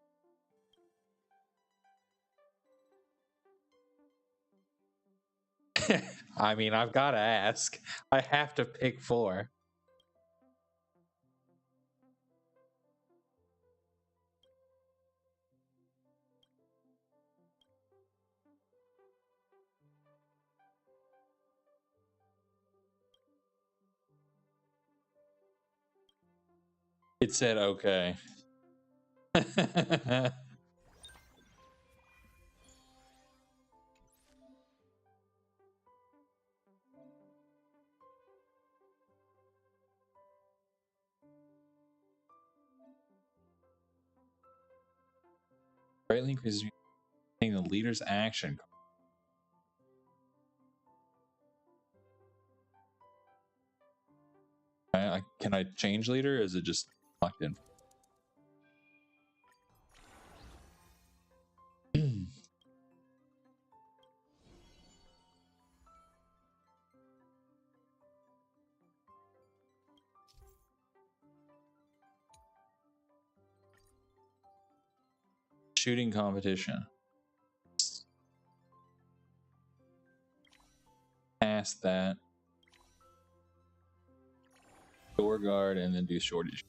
I mean, I've got to ask. I have to pick 4. It said okay. Greatly increases the leader's action. Can I change leader? Or is it just locked in? Shooting competition. Past that. Door guard and then do shortage.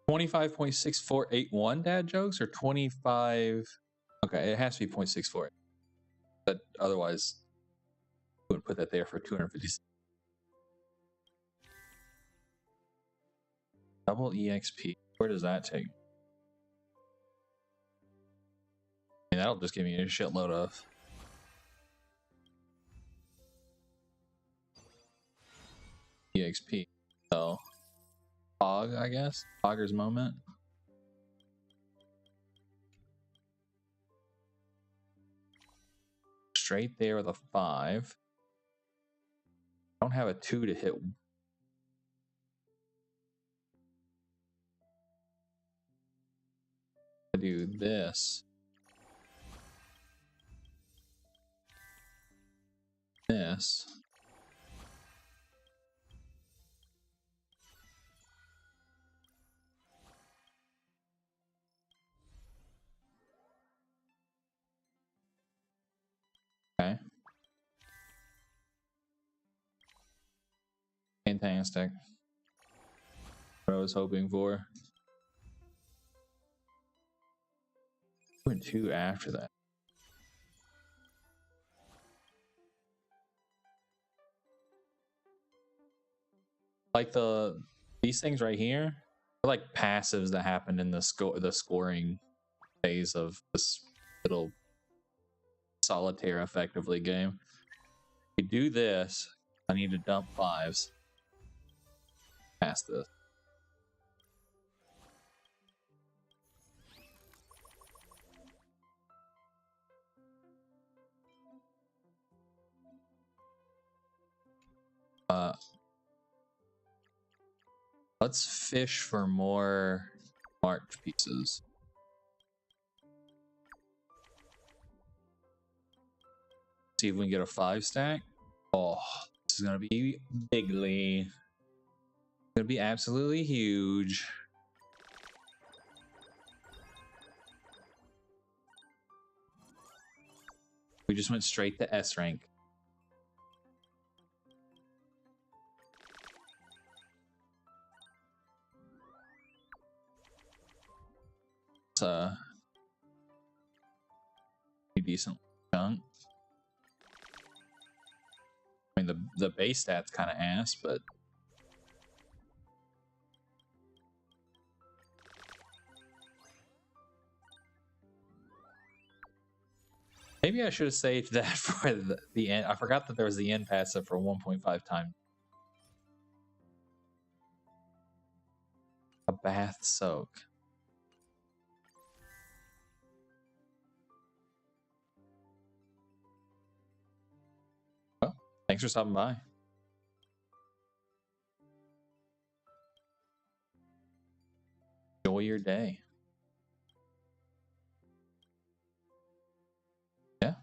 $25.6481 dad jokes or 25. Okay, it has to be 0.64. But otherwise, I would put that there for 250. Double EXP. Where does that take? I mean, that'll just give me a shitload of. EXP. So, Pog, I guess. Pogger's moment. Straight there with a 5. Don't have a 2 to hit. I do this. This. Okay. Fantastic. What I was hoping for. 2 and 2 after that. Like these things right here are like passives that happen in the scoring phase of this little solitaire effectively game. You do this, I need to dump 5s. Past this. Let's fish for more march pieces. See if we can get a 5 stack. Oh, this is gonna be bigly. It's gonna be absolutely huge. We just went straight to S rank. decent chunk. I mean, the base stats kind of ass, but maybe I should have saved that for the end. I forgot that there was the end passive for 1.5 times. A bath soak. Well, thanks for stopping by. Enjoy your day. Yeah.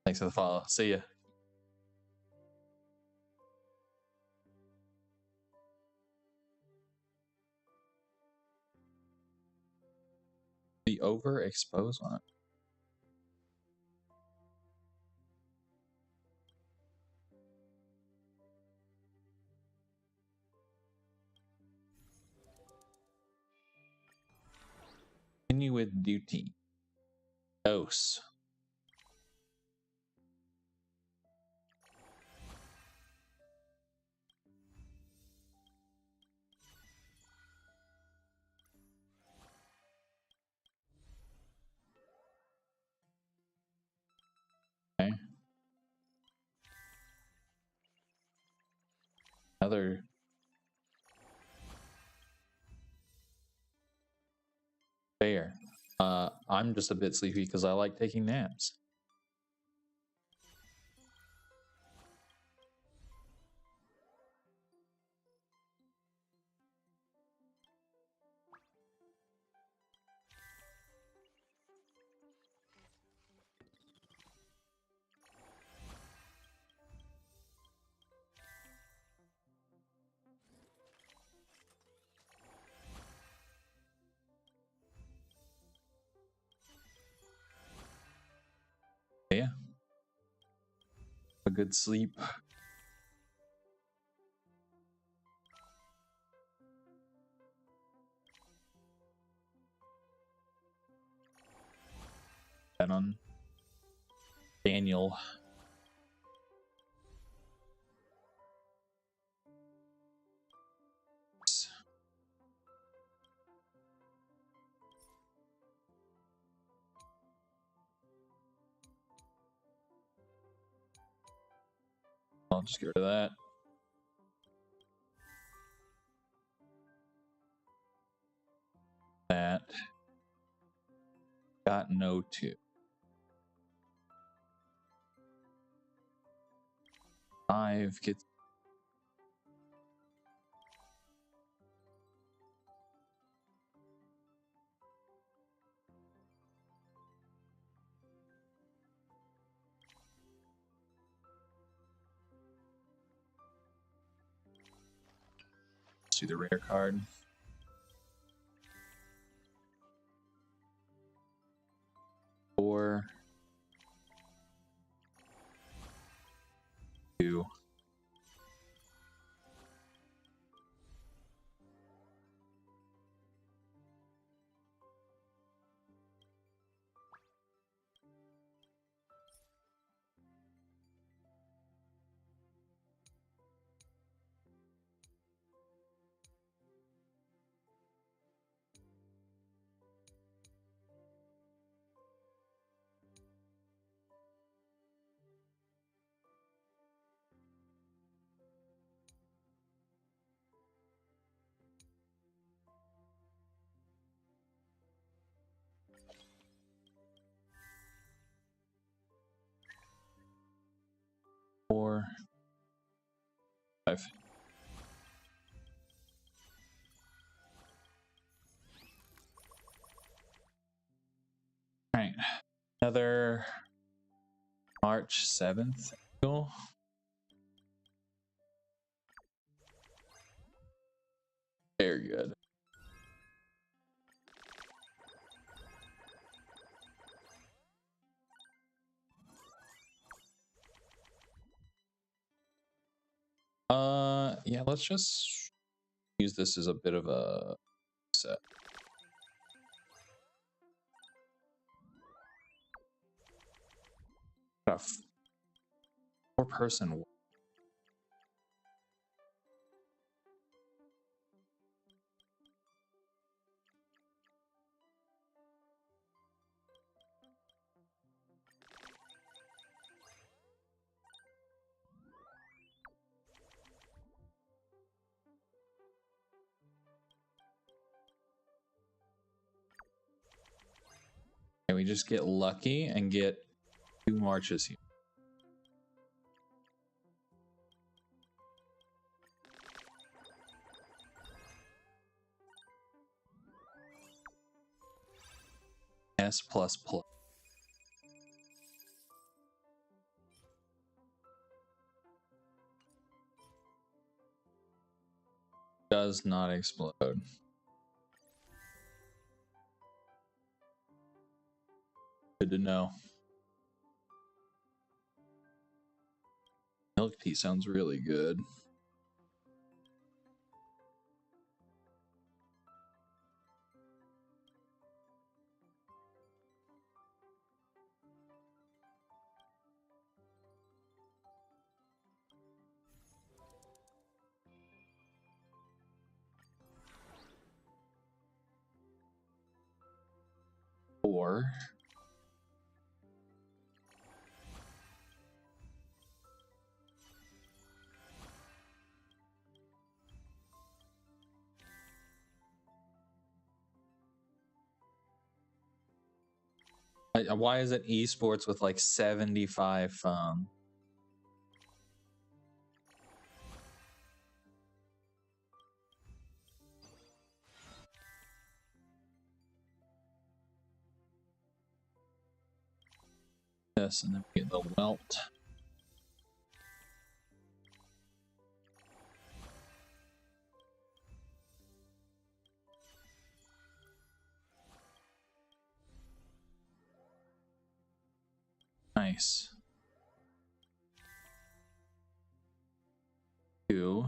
Thanks for the follow. See ya. The overexposed one. Continue with duty. Dose. Okay. Another. Fair. I'm just a bit sleepy because I like taking naps. Yeah. A good sleep. And on Daniel. I'll just get rid of that. That. Got no 2. 5 gets. See the rare card. Four. 2. Four. 5. All right. Another March 7th. Cool. Very good. Yeah, let's just use this as a bit of a set. 4-person. And we just get lucky and get 2 marches here. S++. Does not explode. Good to know. Milk tea sounds really good. Or why is it esports with like 75 this, and then we get the welt. Nice. 2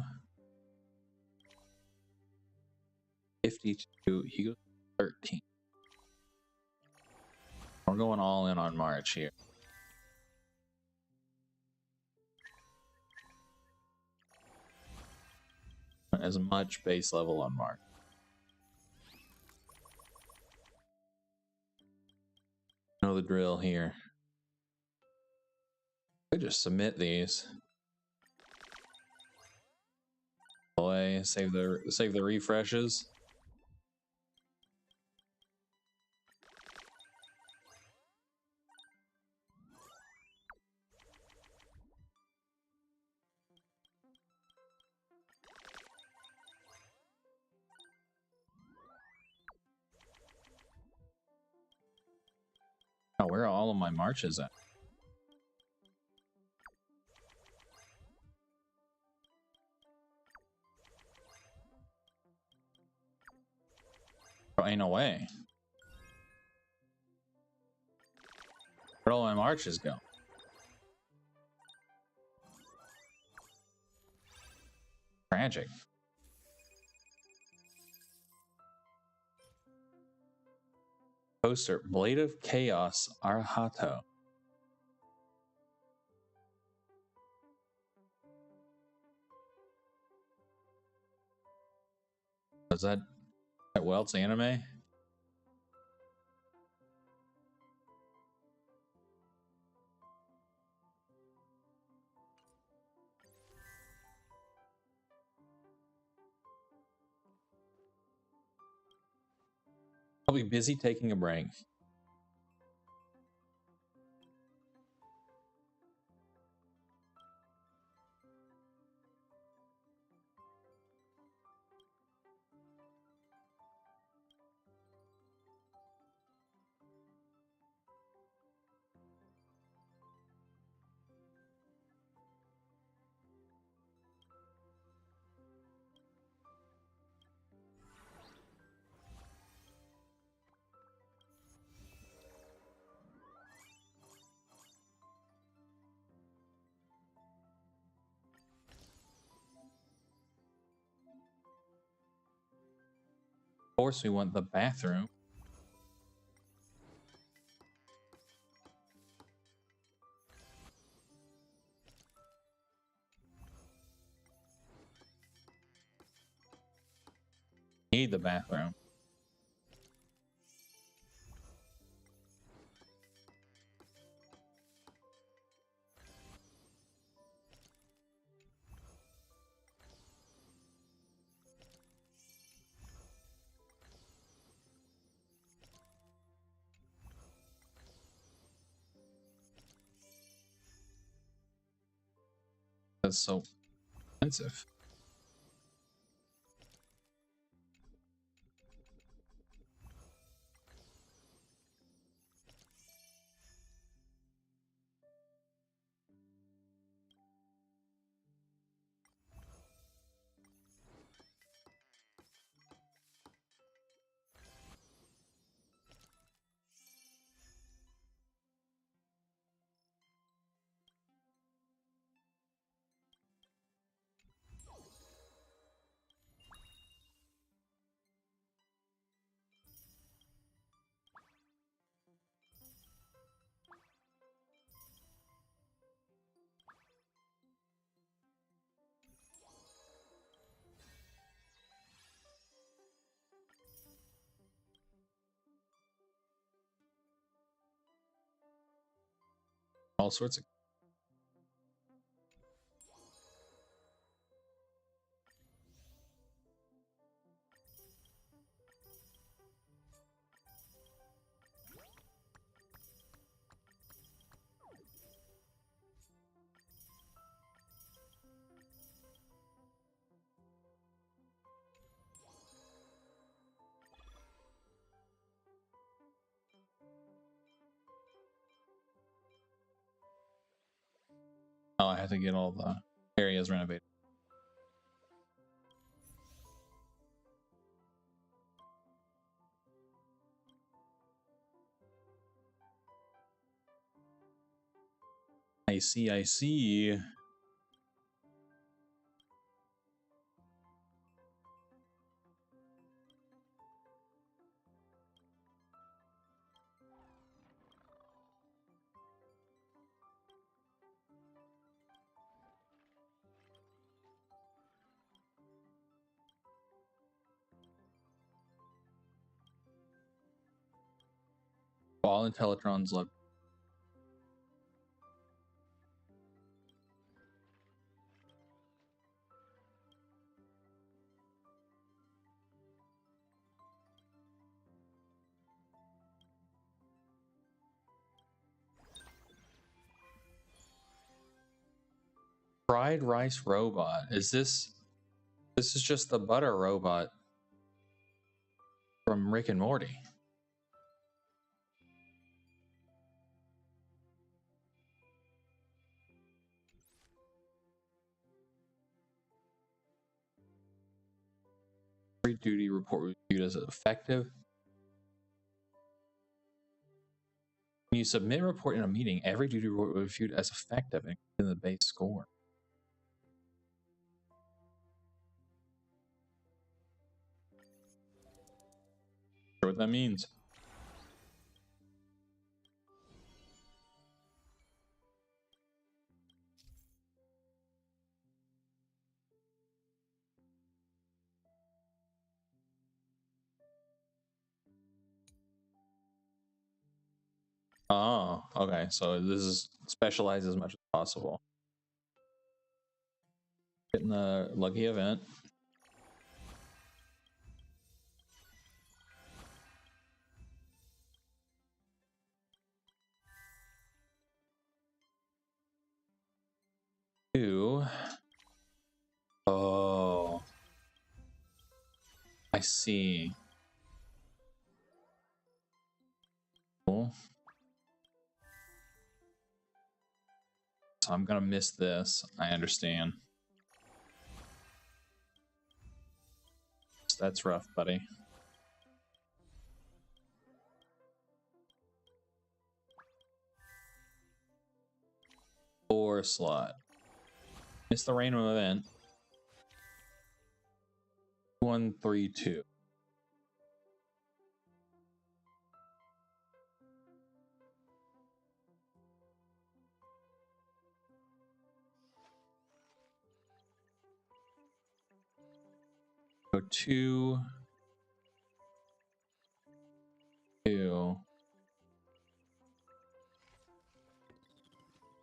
52. He goes 13. We're going all in on March here. As much base level on March. Know the drill here. I just submit these. Boy, save the refreshes. Oh, where are all of my marches at? Oh, ain't no way. Where'd all my marches go? Tragic. Poster, Blade of Chaos, Arhato. Is that Welt's anime? I'll be busy taking a break. Of course, we want the bathroom. Need the bathroom. That's so expensive. All sorts of. Oh, I have to get all the areas renovated. I see, I see. All Intellitrons love. Fried rice robot. Is this? This is just the butter robot from Rick and Morty. Every duty report was viewed as effective. When you submit a report in a meeting, every duty report was viewed as effective, including the base score. Sure what that means. Oh, okay. So this is specialized as much as possible. Getting the lucky event. Two. Oh, I see. Cool. So I'm gonna miss this. I understand. That's rough, buddy. Four slot. Miss the random event. 1, 3, 2. Go 2, 2.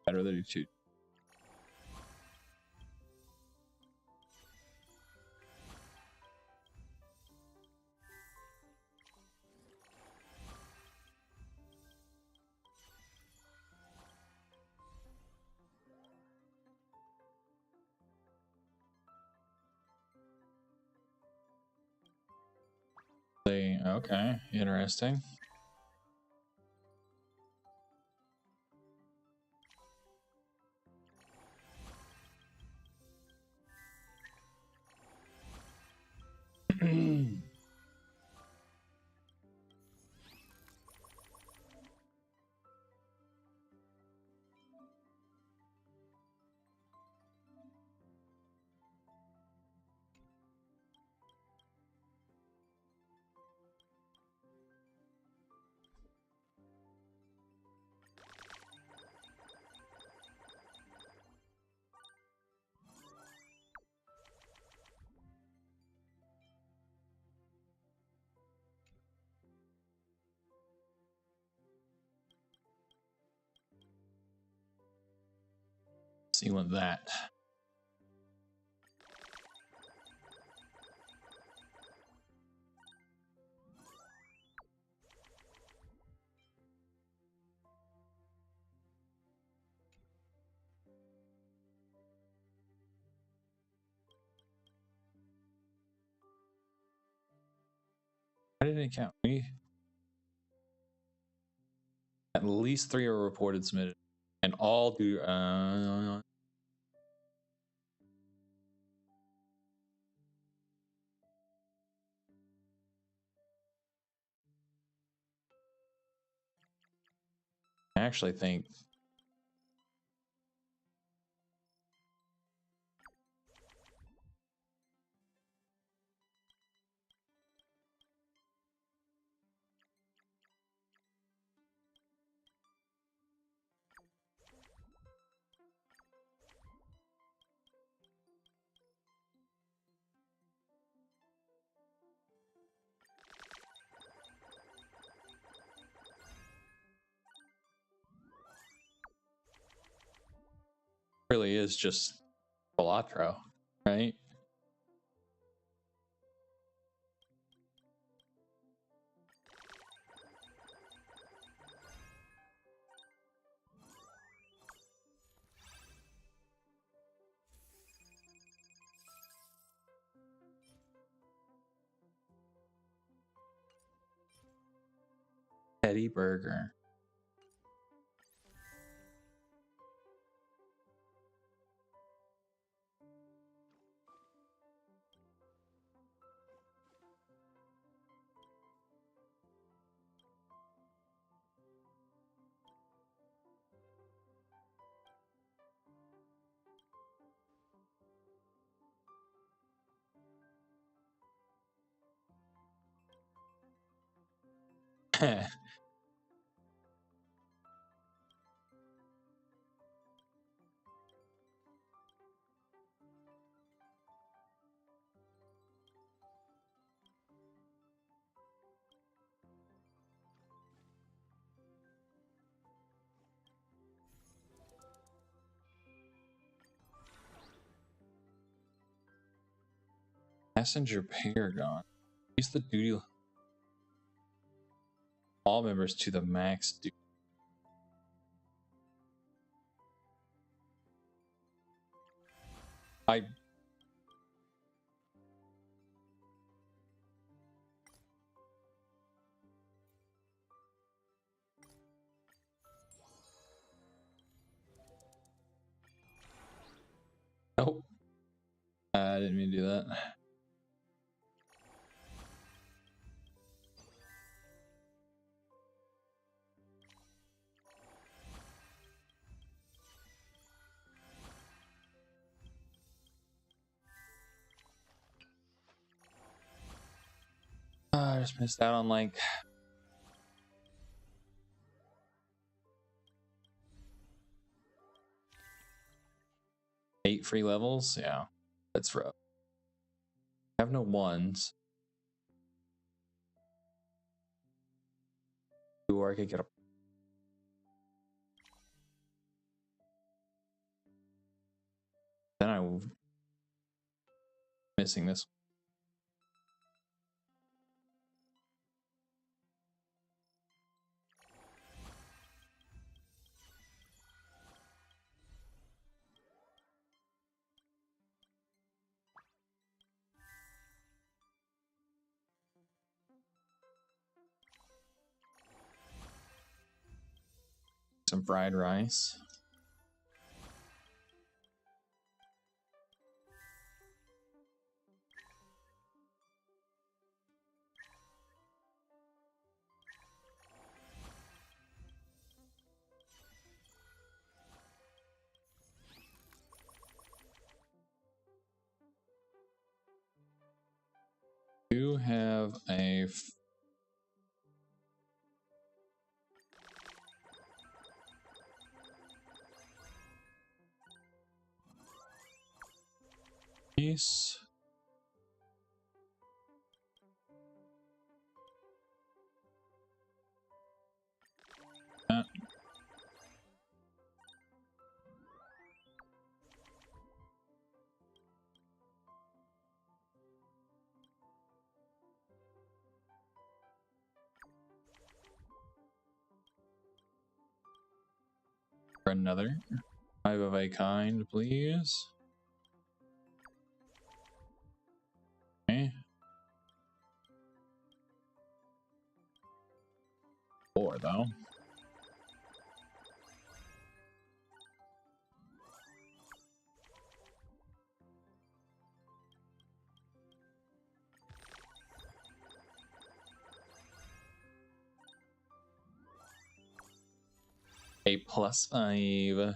I'd rather do 2. Okay, interesting. See what that. Why did it count? At least 3 are reported submitted, and all do. I actually think really is just Balatro, right? Eddie Burger. Passenger Paragon. Use the duty. All members to the max duty. I. Nope. I didn't mean to do that. I just missed out on like 8 free levels. Yeah, that's rough. I have no ones. Or I could get a. Then I'm missing this. Some fried rice. Do have a piece. For another 5 of a kind, please. Okay. 4 though. A +5.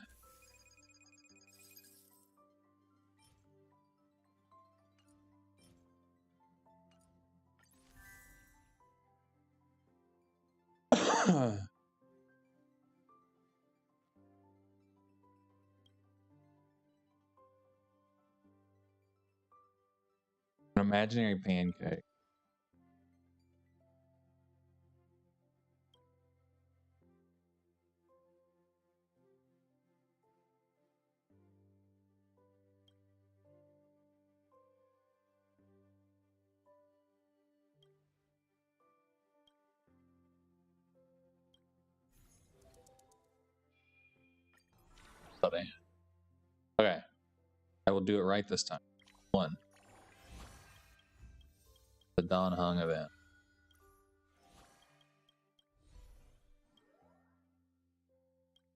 An imaginary pancake. Okay. I will do it right this time. 1. The Dawn Hung event.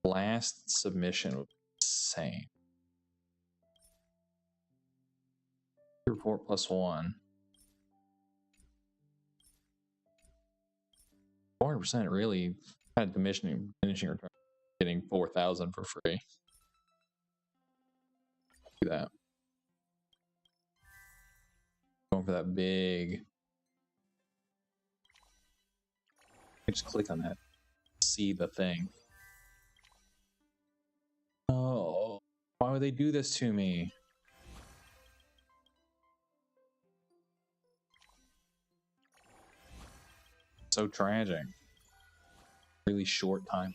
Last submission was insane. Report +1. 400% really had finishing return, getting 4,000 for free. Do that. Going for that big. I just click on that. See the thing. Oh, why would they do this to me? So tragic. Really short time.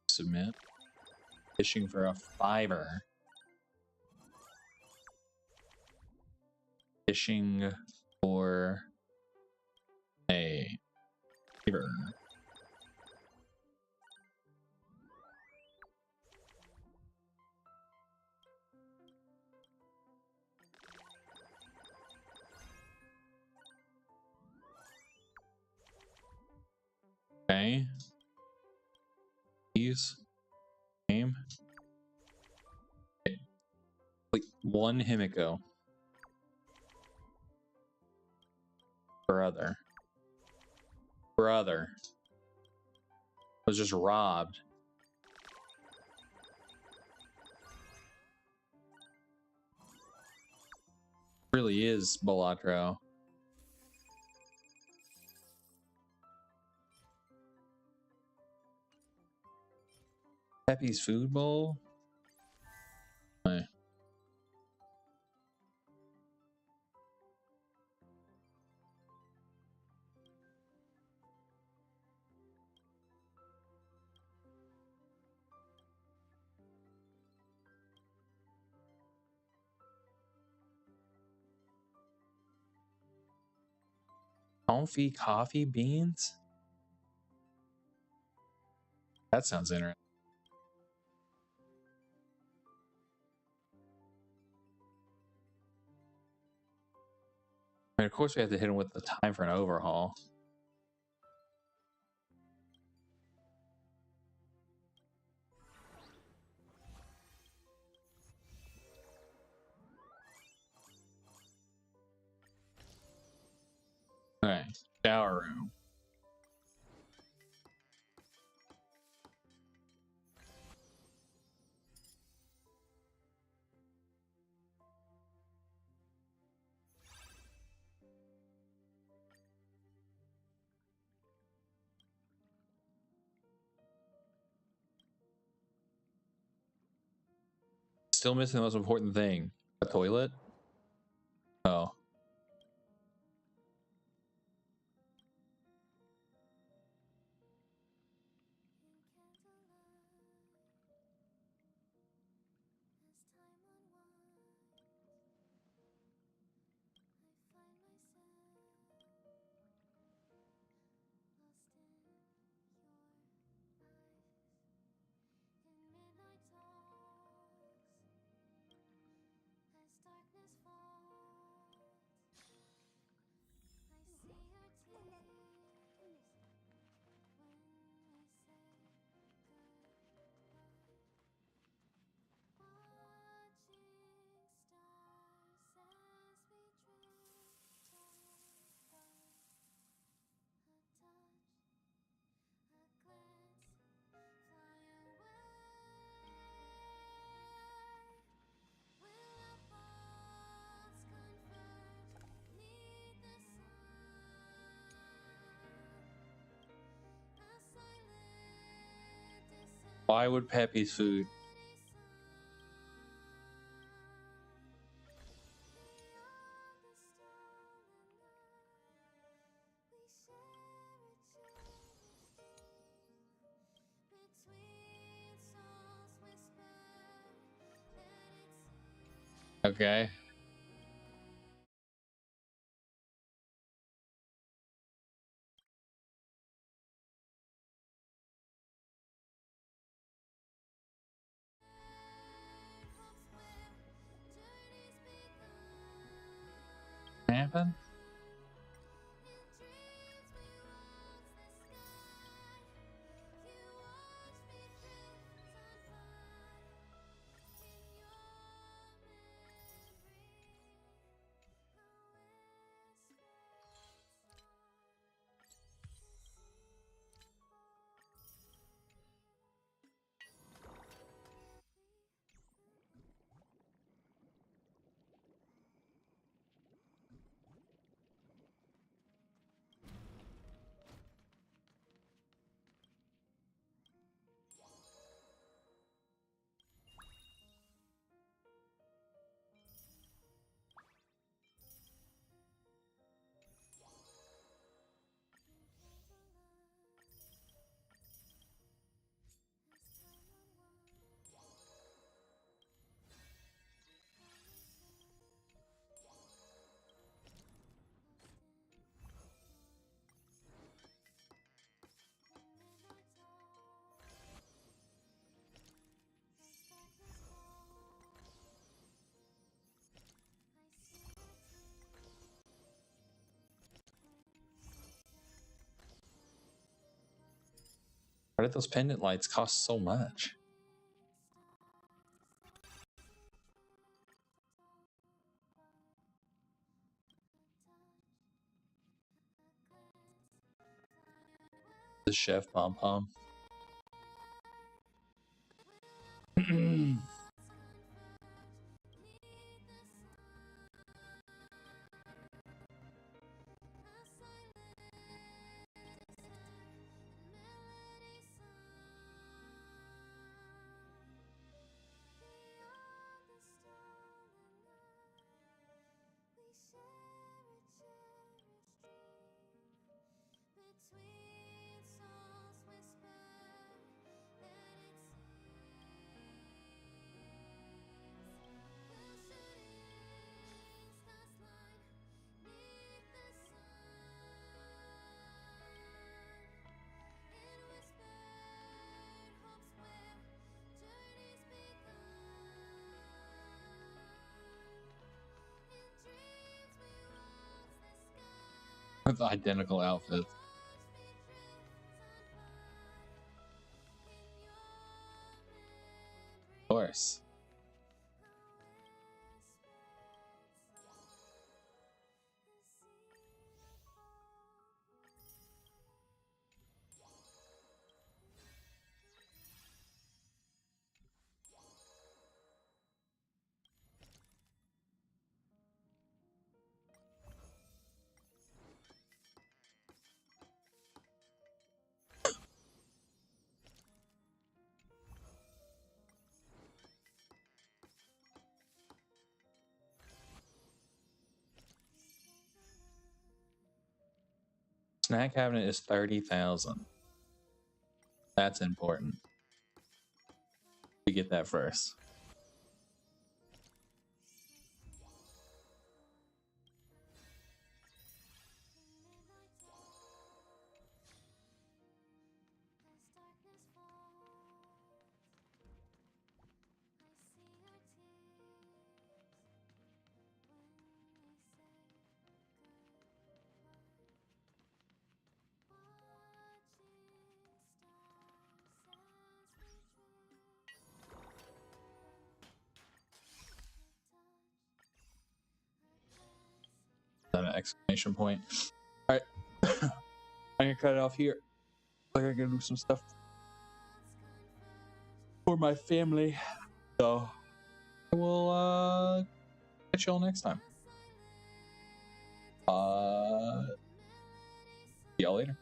Submit. Fishing for a 5er. Fishing for a 5er. Okay. These. Game. Okay. Wait, 1 Himiko. Brother. Was just robbed. Really is Balatro. Peppy's food bowl. Okay. Comfy coffee beans? That sounds interesting. I mean, of course, we have to hit him with the time for an overhaul. All right, shower room. Still missing the most important thing. A toilet? Oh. Why would Peppy's food? Okay. Happen? Why did those pendant lights cost so much? The chef pom pom. with identical outfits. Of course. Snack cabinet is 30,000. That's important. We get that first. That an exclamation point. All right, I'm gonna cut it off here. I gotta go do some stuff for my family. So I will catch y'all next time. See y'all later.